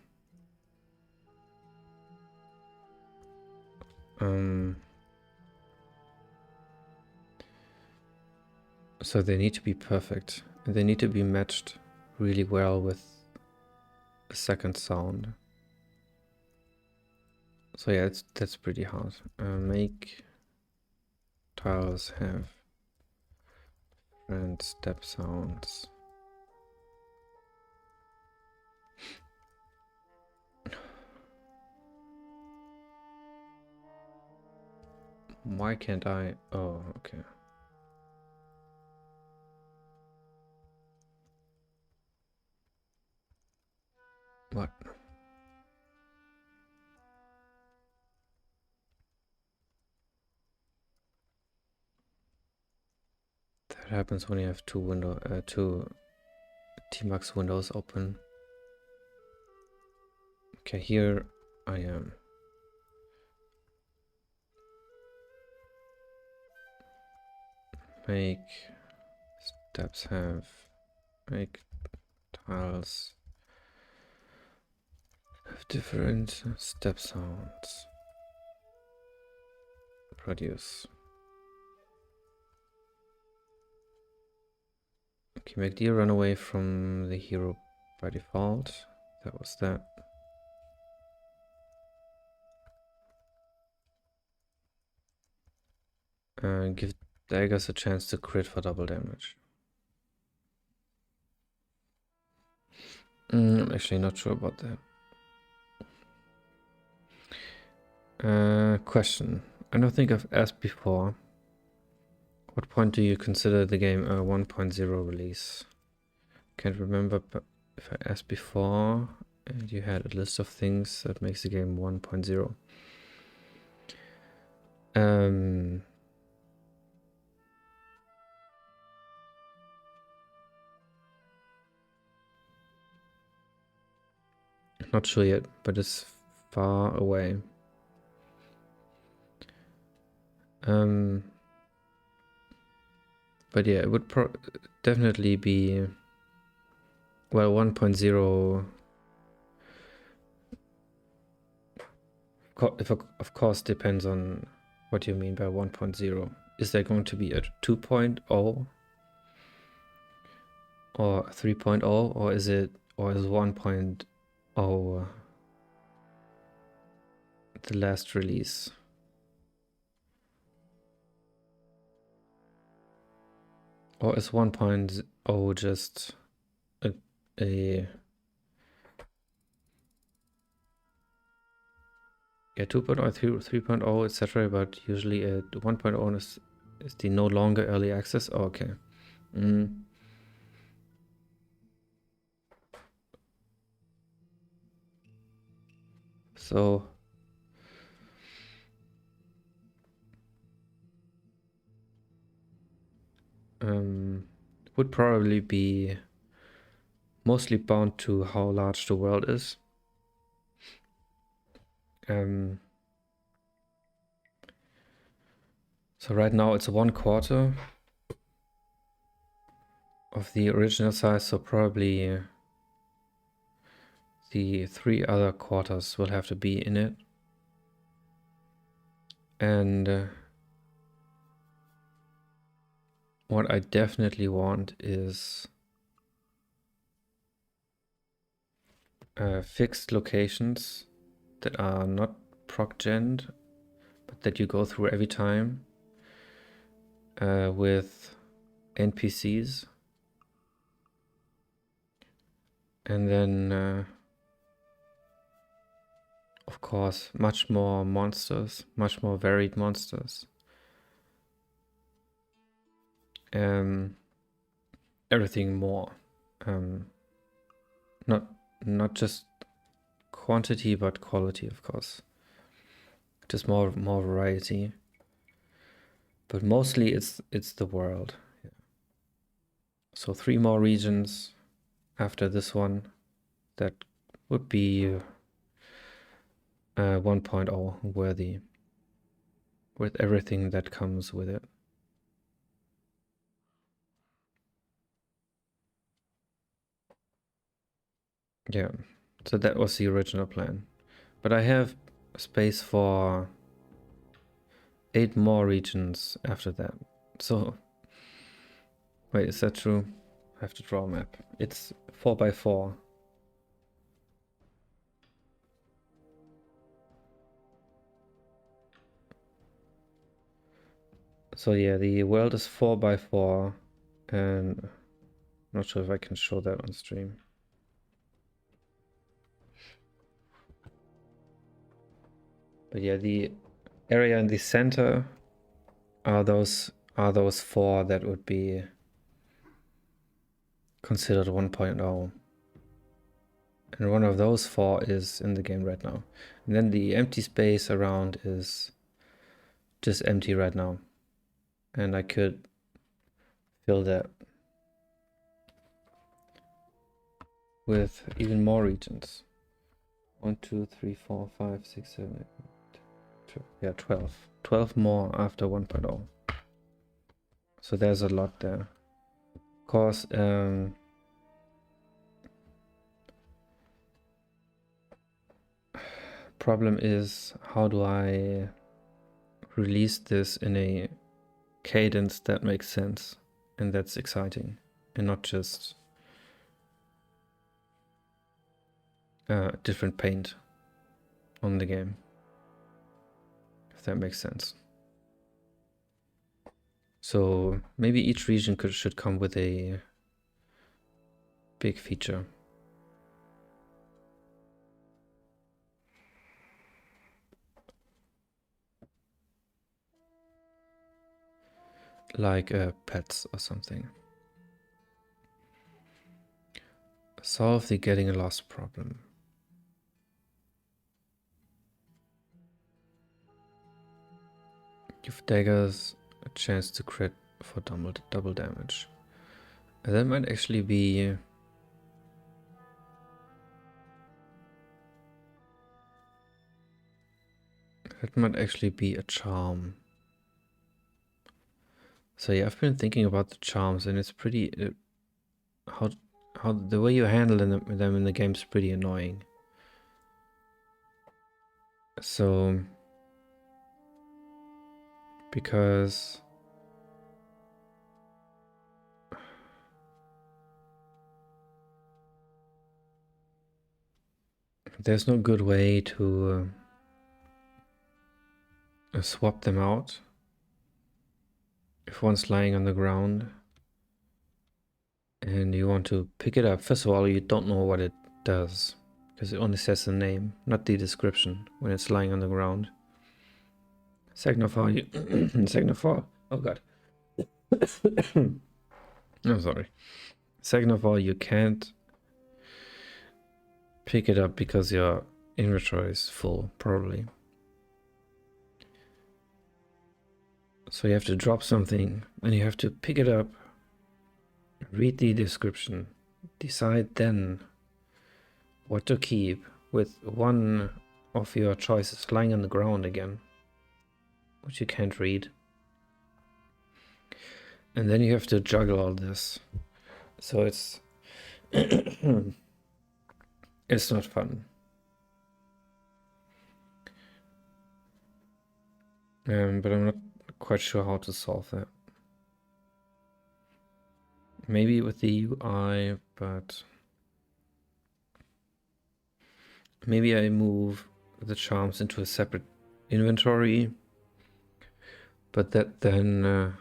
So they need to be perfect, and they need to be matched really well with a second sound. So yeah, that's pretty hard. Make tiles have different step sounds. Why can't I? Oh, okay. What? That happens when you have two Tmax windows open. Okay, here I am. Make steps have make tiles have different step sounds. Produce. Okay, make deer run away from the hero by default. That was that. Give daggers a chance to crit for double damage. I'm actually not sure about that. Question. I don't think I've asked before. What point do you consider the game a 1.0 release? Can't remember if I asked before and you had a list of things that makes the game 1.0. Not sure yet, but it's far away. But yeah, it would definitely be, well, 1.0. Of course, depends on what you mean by 1.0. Is there going to be a 2.0 or 3.0, or is 1.0 the last release? Or is 1.0 just a 2.0, 3.0, etc. But usually a 1.0 is the no longer early access. Oh, okay. So would probably be mostly bound to how large the world is. So right now it's 1/4 of the original size, so probably the 3 other quarters will have to be in it. And what I definitely want is fixed locations that are not proc-gen, but that you go through every time with NPCs. And then, of course, much more monsters, much more varied monsters. Everything more. Not just quantity, but quality, of course. Just more variety. But mostly it's the world. Yeah. So 3 more regions after this one. That would be 1.0 worthy, with everything that comes with it. Yeah, so that was the original plan. But I have space for 8 more regions after that. So, wait, is that true? I have to draw a map. It's 4x4. So yeah, the world is 4x4, and I'm not sure if I can show that on stream. But yeah, the area in the center are those 4 that would be considered 1.0. And one of those 4 is in the game right now. And then the empty space around is just empty right now. And I could fill that with even more regions. 1, 2, 3, 4, 5, 6, 7, 8, yeah, 12. 12 more after 1.0. So there's a lot there. Of course, problem is, how do I release this in a cadence that makes sense and that's exciting, and not just different paint on the game, if that makes sense. So maybe each region should come with a big feature. Like pets or something. Solve the getting lost problem. Give daggers a chance to crit for double damage. And that might actually be... That might actually be a charm. So yeah, I've been thinking about the charms, and it's pretty... how the way you handle them in the game is pretty annoying. So... Because... There's no good way to swap them out if one's lying on the ground, and and you want to pick it up. First of all, you don't know what it does because it only says the name, not the description when it's lying on the ground. Second of all, oh god. I'm sorry. Second of all, you can't pick it up because your inventory is full, probably. So you have to drop something and you have to pick it up, read the description, decide then what to keep with one of your choices lying on the ground again, which you can't read. And then you have to juggle all this. So it's it's not fun. But I'm not quite sure how to solve that. Maybe with the UI, but maybe I move the charms into a separate inventory, but that then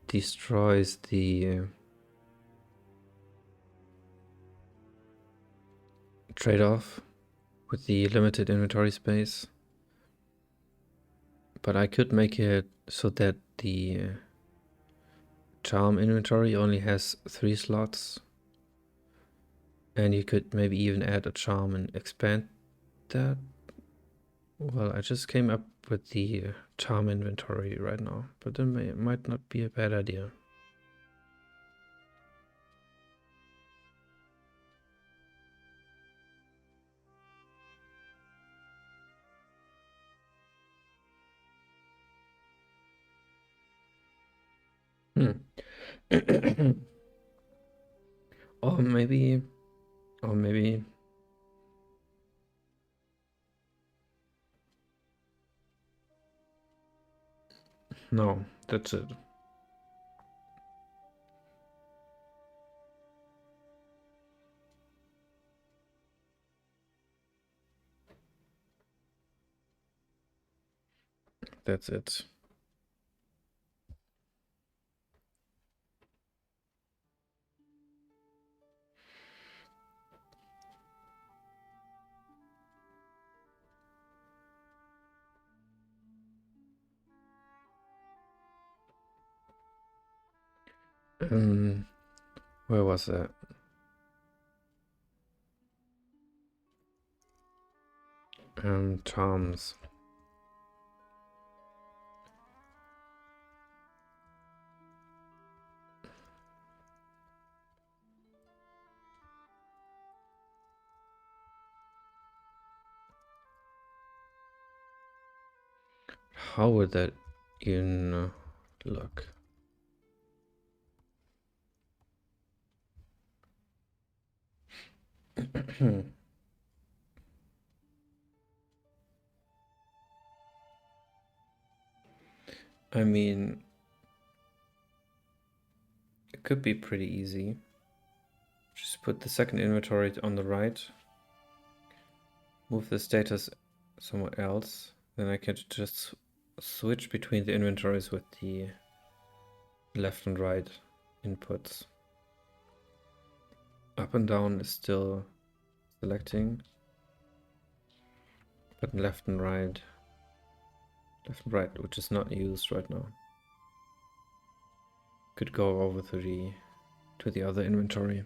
destroys the trade-off with the limited inventory space. But I could make it so that the charm inventory only has 3 slots. And you could maybe even add a charm and expand that. Well, I just came up with the charm inventory right now, but then it might not be a bad idea. Or maybe, no, that's it. That's it. Where was that? Charms. How would that even look? I mean, it could be pretty easy. Just put the second inventory on the right, move the status somewhere else, then I can just switch between the inventories with the left and right inputs. Up and down is still selecting, but left and right, which is not used right now, could go over to the other inventory.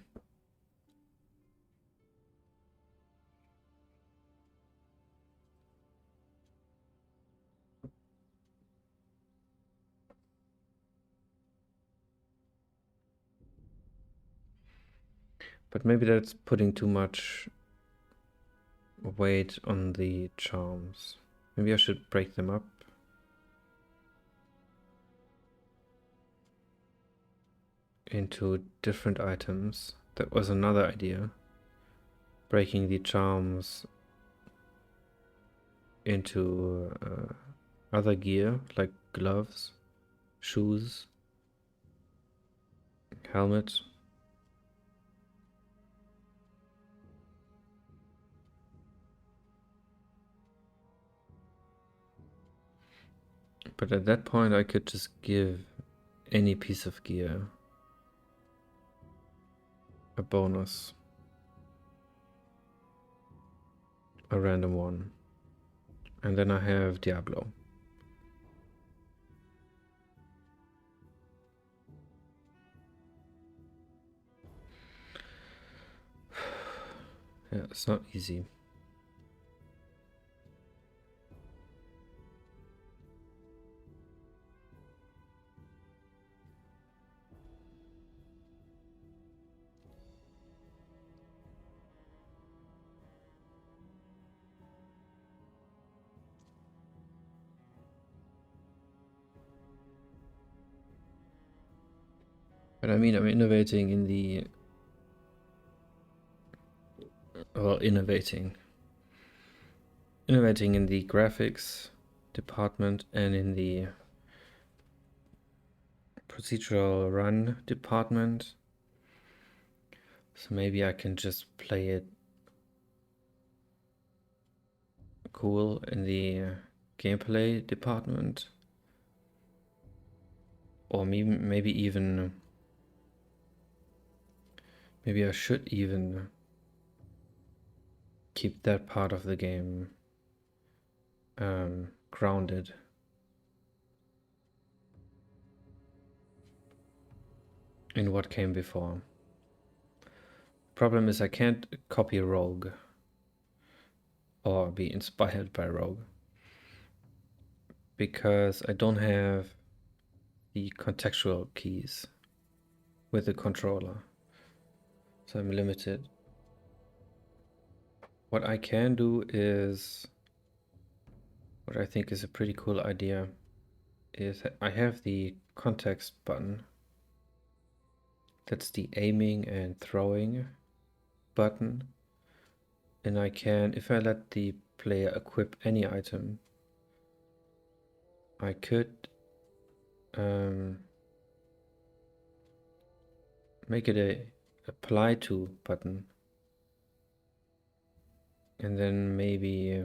But maybe that's putting too much weight on the charms. Maybe I should break them up. Into different items. That was another idea. Breaking the charms into other gear, like gloves, shoes, helmet. But at that point I could just give any piece of gear a bonus, a random one, and then I have Diablo. Yeah, it's not easy. But I mean, I'm innovating in the... Well, innovating in the graphics department and in the procedural run department. So maybe I can just play it cool in the gameplay department. Or maybe even... Maybe I should even keep that part of the game grounded. In what came before. Problem is I can't copy Rogue or be inspired by Rogue because I don't have the contextual keys with the controller, so I'm limited. What I can do is, what I think is a pretty cool idea, is I have the context button. That's the aiming and throwing button. And I can, if I let the player equip any item, I could make it a apply to button. And then maybe,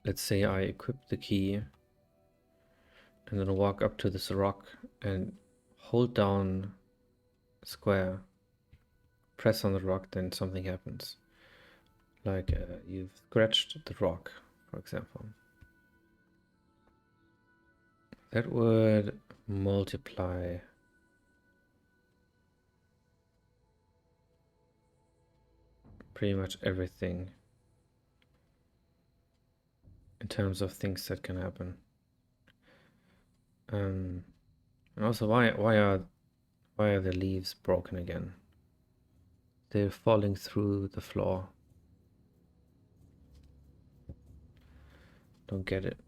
let's say I equip the key and then walk up to this rock and hold down square, press on the rock, then something happens. Like you've scratched the rock, for example. That would multiply pretty much everything in terms of things that can happen. And also, why are the leaves broken again? They're falling through the floor. Don't get it.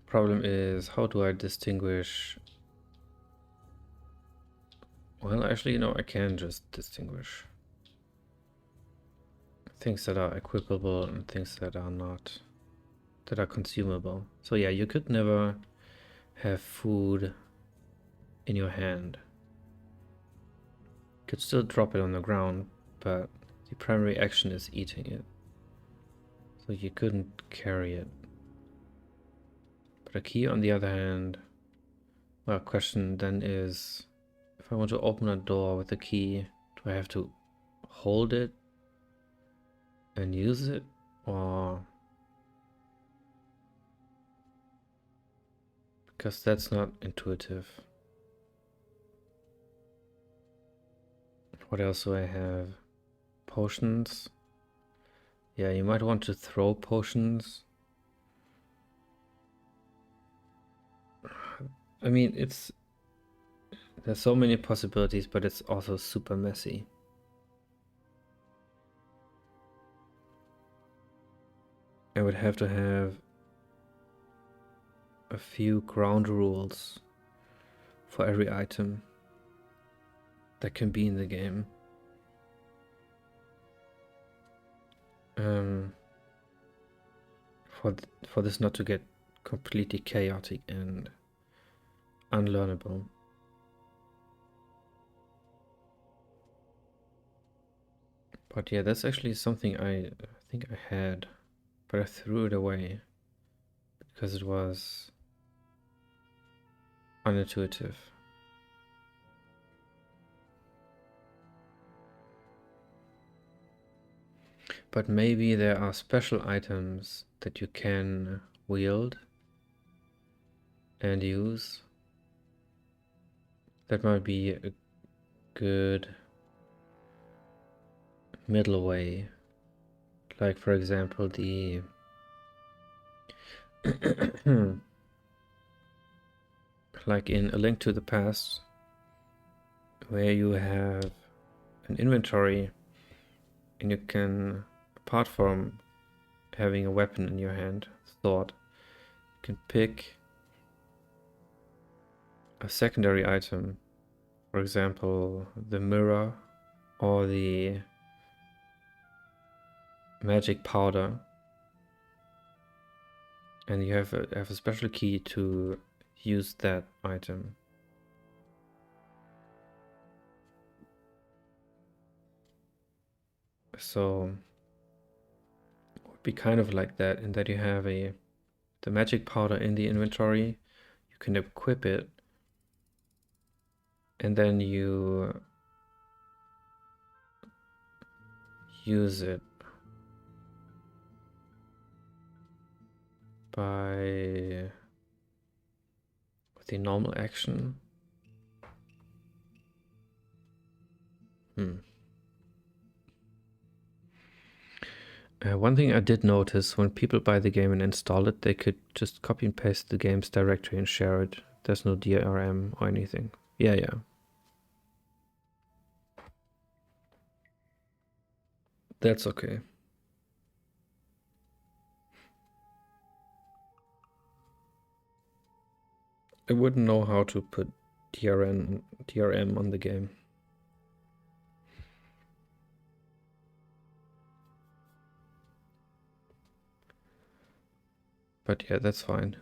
Problem is, how do I distinguish? Well, actually, no, I can just distinguish things that are equipable and things that are not, that are consumable. So yeah, you could never have food in your hand. You could still drop it on the ground, but the primary action is eating it. So you couldn't carry it. But a key, on the other hand, well, question then is, if I want to open a door with a key, do I have to hold it and use it, or... Because that's not intuitive. What else do I have? Potions. Yeah, you might want to throw potions. I mean, there's so many possibilities, but it's also super messy. I would have to have a few ground rules for every item that can be in the game. For this not to get completely chaotic and unlearnable. But yeah, that's actually something I think I had, but I threw it away because it was unintuitive. But maybe there are special items that you can wield and use. That might be a good middle way. Like, for example, the like in A Link to the Past, where you have an inventory and you can, apart from having a weapon in your hand, sword, you can pick a secondary item, for example, the mirror or the magic powder, and you have a special key to use that item. So it would be kind of like that, in that you have the magic powder in the inventory, you can equip it, and then you use it by with the normal action. One thing I did notice, when people buy the game and install it, they could just copy and paste the game's directory and share it. There's no DRM or anything. Yeah. That's okay. I wouldn't know how to put DRM on the game. But yeah, that's fine.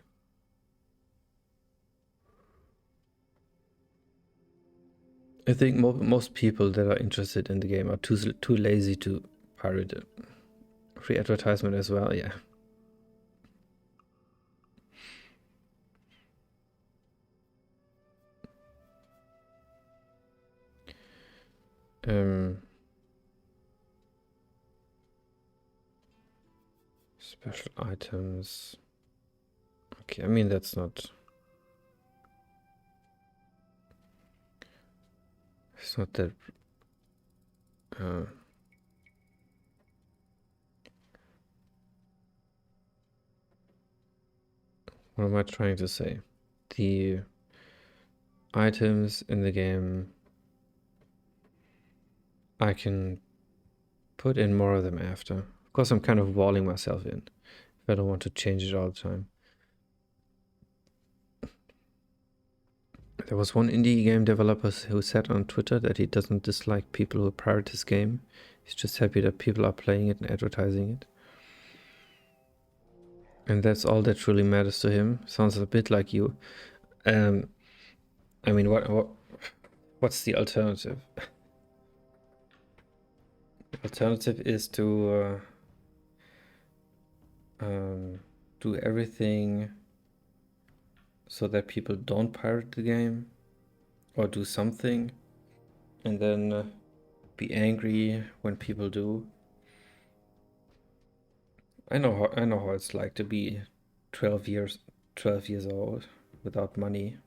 I think most people that are interested in the game are too lazy to pirate it. Free advertisement as well, yeah. Special items. Okay, I mean, that's not... It's not that... what am I trying to say? The items in the game, I can put in more of them after. Of course, I'm kind of walling myself in if I don't want to change it all the time. There was one indie game developer who said on Twitter that he doesn't dislike people who pirate his game. He's just happy that people are playing it and advertising it. And that's all that really matters to him. Sounds a bit like you. I mean, what's the alternative? The alternative is to do everything so that people don't pirate the game, or do something, and then be angry when people do. I know how it's like to be 12 years old without money.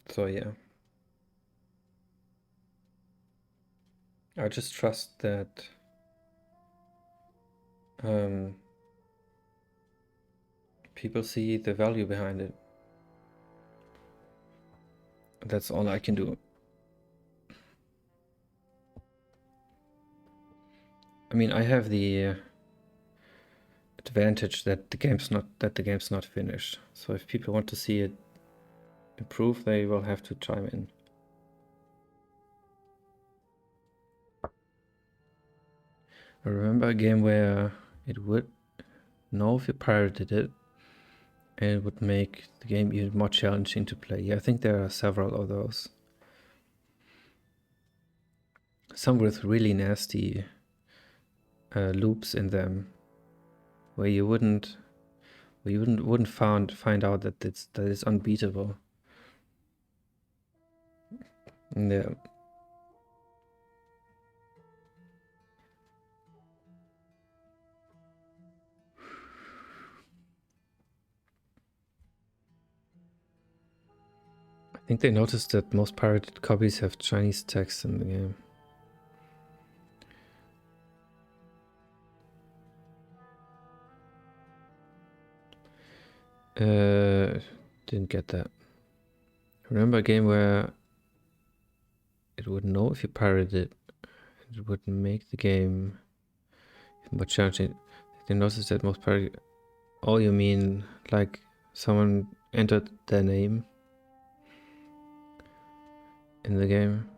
So yeah, I just trust that people see the value behind it. That's all I can do. I mean, I have the advantage that the game's not finished. So if people want to see it improve, they will have to chime in. I remember a game where it would know if you pirated it, and it would make the game even more challenging to play. Yeah, I think there are several of those. Some with really nasty loops in them, where you wouldn't find out that it's unbeatable. Yeah. I think they noticed that most pirated copies have Chinese text in the game. Didn't get that. Remember a game where it would know if you pirated it. It would make the game more challenging. They noticed that most pirated... Oh, you mean like someone entered their name in the game?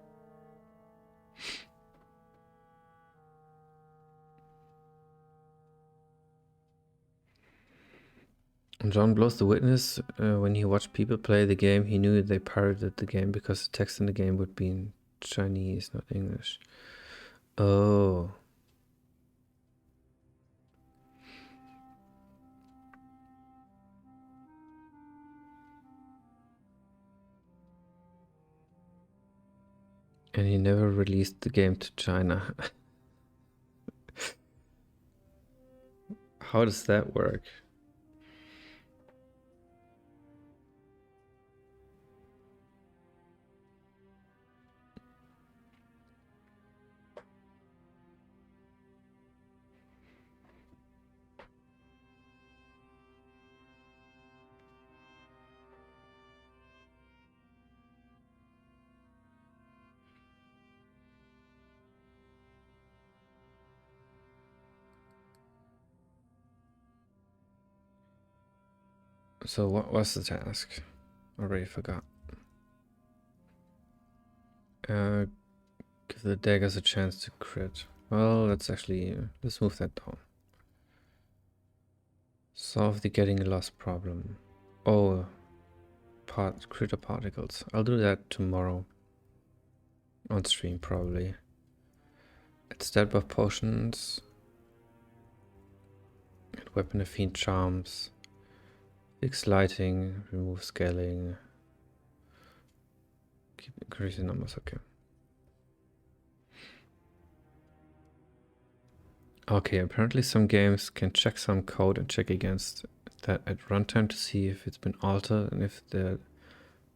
John blows the witness. When he watched people play the game, he knew they pirated the game because the text in the game would be in Chinese, not English. Oh. And he never released the game to China. How does that work? So what was the task? Already forgot. Give the daggers a chance to crit. Well, let's move that down. Solve the getting lost problem. Oh, critter particles. I'll do that tomorrow. On stream, probably. It's that buff potions. And weapon of fiend charms. Fix lighting, remove scaling. Keep increasing numbers, okay. Okay, apparently some games can check some code and check against that at runtime to see if it's been altered, and if the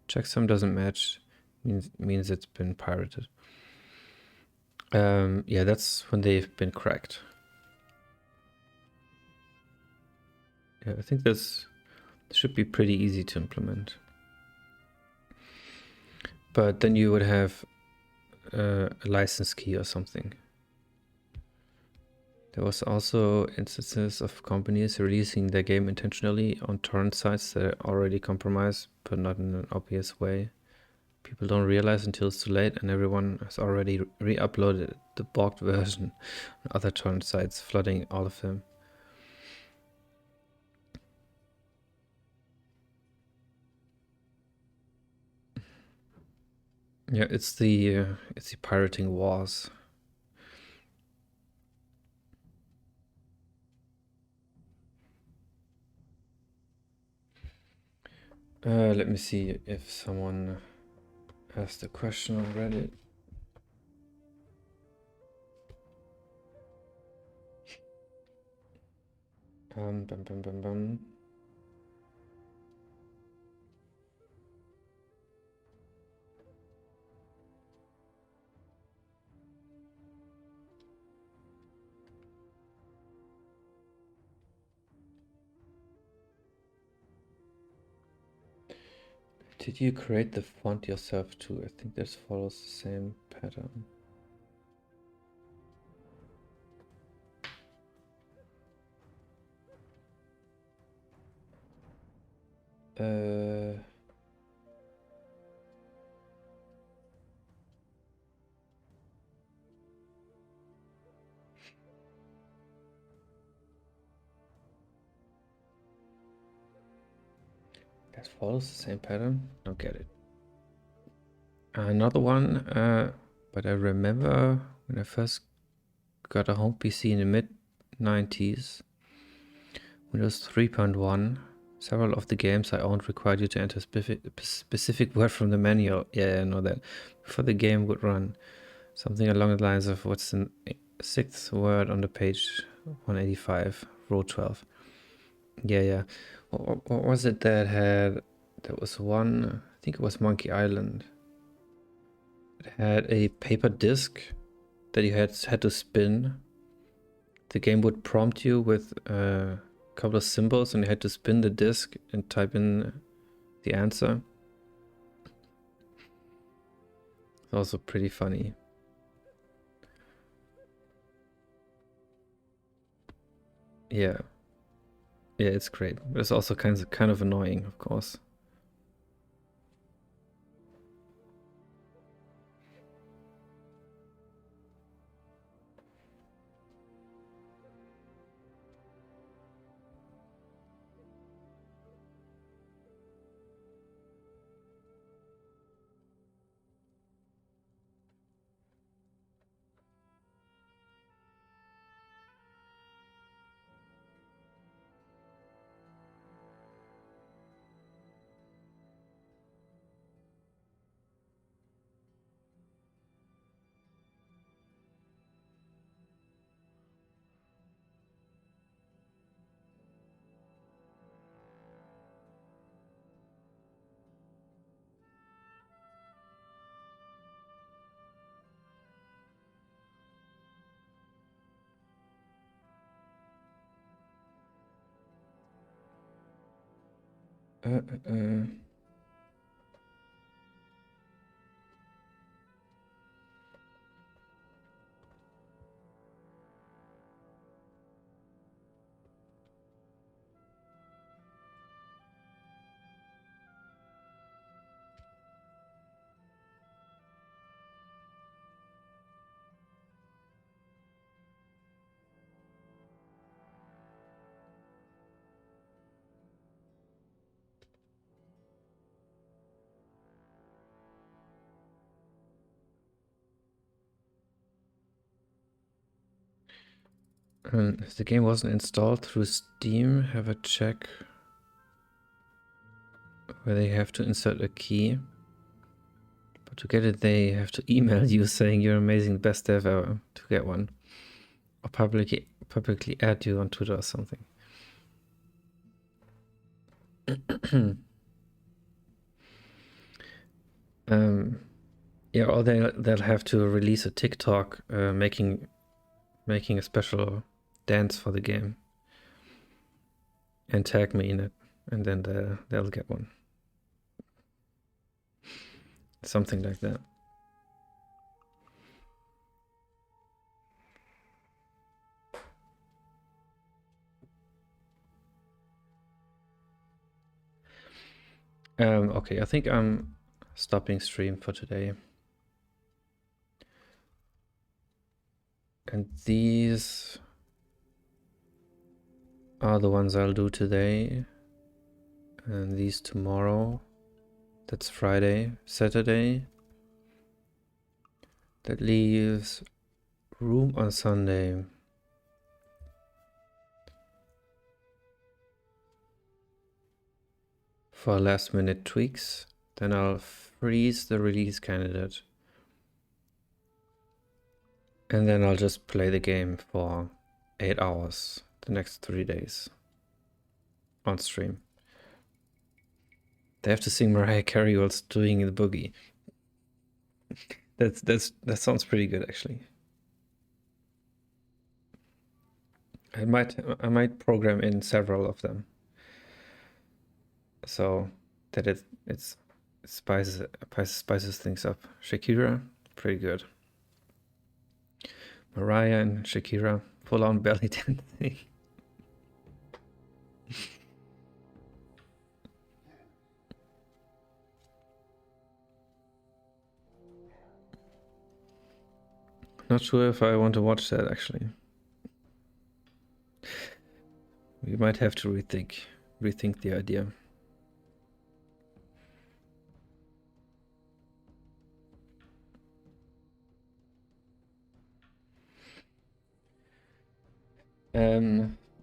checksum doesn't match, means it's been pirated. Yeah, that's when they've been cracked. Yeah, I think this should be pretty easy to implement. But then you would have a license key or something. There was also instances of companies releasing their game intentionally on torrent sites that are already compromised, but not in an obvious way. People don't realize until it's too late, and everyone has already re-uploaded the bogged version on other torrent sites, flooding all of them. Yeah, it's the pirating wars. Let me see if someone asked a question on Reddit. Bum, bum, bum, bum. Did you create the font yourself too? I think this follows the same pattern. That follows the same pattern? Don't get it. Another one, but I remember when I first got a home PC in the mid-90s, Windows 3.1. Several of the games I owned required you to enter specific word from the manual. Yeah, I know that. Before the game would run. Something along the lines of what's the sixth word on the page 185, row 12. Yeah. What was it that had... There was one... I think it was Monkey Island. It had a paper disc that you had to spin. The game would prompt you with a couple of symbols and you had to spin the disc and type in the answer. It's also pretty funny. Yeah, it's great. But it's also kind of annoying, of course. If the game wasn't installed through Steam, have a check where they have to insert a key. But to get it, they have to email you saying you're amazing, best dev ever to get one. Or publicly add you on Twitter or something. Yeah, or they'll have to release a TikTok making a special dance for the game and tag me in it, and then they'll get one. Something like that. Okay, I think I'm stopping stream for today. And these are the ones I'll do today. And these tomorrow. That's Friday. Saturday. That leaves room on Sunday. For last minute tweaks. Then I'll freeze the release candidate. And then I'll just play the game for 8 hours the next 3 days on stream. They have to sing Mariah Carey while doing the boogie. That sounds pretty good, actually. I might program in several of them, so that it spices things up. Shakira, pretty good. Mariah and Shakira, full on belly dancing. Not sure if I want to watch that, actually. We might have to rethink the idea.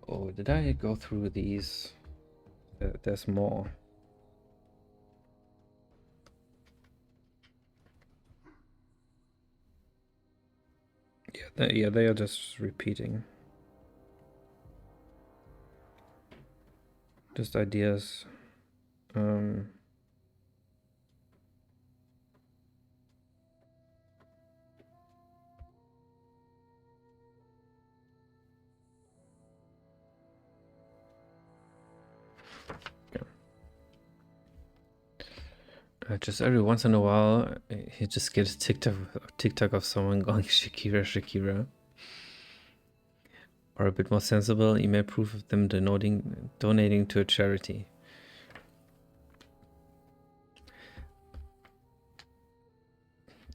Oh, did I go through these? There's more. Yeah, they are just repeating. Just ideas. Just every once in a while, you just get a TikTok of someone going Shakira, Shakira. Or a bit more sensible, email proof of them donating to a charity.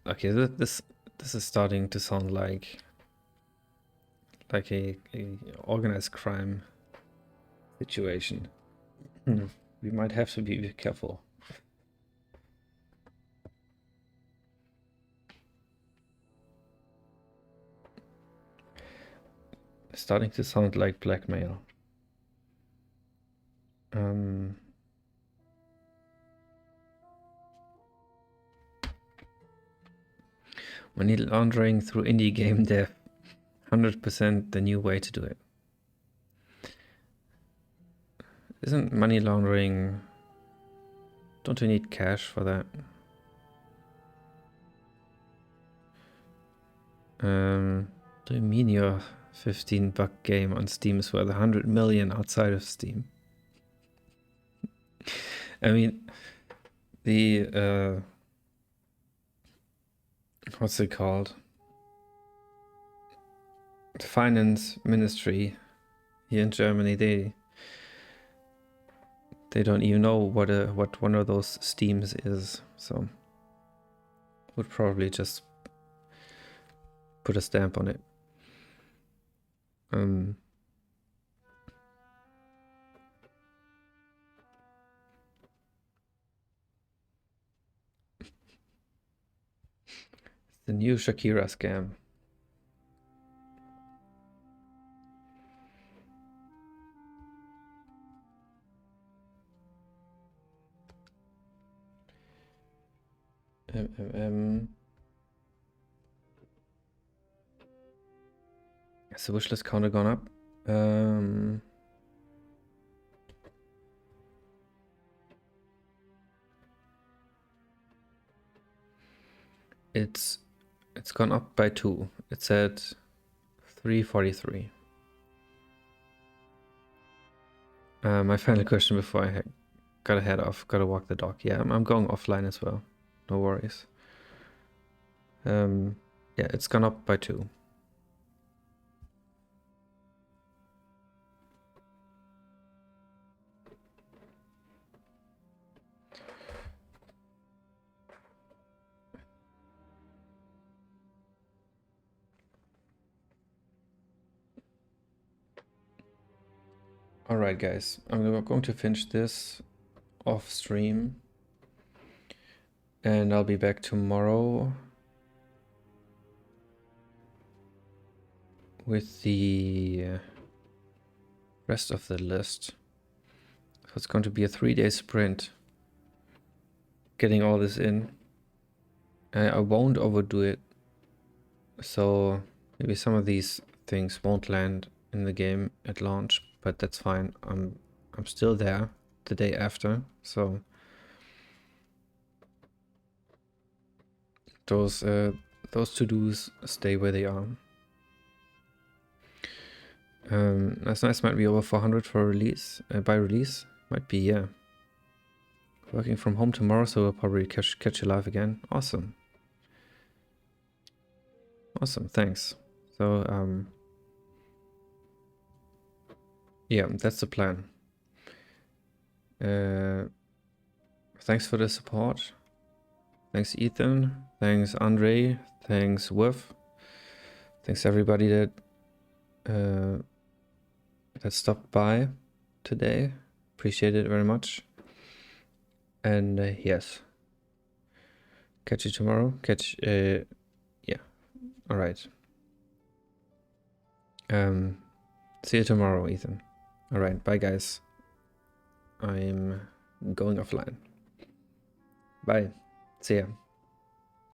Okay, this is starting to sound like a organized crime situation. We might have to be careful. Starting to sound like blackmail. Money laundering through indie game dev. 100% the new way to do it. Isn't money laundering... Don't we need cash for that? Do you mean your $15 game on Steam is worth 100 million outside of Steam? I mean, the what's it called? The finance ministry here in Germany, they don't even know what one of those Steams is, so would probably just put a stamp on it. The new Shakira scam. Has the wishlist counter gone up? It's gone up by 2. It's at 343. My final question before I gotta head off, gotta walk the dog. Yeah, I'm going offline as well. No worries. Yeah, it's gone up by 2. Alright guys, I'm going to finish this off stream and I'll be back tomorrow with the rest of the list. So it's going to be a 3-day sprint getting all this in. I won't overdo it, so maybe some of these things won't land in the game at launch, but that's fine. I'm still there the day after, so those to-dos stay where they are. That's nice. Might be over 400 for release. By release, might be, yeah. Working from home tomorrow, so we'll probably catch you live again. Awesome. Awesome, thanks. So, yeah, that's the plan. Thanks for the support. Thanks, Ethan. Thanks, Andre. Thanks, Wolf. Thanks, everybody that stopped by today. Appreciate it very much. And yes, catch you tomorrow. Yeah. All right. See you tomorrow, Ethan. All right, bye guys. I'm going offline. Bye. See ya.